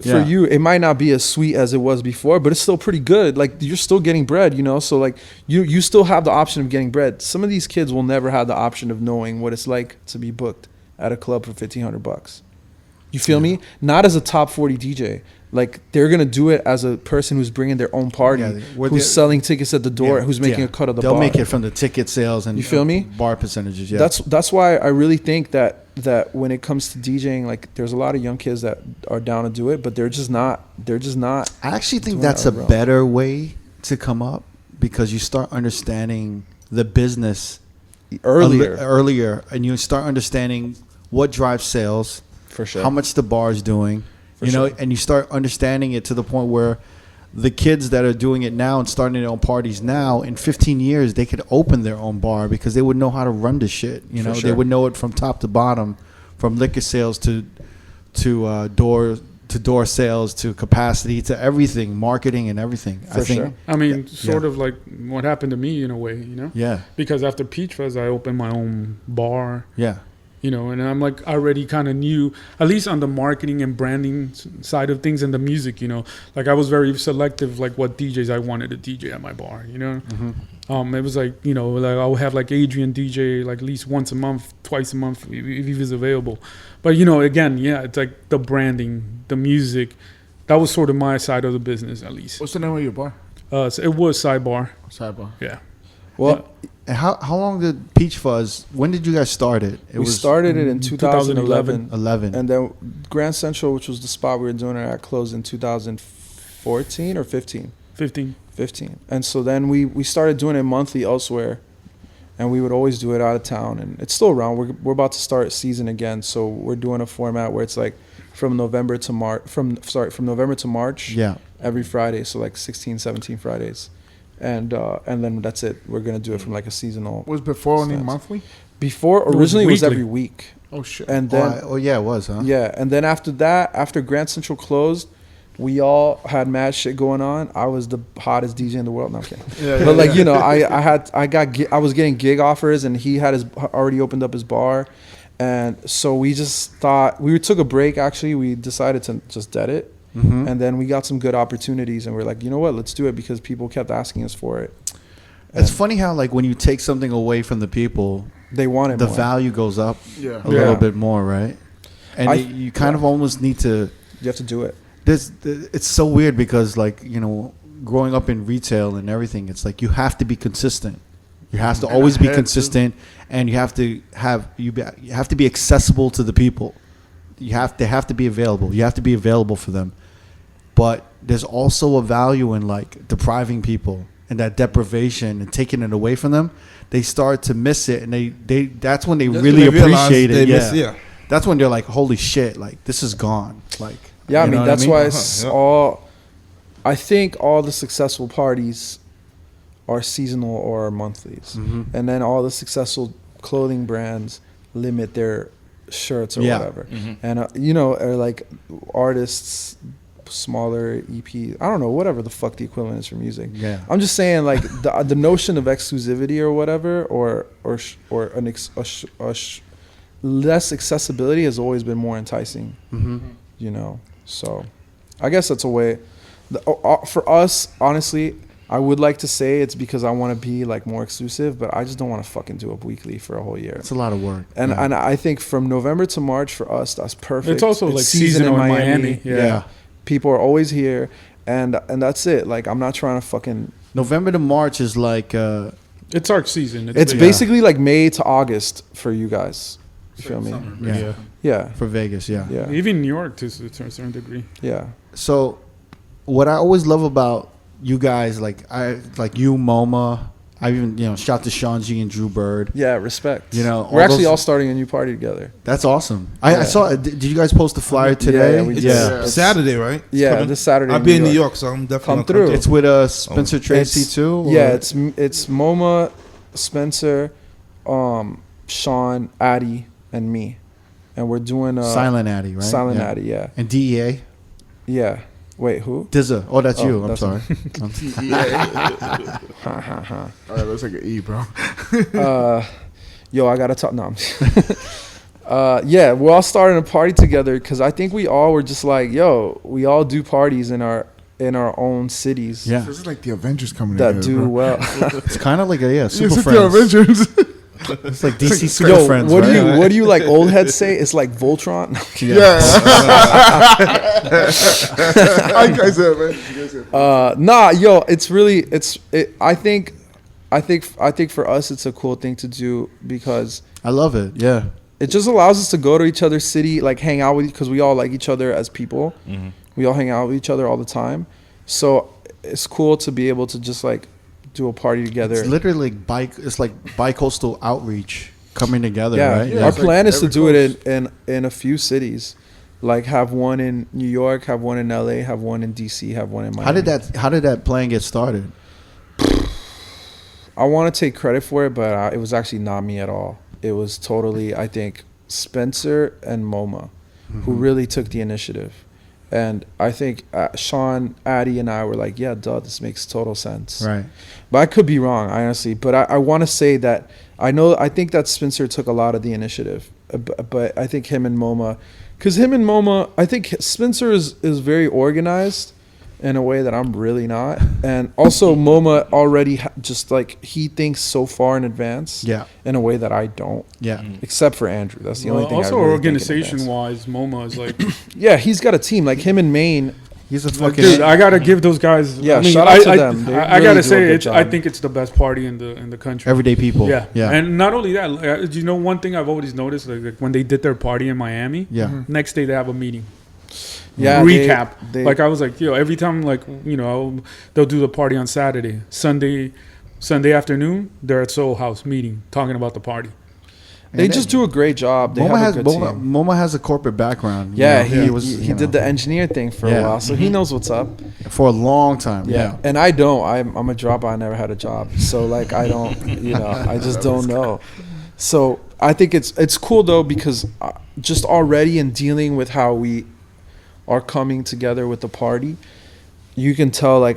for you, it might not be as sweet as it was before, but it's still pretty good. Like you're still getting bread, So like you still have the option of getting bread. Some of these kids will never have the option of knowing what it's like to be booked at a club for $1,500. You feel me? Not as a top 40 DJ. Like they're gonna do it as a person who's bringing their own party, who's selling tickets at the door, who's making a cut of the bar. They'll make it from the ticket sales and you feel me? Bar percentages. Yeah, that's why I really think that when it comes to DJing, like there's a lot of young kids that are down to do it, but they're just not. I actually think that's a better way to come up because you start understanding the business earlier, and you start understanding what drives sales, for sure, how much the bar is doing. And you start understanding it to the point where the kids that are doing it now and starting their own parties now, in 15 years, they could open their own bar because they would know how to run the shit. Sure. They would know it from top to bottom, from liquor sales to door sales to capacity to everything, marketing and everything. I mean, sort of like what happened to me in a way, Yeah. Because after Peach Fuzz, I opened my own bar. Yeah. And I'm like already kind of knew, at least on the marketing and branding side of things and the music, like I was very selective, like what DJs I wanted to DJ at my bar, It was like, like I'll have like Adrian DJ like at least once a month, twice a month if he was available. But, again, it's like the branding, the music, that was sort of my side of the business at least. What's the name of your bar? So it was Sidebar. Sidebar. Yeah. Well, how long did Peach Fuzz? When did you guys start it? We started it in 2011. 11. And then Grand Central, which was the spot we were doing it at, closed in 2014 or 15? 15. And so then we started doing it monthly elsewhere. And we would always do it out of town. And it's still around. We're about to start season again. So we're doing a format where it's like from November to March. Yeah. Every Friday, so like 16, 17 Fridays, and then that's it. We're gonna do it from like a seasonal. Was before only stance. monthly? Before originally it was every week. Oh shit! And then yeah, it was, huh? Yeah, and then after that, after Grand Central closed, we all had mad shit going on. I was the hottest DJ in the world. No, I'm kidding. But like, you know, I was getting gig offers, and he had already opened up his bar, and so we just thought we took a break. Actually, we decided to just dead it. Mm-hmm. And then we got some good opportunities, and we're like, you know what, let's do it, because people kept asking us for it. It's funny how like when you take something away from the people, they want it. The more. Value goes up a little bit more, right? And you kind of almost need to. You have to do it. It's so weird because like, you know, growing up in retail and everything, it's like you have to be consistent. You have to always be consistent, and you have to be accessible to the people. They have to be available. You have to be available for them. But there's also a value in like depriving people, and that deprivation and taking it away from them. They start to miss it, and that's when they really appreciate it. That's when they're like, holy shit, like this is gone. Like, yeah, I mean, that's why it's I think all the successful parties are seasonal or monthlies. Mm-hmm. And then all the successful clothing brands limit their shirts or whatever. Mm-hmm. And you know, or like artists, smaller EP, I don't know, whatever the fuck the equivalent is for music. Yeah, I'm just saying, like the notion of exclusivity or whatever, or less accessibility has always been more enticing. Mm-hmm. You know, so I guess that's a way. For us, honestly, I would like to say it's because I want to be like more exclusive, but I just don't want to fucking do it weekly for a whole year. It's a lot of work. And I think from November to March for us, that's perfect. It's also like season in Miami. Yeah. People are always here, and that's it. Like, I'm not trying to fucking. November to March is like. It's our season. It's basically like May to August for you guys. You feel me? Summer, yeah. For Vegas, yeah. Even New York to a certain degree. Yeah. So, what I always love about you guys, like you, MoMA, I even, you know, shout to Sean G and Drew Bird. Yeah, respect. You know, we're actually all starting a new party together. That's awesome. I saw. Did you guys post the flyer today? Yeah, we did. It's Saturday, right? This Saturday. I'll be in New York, so I'm definitely come through. It's with Spencer Tracy too. Or? Yeah, it's MoMA, Spencer, Sean, Addy, and me, and we're doing Silent Addy, right? Silent Addy, yeah. And DEA. Yeah. Wait, who? Dizza. Oh, that's you. I'm sorry. Oh, that looks like an E, bro. Yo, I gotta talk. No. Yeah, we're all starting a party together because I think we all were just like, yo, we all do parties in our own cities. Yeah, this is like the Avengers coming that together, do bro. well. It's kind of like Super Friends. The Avengers. It's like DC Super Friends. What do you like old heads say? It's like Voltron. Nah, yo, it's really I think for us it's a cool thing to do because I love it. Yeah, it just allows us to go to each other's city, like hang out with, because we all like each other as people. Mm-hmm. We all hang out with each other all the time, so it's cool to be able to just like do a party together. It's literally bi-coastal outreach coming together, right? Yeah. Our plan is to do it in a few cities, like have one in New York, have one in LA, have one in DC, have one in Miami. How did that plan get started? I want to take credit for it, but it was actually not me at all. It was totally, I think, Spencer and MoMA, who really took the initiative. And I think Sean, Addy, and I were like, yeah, duh, this makes total sense. Right. But I could be wrong, honestly. But I want to say that I think that Spencer took a lot of the initiative. But I think him and MoMA, I think Spencer is very organized in a way that I'm really not. And also MoMA already just like, he thinks so far in advance in a way that I don't. Yeah. Except for Andrew. That's the only thing also I really organization-wise, MoMA is like... yeah, he's got a team. Like him and Maine. He's a fucking... Dude, I got to give those guys... Yeah, shout out to them. I got to say, I think it's the best party in the country. Everyday people. Yeah. And not only that, you know, one thing I've always noticed, like when they did their party in Miami, next day they have a meeting. Yeah, recap. Like I was like, yo, every time, like, you know, they'll do the party on Saturday, Sunday afternoon, they're at Soul House meeting, talking about the party. They just do a great job. Moma has a corporate background. Yeah, he did the engineer thing for a while, so he knows what's up. For a long time. Yeah. And I don't. I'm a dropout. I never had a job, so like I don't. I just don't know. So I think it's cool though, because just already in dealing with how we are coming together with the party, you can tell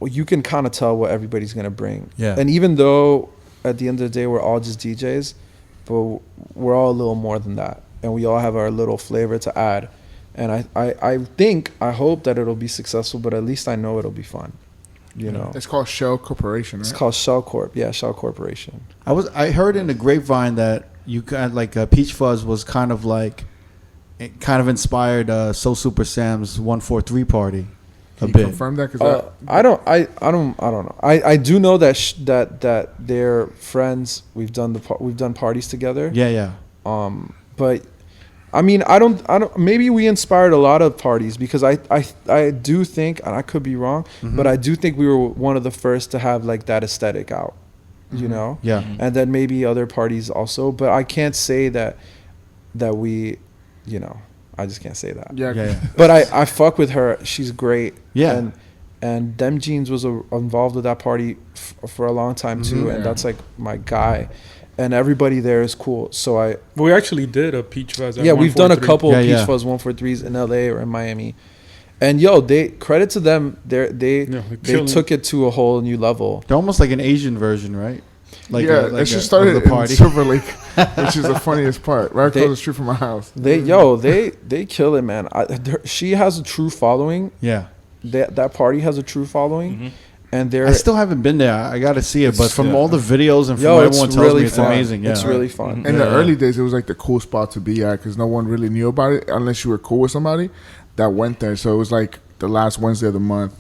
you can kind of tell what everybody's gonna bring. Yeah. And even though at the end of the day we're all just DJs, but we're all a little more than that, and we all have our little flavor to add. And I hope that it'll be successful, but at least I know it'll be fun. It's called Shell Corporation, right? It's called Shell Corp. Yeah, Shell Corporation. I heard in the grapevine that you kind like Peach Fuzz was kind of inspired So Super Sam's 143 party. Can you confirm that? I don't know. I do know that that they're friends. We've done parties together. Yeah. But I mean, I don't. Maybe we inspired a lot of parties, because I do think, and I could be wrong, but I do think we were one of the first to have like that aesthetic out. Yeah. And then maybe other parties also, but I can't say that we, I just can't say that. Yeah. But I fuck with her. She's great. Yeah. And Dem Jeans was involved with that party for a long time too, and that's like my guy. And everybody there is cool. So we actually did a Peach Fuzz. Yeah, we've done a couple of Peach Fuzz 143s in LA or in Miami. And they credit to them. They took it to a whole new level. They're almost like an Asian version, right? It just started in Silver Lake, which is the funniest part. Right across the street from my house. They kill it, man. She has a true following. Yeah. That party has a true following. And I still haven't been there. I got to see it, but from all the videos and from what everyone tells me, it's amazing. Yeah, it's really fun. In the early days, it was like the cool spot to be at, because no one really knew about it unless you were cool with somebody that went there. So it was like the last Wednesday of the month,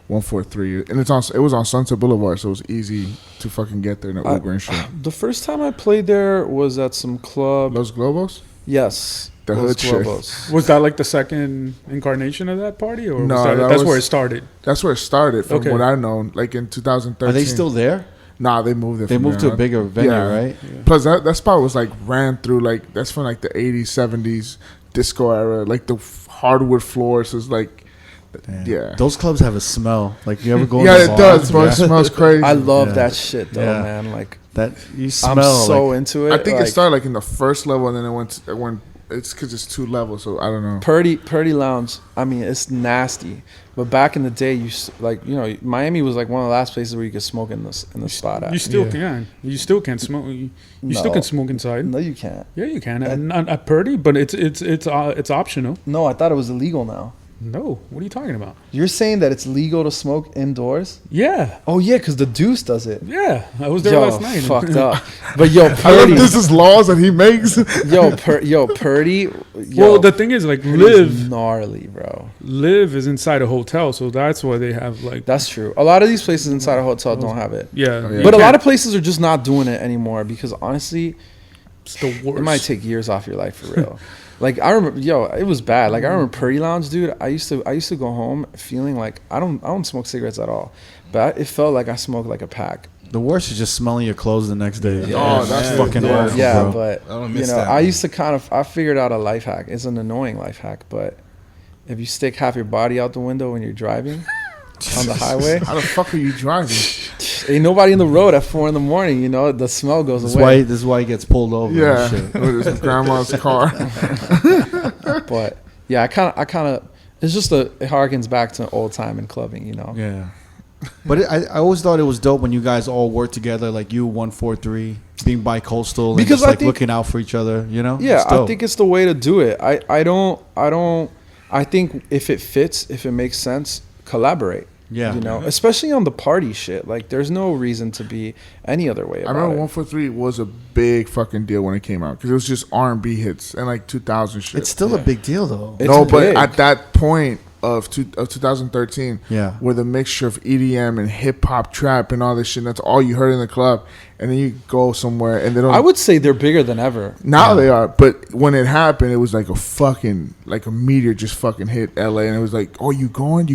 143, and it was on Sunset Boulevard, so it was easy to fucking get there in an Uber and shit. The first time I played there was at some club. Los Globos? Yes. The hood shit. Was that like the second incarnation of that party, or no? That's where it started. That's where it started, from what I know. Like in 2013. Are they still there? Nah, they moved it. They moved to a bigger venue, right? Yeah. Plus, that spot was like ran through that's from like the 80s, 70s disco era, like the hardwood floors. So it's like, damn. Those clubs have a smell. Like you ever go? It does, bro. It smells crazy. I love that shit, though, man. Like that, you smell. I'm so into it. I think it started like in the first level, and then it went. It's because it's 2 levels, so I don't know. Purdy Lounge. I mean, it's nasty. But back in the day, Miami was like one of the last places where you could smoke in the spot. You still can. You still can smoke. You still can smoke inside. No, you can't. Yeah, you can. At Purdy, but it's optional. No, I thought it was illegal now. No, what are you talking about? You're saying that it's legal to smoke indoors? Yeah. Oh yeah, because the Deuce does it. Yeah, I was there last night. Fucked up. But Purdy, I love this is laws that he makes. Purdy. Well, the thing is, like, Live gnarly, bro. Live is inside a hotel, so that's why they have like. That's true. A lot of these places inside a hotel don't have it. Yeah. But a lot of places are just not doing it anymore, because honestly, it's the worst. It might take years off your life for real. Like I remember, it was bad. Like I remember Purdy Lounge, dude. I used to go home feeling like I don't smoke cigarettes at all, but it felt like I smoked like a pack. The worst is just smelling your clothes the next day. Yeah. Oh, that's fucking awful. Yeah, bro. but I used to I figured out a life hack. It's an annoying life hack, but if you stick half your body out the window when you're driving on the highway, how the fuck are you driving? Ain't nobody in the road at 4 a.m. The smell goes away. This is why he gets pulled over. Yeah, with his grandma's car. But yeah, I kind of. It's just it harkens back to old time and clubbing, Yeah. But I always thought it was dope when you guys all worked together, like you 143 being bi-coastal and because just looking out for each other, Yeah, I think it's the way to do it. I think if it fits, if it makes sense, collaborate. Yeah. Especially on the party shit. Like, there's no reason to be any other way about it. I remember 143 was a big fucking deal when it came out, because it was just R&B hits and like 2000 shit. It's still a big deal, though. But at that point of 2013, where the mixture of EDM and hip hop, trap, and all this shit, that's all you heard in the club, and then you go somewhere and they don't. I would say they're bigger than ever. Now they are, but when it happened, it was like a meteor just fucking hit LA, and it was like, oh, you going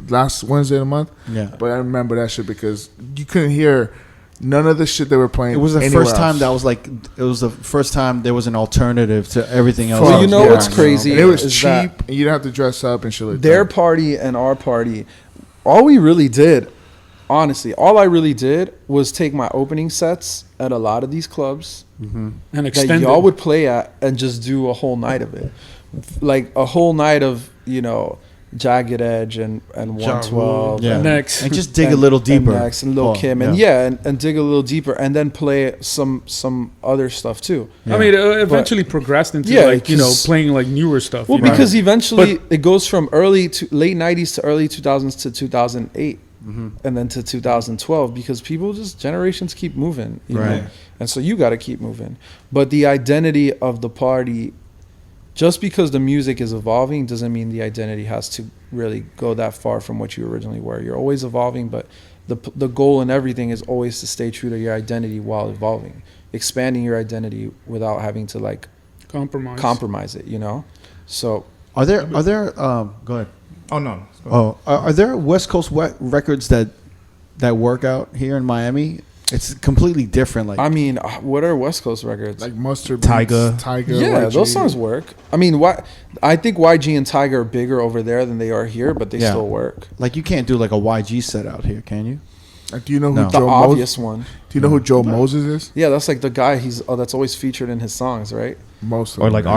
last Wednesday of the month? Yeah. But I remember that shit because you couldn't hear None of the shit they were playing. It was the first time that was like. It was the first time there was an alternative to everything else. Well, you know what's crazy? And it was is cheap, that and you didn't have to dress up and shit like their that. party and our party, all we really did, honestly, all I really did was take my opening sets at a lot of these clubs and that extend y'all it. would play at and just do a whole night of it. Like a whole night of, Jagged Edge and 112 Yeah. Next. And just dig a little deeper. and Next and Lil Kim and and dig a little deeper and then play some other stuff too. I mean, it eventually progressed into playing like newer stuff. Well, because eventually it goes from late 90s to early 2000s to 2008 and then to 2012 because generations keep moving, you know? And so you got to keep moving. But the identity of the party, just because the music is evolving doesn't mean the identity has to really go that far from what you originally were. You're always evolving, but the goal in everything is always to stay true to your identity while evolving, expanding your identity without having to like compromise it, So are there go ahead. Oh no. Are there West Coast records that work out here in Miami? It's completely different. Like, I mean, what are West Coast records? Like Mustard Tyga. Yeah, YG. those songs work. I mean, I think YG and Tyga are bigger over there than they are here, but they still work. Like, you can't do like a YG set out here, can you? Do you know who No. The Joe obvious Moses? one. Do you know who Joe Moses is? Yeah, that's like the guy that's always featured in his songs, right? Most of Or them, like yeah.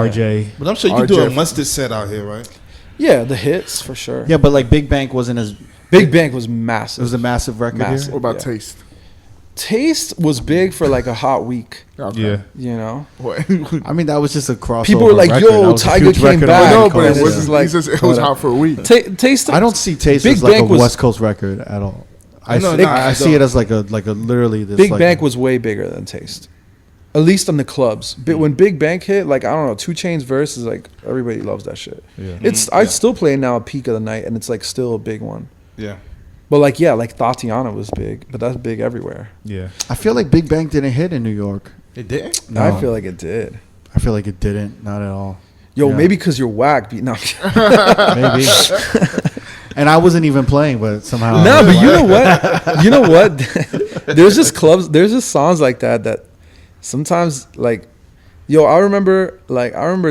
RJ. But I'm sure you can do a RJ. mustard set out here, right? Yeah, the hits for sure. Yeah, but like Big Bank wasn't as. Big Bang was It massive. was a massive record Massive. here. What about Yeah. Taste? Taste was big for like a hot week, Okay. Yeah. What? I mean, that was just a crossover. People were like, record. "Yo, That was a Tyga huge came record back." already No, but called it This wasn't. is like- It was hot for a week. Taste. I don't see Taste Big as like Bank a was- West Coast record at all. I I see it as like a literally this. Big like Bank was way bigger than Taste, at least on the clubs. But when Big Bank hit, like I don't know, 2 Chainz verse is like everybody loves that shit. Yeah. I still play it now at peak of the night, and it's like still a big one. Yeah. But like Tatiana was big, but that's big everywhere. Yeah. I feel like Big Bang didn't hit in New York. It did? No. I feel like it did. I feel like it didn't. Not at all. Yo, Yeah. maybe because you're whack. No, Maybe. And I wasn't even playing, but somehow. no, but you know what? You know what? There's just clubs. There's just songs like that sometimes like, yo, I remember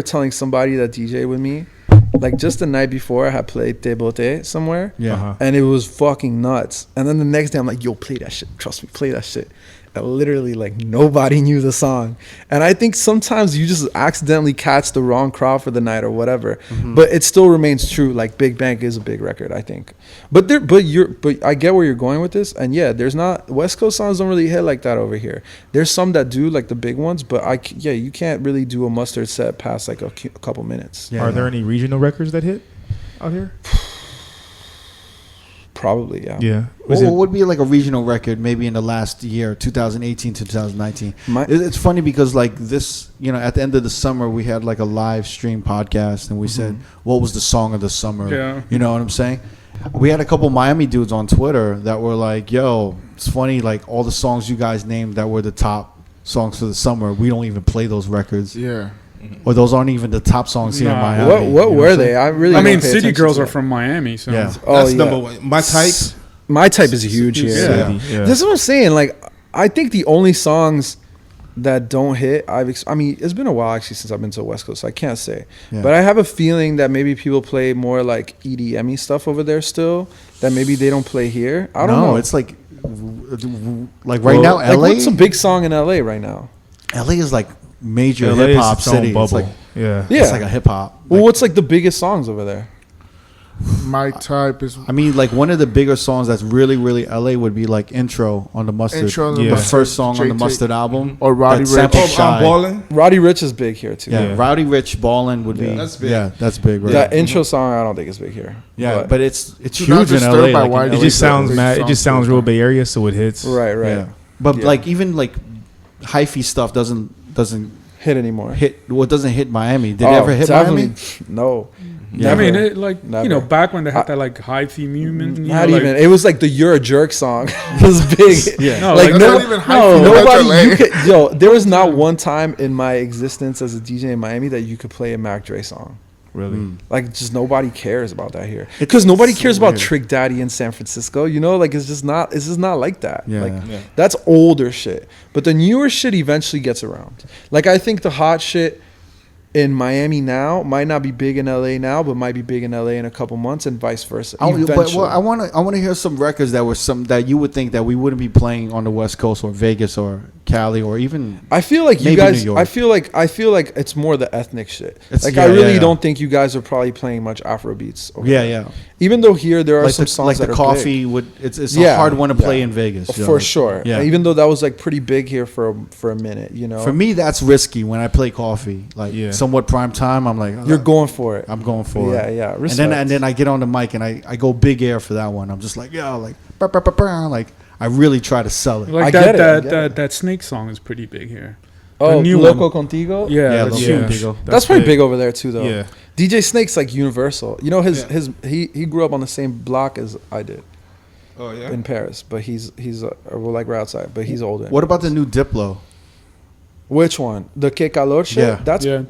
telling somebody that DJ with me, like just the night before I had played Te Bote somewhere. Yeah. Uh-huh. And it was fucking nuts. And then the next day I'm like, yo, play that shit. Trust me, play that shit. And literally like nobody knew the song. And I think sometimes you just accidentally catch the wrong crowd for the night or whatever. But it still remains true. Like Big Bang is a big record, I think. But I get where you're going with this. And yeah, there's not West Coast songs don't really hit like that over here. There's some that do, like the big ones, but you can't really do a mustard set past like a couple minutes. Yeah, Are there any regional records that hit out here? Probably, yeah. Yeah. What would be like a regional record maybe in the last year, 2018 to 2019? It's funny because like this, at the end of the summer, we had like a live stream podcast and we said, what was the song of the summer? Yeah. You know what I'm saying? We had a couple Miami dudes on Twitter that were like, yo, it's funny, like all the songs you guys named that were the top songs for the summer, we don't even play those records. Yeah. Or those aren't even the top songs here in Nah. Miami. What You know were I'm they? saying? I mean, don't pay City attention Girls to are that. from Miami, so Yeah. That's number one. My Type. My Type is huge here. Yeah. Yeah. This is what I'm saying. Like, I think the only songs that don't hit, I mean, it's been a while actually since I've been to the West Coast, so I can't say. Yeah. But I have a feeling that maybe people play more like EDM-y stuff over there still, that maybe they don't play here. I don't know. It's like right now, like, LA. what's a big song in LA right now? LA is like major LA is hip hop its own city. It's bubble. like Yeah. Yeah. it's like a hip hop. Well, what's like the biggest songs over there? My Type is I mean, like one of the bigger songs that's really, really LA would be like Intro on the Mustard. Intro on the the Mustard. first song on the JT. Mustard album. or Roddy That Ricch. sample Shy. Ballin'. Roddy Ricch is big here too. Yeah, Yeah. Rowdy Rich Ballin' would be. That's big. Yeah, that's big, right? That intro song I don't think is big here. yeah, but it's Do huge Not in Disturb LA. by Like, in YG. It just sounds Big mad. It song just sounds for real them. Bay Area, so it hits. right. Yeah. But Yeah. like even like hyphy stuff doesn't Hit anymore. hit. Well, doesn't hit Miami. Did it ever hit definitely. Miami? No. Yeah. I mean, Never. it like Never. back when they had that like high theme movement. Not even. It was like the "You're a Jerk" song. It was big. Yeah. No, like like, That's no, not even hype no, for nobody. LA. You could, yo, there was not one time in my existence as a DJ in Miami that you could play a Mac Dre song. Really? Like, just nobody cares about that here. Because nobody cares about Trick Daddy in San Francisco. You know, like, it's just not like that. Yeah. Like, that's older shit. But the newer shit eventually gets around. Like, I think the hot shit in Miami now might not be big in LA now, but might be big in LA in a couple months, and vice versa. I want to hear some records that you would think that we wouldn't be playing on the West Coast or Vegas or Cali or even. I feel like you guys. I feel like it's more the ethnic shit. I really don't think you guys are probably playing much Afro beats. Yeah. Even though here there are some songs like that the are coffee big. It's a hard one to play in Vegas for sure. Yeah. Even though that was like pretty big here for a minute, you know. For me, that's risky when I play coffee. Like somewhat prime time, I'm like, you're going for it. I'm going for it. Yeah. Respect. And then I get on the mic and I go big air for that one. I'm just like, like I really try to sell it. Like that Snake song is pretty big here. Oh, Loco Contigo? Yeah, that's huge. That's probably big over there too, though. Yeah. DJ Snake's like universal. You know, he grew up on the same block as I did. Oh yeah. In Paris, but he's like right outside, but he's older. What about the new Diplo? Which one? The Que Calor shit? Yeah.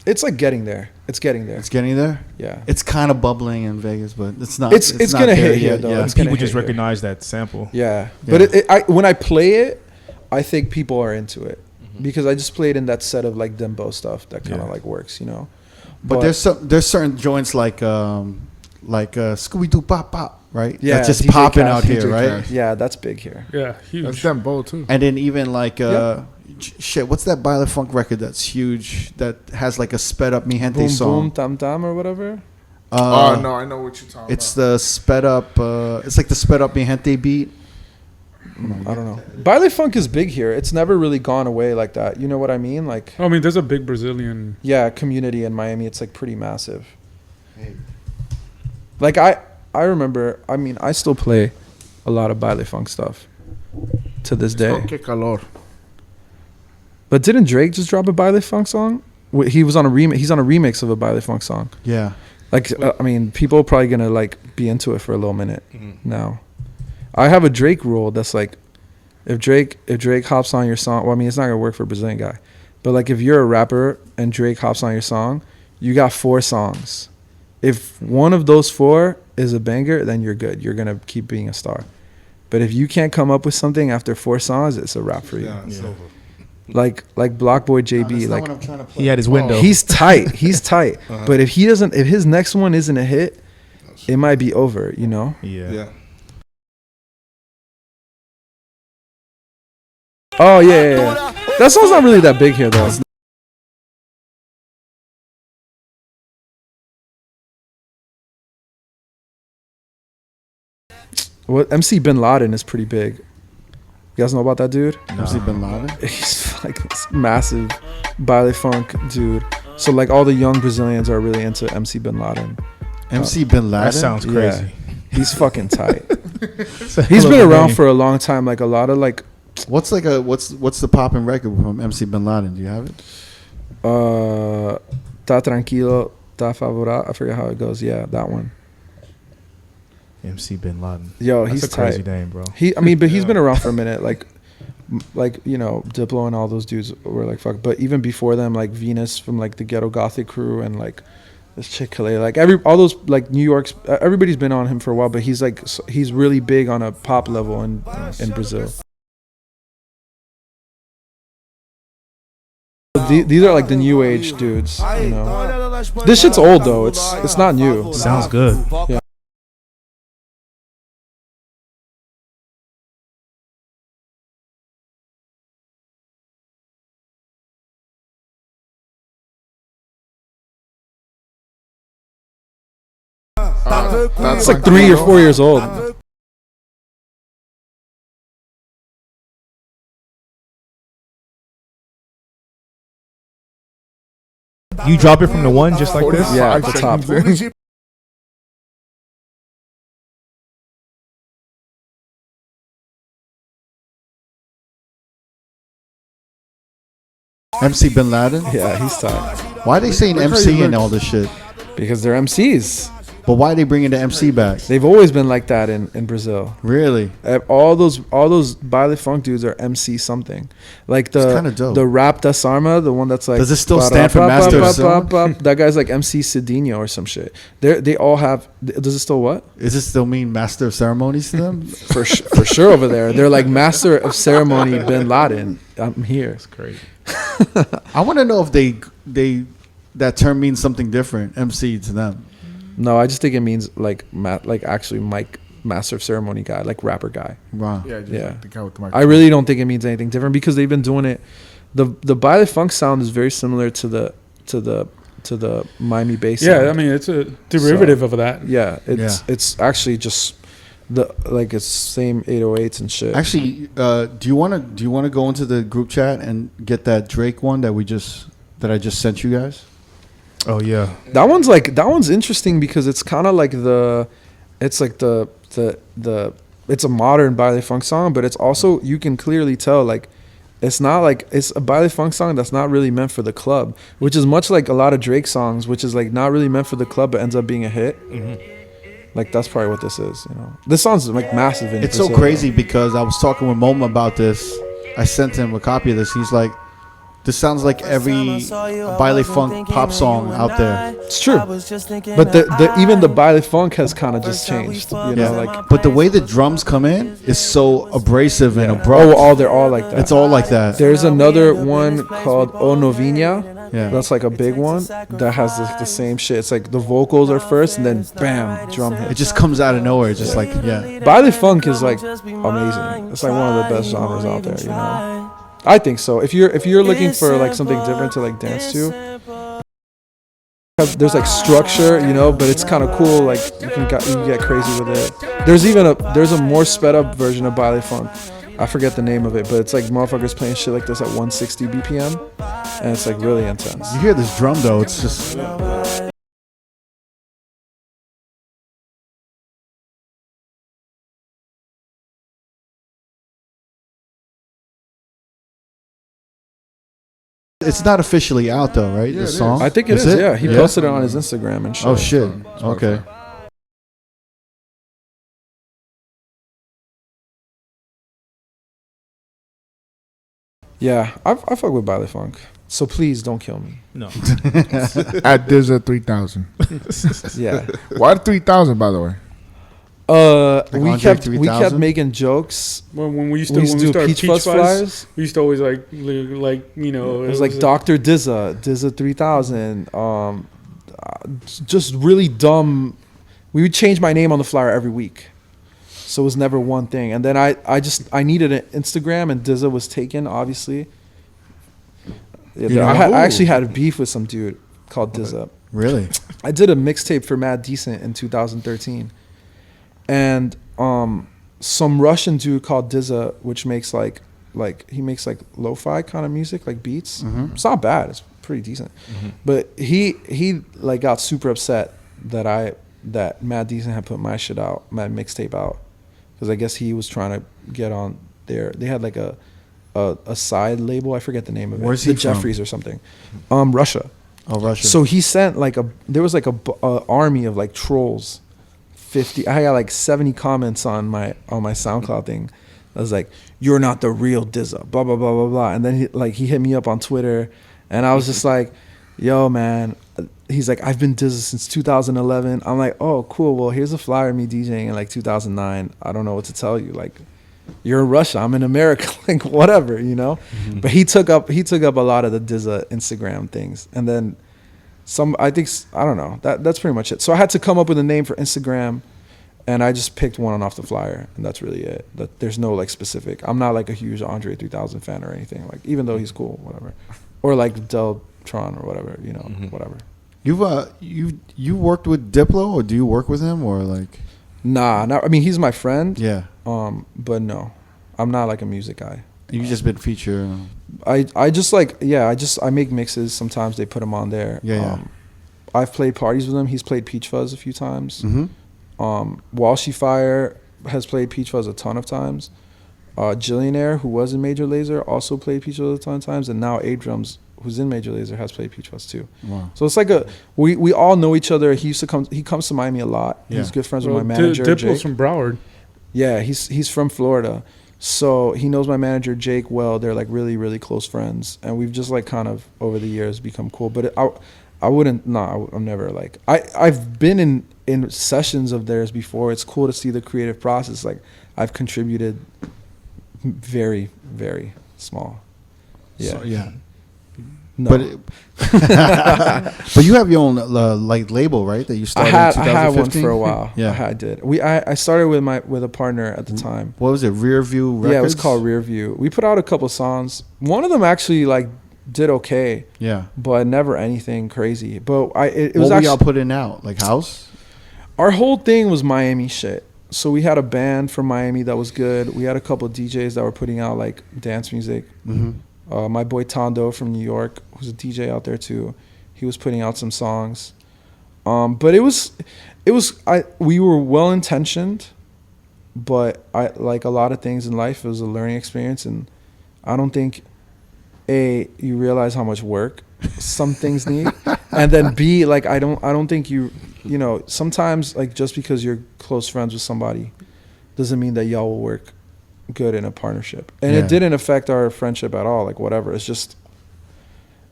It's like getting there. It's getting there. It's getting there? Yeah. It's kind of bubbling in Vegas, but it's not. It's not going to hit here, though. Yeah. People just recognize that sample. Yeah. But when I play it, I think people are into it. Because I just played in that set of like Dembo stuff that kind of like works, you know. But there's certain joints like Scooby Doo Pop Pop, right? Yeah, that's just DJ popping Cash, out here, DJ right? Cash. Yeah, that's big here. Yeah, huge. That's Dembo too. And then even like shit, what's that Baile Funk record that's huge that has like a sped up Mi Gente Boom song? Boom Tam Tam or whatever. No, I know what you're talking about. It's the sped up. It's like the sped up Mi Gente beat. I don't know. Baile Funk is big here. It's never really gone away like that. You know what I mean? Like, I mean, there's a big Brazilian community in Miami. It's like pretty massive. Like I remember. I mean, I still play a lot of Baile Funk stuff to this day. Que calor. But didn't Drake just drop a Baile Funk song? He was on a remix. He's on a remix of a Baile Funk song. Yeah. Like I mean, people are probably gonna like be into it for a little minute now. I have a Drake rule that's like, if Drake hops on your song, well, I mean, it's not gonna work for a Brazilian guy, but like if you're a rapper and Drake hops on your song, you got 4 songs. If one of those 4 is a banger, then you're good. You're gonna keep being a star. But if you can't come up with something after 4 songs, it's a wrap for you. Yeah. Like Block Boy JB, like what I'm trying to play. He had his window. He's tight. But if his next one isn't a hit, it might be over. You know. Yeah. Oh yeah. That song's not really that big here though. What MC Bin Laden is pretty big. You guys know about that dude? No. MC Bin Laden? He's like this massive Baile Funk dude. So like all the young Brazilians are really into MC Bin Laden. MC Bin Laden? That sounds crazy. Yeah. He's fucking tight. He's been around for a long time. Like a lot of like. What's the poppin' record from MC Bin Laden? Do you have it? Tá tranquilo, tá favorável. I forget how it goes. Yeah, that one. MC Bin Laden. Yo, that's he's a crazy tight. name, bro. But he's been around for a minute. Like you know, Diplo and all those dudes were like fuck. But even before them, like Venus from like the Ghetto Gothic crew and like this chick Kalei, like all those like New York's. Everybody's been on him for a while, but he's really big on a pop level in Brazil. These are like the new age dudes, you know. This shit's old though. It's not new. Sounds good. Yeah. It's like 3 or 4 years old. You drop it from the one just like this? Yeah, at the top. MC Bin Laden? Yeah, he's tight. Why are they saying MC and all this shit? Because they're MCs. But why are they bringing the MC back? They've always been like that in Brazil. Really? All those baile funk dudes are MC something. Like the rap das Arma, the one that's like. Does it still stand for Master of Ceremony? That guy's like MC Cedinho or some shit. They all have. Does it still what? Does it still mean Master of Ceremonies to them? for sure over there. They're like Master of Ceremony Bin Laden. I'm here. It's crazy. I want to know if they that term means something different. MC to them. No, I just think it means like actually Mike, Master of Ceremony guy, like rapper guy. Wow. Yeah. Like the guy with the microphone. I really don't think it means anything different because they've been doing it. The baile funk sound is very similar to the Miami bass. Yeah, sound. I mean it's a derivative of that. Yeah, it's actually just it's same 808s and shit. Actually, do you want to go into the group chat and get that Drake one that I just sent you guys? Oh yeah, that one's interesting because it's kind of like it's a modern baile funk song, but it's also, you can clearly tell like it's not like, it's a baile funk song that's not really meant for the club, which is much like a lot of Drake songs, which is like not really meant for the club but ends up being a hit. Like that's probably what this is. This song's like massive. It's so crazy because I was talking with Moma about this. I sent him a copy of this. He's like, this sounds like every baile funk pop song out there. It's true, but even the baile funk has kind of just changed. But the way the drums come in is so abrasive and abrupt. They're all like that. It's all like that. There's another one called O Novinha. Yeah, that's like a big one that has the same shit. It's like the vocals are first and then bam, drum hit. It just comes out of nowhere. It's just like baile funk is like amazing. It's like one of the best genres out there. I think so. If you're looking for like something different to like dance to, there's like structure, but it's kind of cool. Like you can get crazy with it. There's a more sped up version of baile funk. I forget the name of it, but it's like motherfuckers playing shit like this at 160 BPM, and it's like really intense. You hear this drum though? It's just. It's not officially out though, right? Yeah, the song. I think it is. Yeah, he posted it on his Instagram and shit. Oh shit. Okay. Yeah, I fuck with baile funk. So please don't kill me. No. At Dizza 3000. Yeah. Why 3000, by the way? We kept making jokes when we used to do Peach Fuzz flyers. We used to always it was like Dr. Dizza 3000. Just really dumb. We would change my name on the flyer every week, so it was never one thing. And then I needed an Instagram, and Dizza was taken, obviously. I actually had a beef with some dude called Dizza. Really? I did a mixtape for Mad Decent in 2013. And some Russian dude called Dizza, which makes like he makes like lo-fi kind of music, like beats. Mm-hmm. It's not bad. It's pretty decent. Mm-hmm. But he like got super upset that Mad Decent had put my shit out, my mixtape out, because I guess he was trying to get on there. They had like a side label. I forget the name of it. Where's he from? Jeffries or something. Russia. Oh, Russia. So he sent there was like a army of like trolls. 50. I got like 70 comments on my SoundCloud thing. I was like, "You're not the real Dizza." Blah blah blah blah blah. And then he hit me up on Twitter, and I was just like, "Yo, man." He's like, "I've been Dizza since 2011." I'm like, "Oh, cool. Well, here's a flyer of me DJing in like 2009. I don't know what to tell you. Like, you're in Russia. I'm in America. Like, whatever, Mm-hmm. But he took up a lot of the Dizza Instagram things, and then. I don't know. That's pretty much it. So I had to come up with a name for Instagram, and I just picked one off the flyer, and that's really it. There's no like specific. I'm not like a huge Andre 3000 fan or anything. Like, even though he's cool, whatever, or like Deltron or whatever, Mm-hmm. whatever. You worked with Diplo, or do you work with him, or like? Nah, I mean, he's my friend. Yeah. But no, I'm not like a music guy. You've just been featured. I just I make mixes. Sometimes they put them on there. Yeah. I've played parties with him. He's played Peach Fuzz a few times. Mm-hmm. Walshy Fire has played Peach Fuzz a ton of times. Jillionaire, who was in Major Lazer, also played Peach Fuzz a ton of times. And now A-Drums who's in Major Lazer, has played Peach Fuzz too. Wow. So it's like we all know each other. He comes to Miami a lot. Yeah. He's good friends with my manager. Diplo's from Broward. Yeah, he's from Florida. So he knows my manager Jake well. They're like really, really close friends, and we've just like kind of over the years become cool. But I wouldn't. No, I'm never like I've been in sessions of theirs before. It's cool to see the creative process. Like I've contributed very, very small. Yeah. So, yeah. No. But you have your own like label, right? That you started. I had one for a while. Yeah, I did. I started with a partner at the time. What was it? Rear View Records? Yeah, it was called Rear View. We put out a couple songs. One of them actually like did okay. Yeah, but never anything crazy. But it was what were actually y'all putting out, like house. Our whole thing was Miami shit. So we had a band from Miami that was good. We had a couple of DJs that were putting out like dance music. Mm-hmm. My boy Tondo from New York, who's a DJ out there too, he was putting out some songs. But we were well intentioned, but I like a lot of things in life, it was a learning experience, and I don't think A, you realize how much work some things need, and then B, like I don't think you know, sometimes like just because you're close friends with somebody doesn't mean that y'all will work good in a partnership. And it didn't affect our friendship at all, like whatever. It's just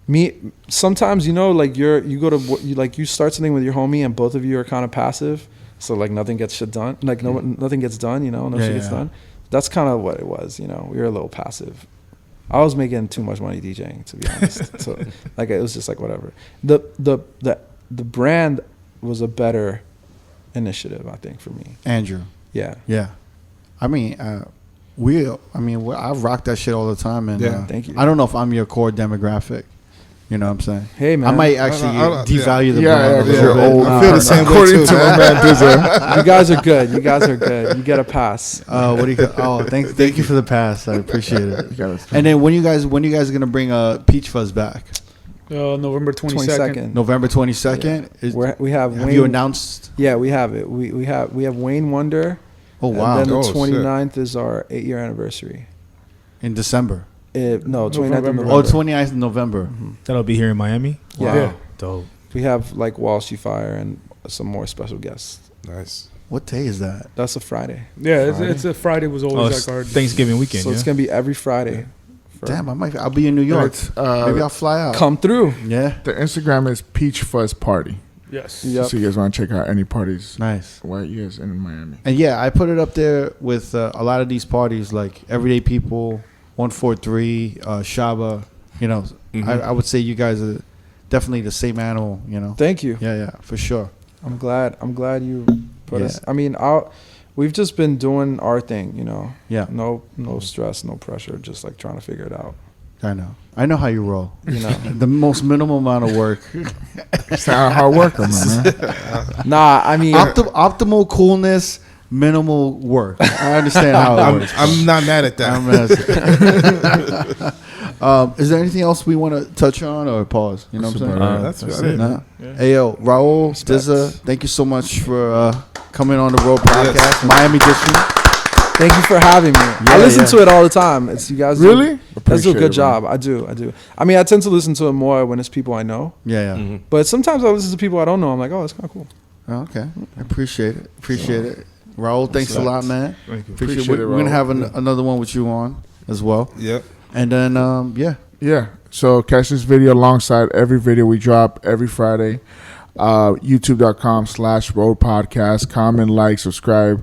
me sometimes, you know, like you start something with your homie and both of you are kind of passive, so like nothing gets shit done, like nothing gets done, you know, shit gets done. That's kind of what it was, you know. We were a little passive. I was making too much money DJing, to be honest. So like it was just like whatever. The brand was a better initiative, I think, for me. Andrew. Yeah. I mean, I rock that shit all the time, and thank you. I don't know if I'm your core demographic. You know what I'm saying? Hey, man. I might actually devalue the brand a little you're bit. old. I feel the same way too, man. You guys are good. You guys are good. You get a pass. What do you got? Oh, thank you for the pass. I appreciate it. And then when you guys are gonna bring Peach Fuzz back? November 22nd. November 22nd. Yeah. We have Wayne, you announced? Yeah, we have it. We have Wayne Wonder. Oh wow! And then the 29th is our 8-year anniversary. In December. 29th of November. Oh, 29th of November. Mm-hmm. That'll be here in Miami? Yeah. Wow. Dope. We have like Walshy Fire and some more special guests. Nice. What day is that? That's a Friday. Yeah, it's a Friday was always like our Thanksgiving weekend. So it's going to be every Friday. Damn, I'll be in New York. Maybe I'll fly out. Come through. Yeah. The Instagram is Peach Fuzz Party. Yes. Yep. So you guys want to check out any parties? Nice. While you guys in Miami. And yeah, I put it up there with a lot of these parties, like Everyday People, 143, Shaba. You know, I would say you guys are definitely the same animal. You know. Thank you. Yeah, for sure. I'm glad you put us. I mean, we've just been doing our thing. You know. Yeah. No stress, no pressure. Just like trying to figure it out. I know how you roll. You know, the most minimal amount of work. It's how hard work, man. Nah, I mean, optimal coolness, minimal work. I understand how it works. I'm not mad at that. Is there anything else we want to touch on or pause? You know what I'm saying? That's it. Nah. Hey, yo, Raul, Dizza, thank you so much for coming on the R.O.A.D podcast, Miami Edition. Thank you for having me. I listen to it all the time. It's you guys. Really? Guys do a good job. I do. I mean, I tend to listen to it more when it's people I know. Yeah. Mm-hmm. But sometimes I listen to people I don't know. I'm like, oh, that's kind of cool. Oh, okay. I appreciate it. Raul, thanks a lot, man. Thank you. Appreciate it. We're going to have another one with you on as well. Yep. And then, Yeah. So catch this video alongside every video we drop every Friday. YouTube.com/R.O.A.D podcast. Comment, like, subscribe,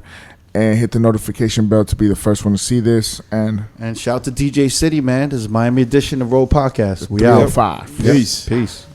and hit the notification bell to be the first one to see this. And shout to DJ City, man. This is Miami Edition of R.O.A.D podcast. We out. 305. Peace.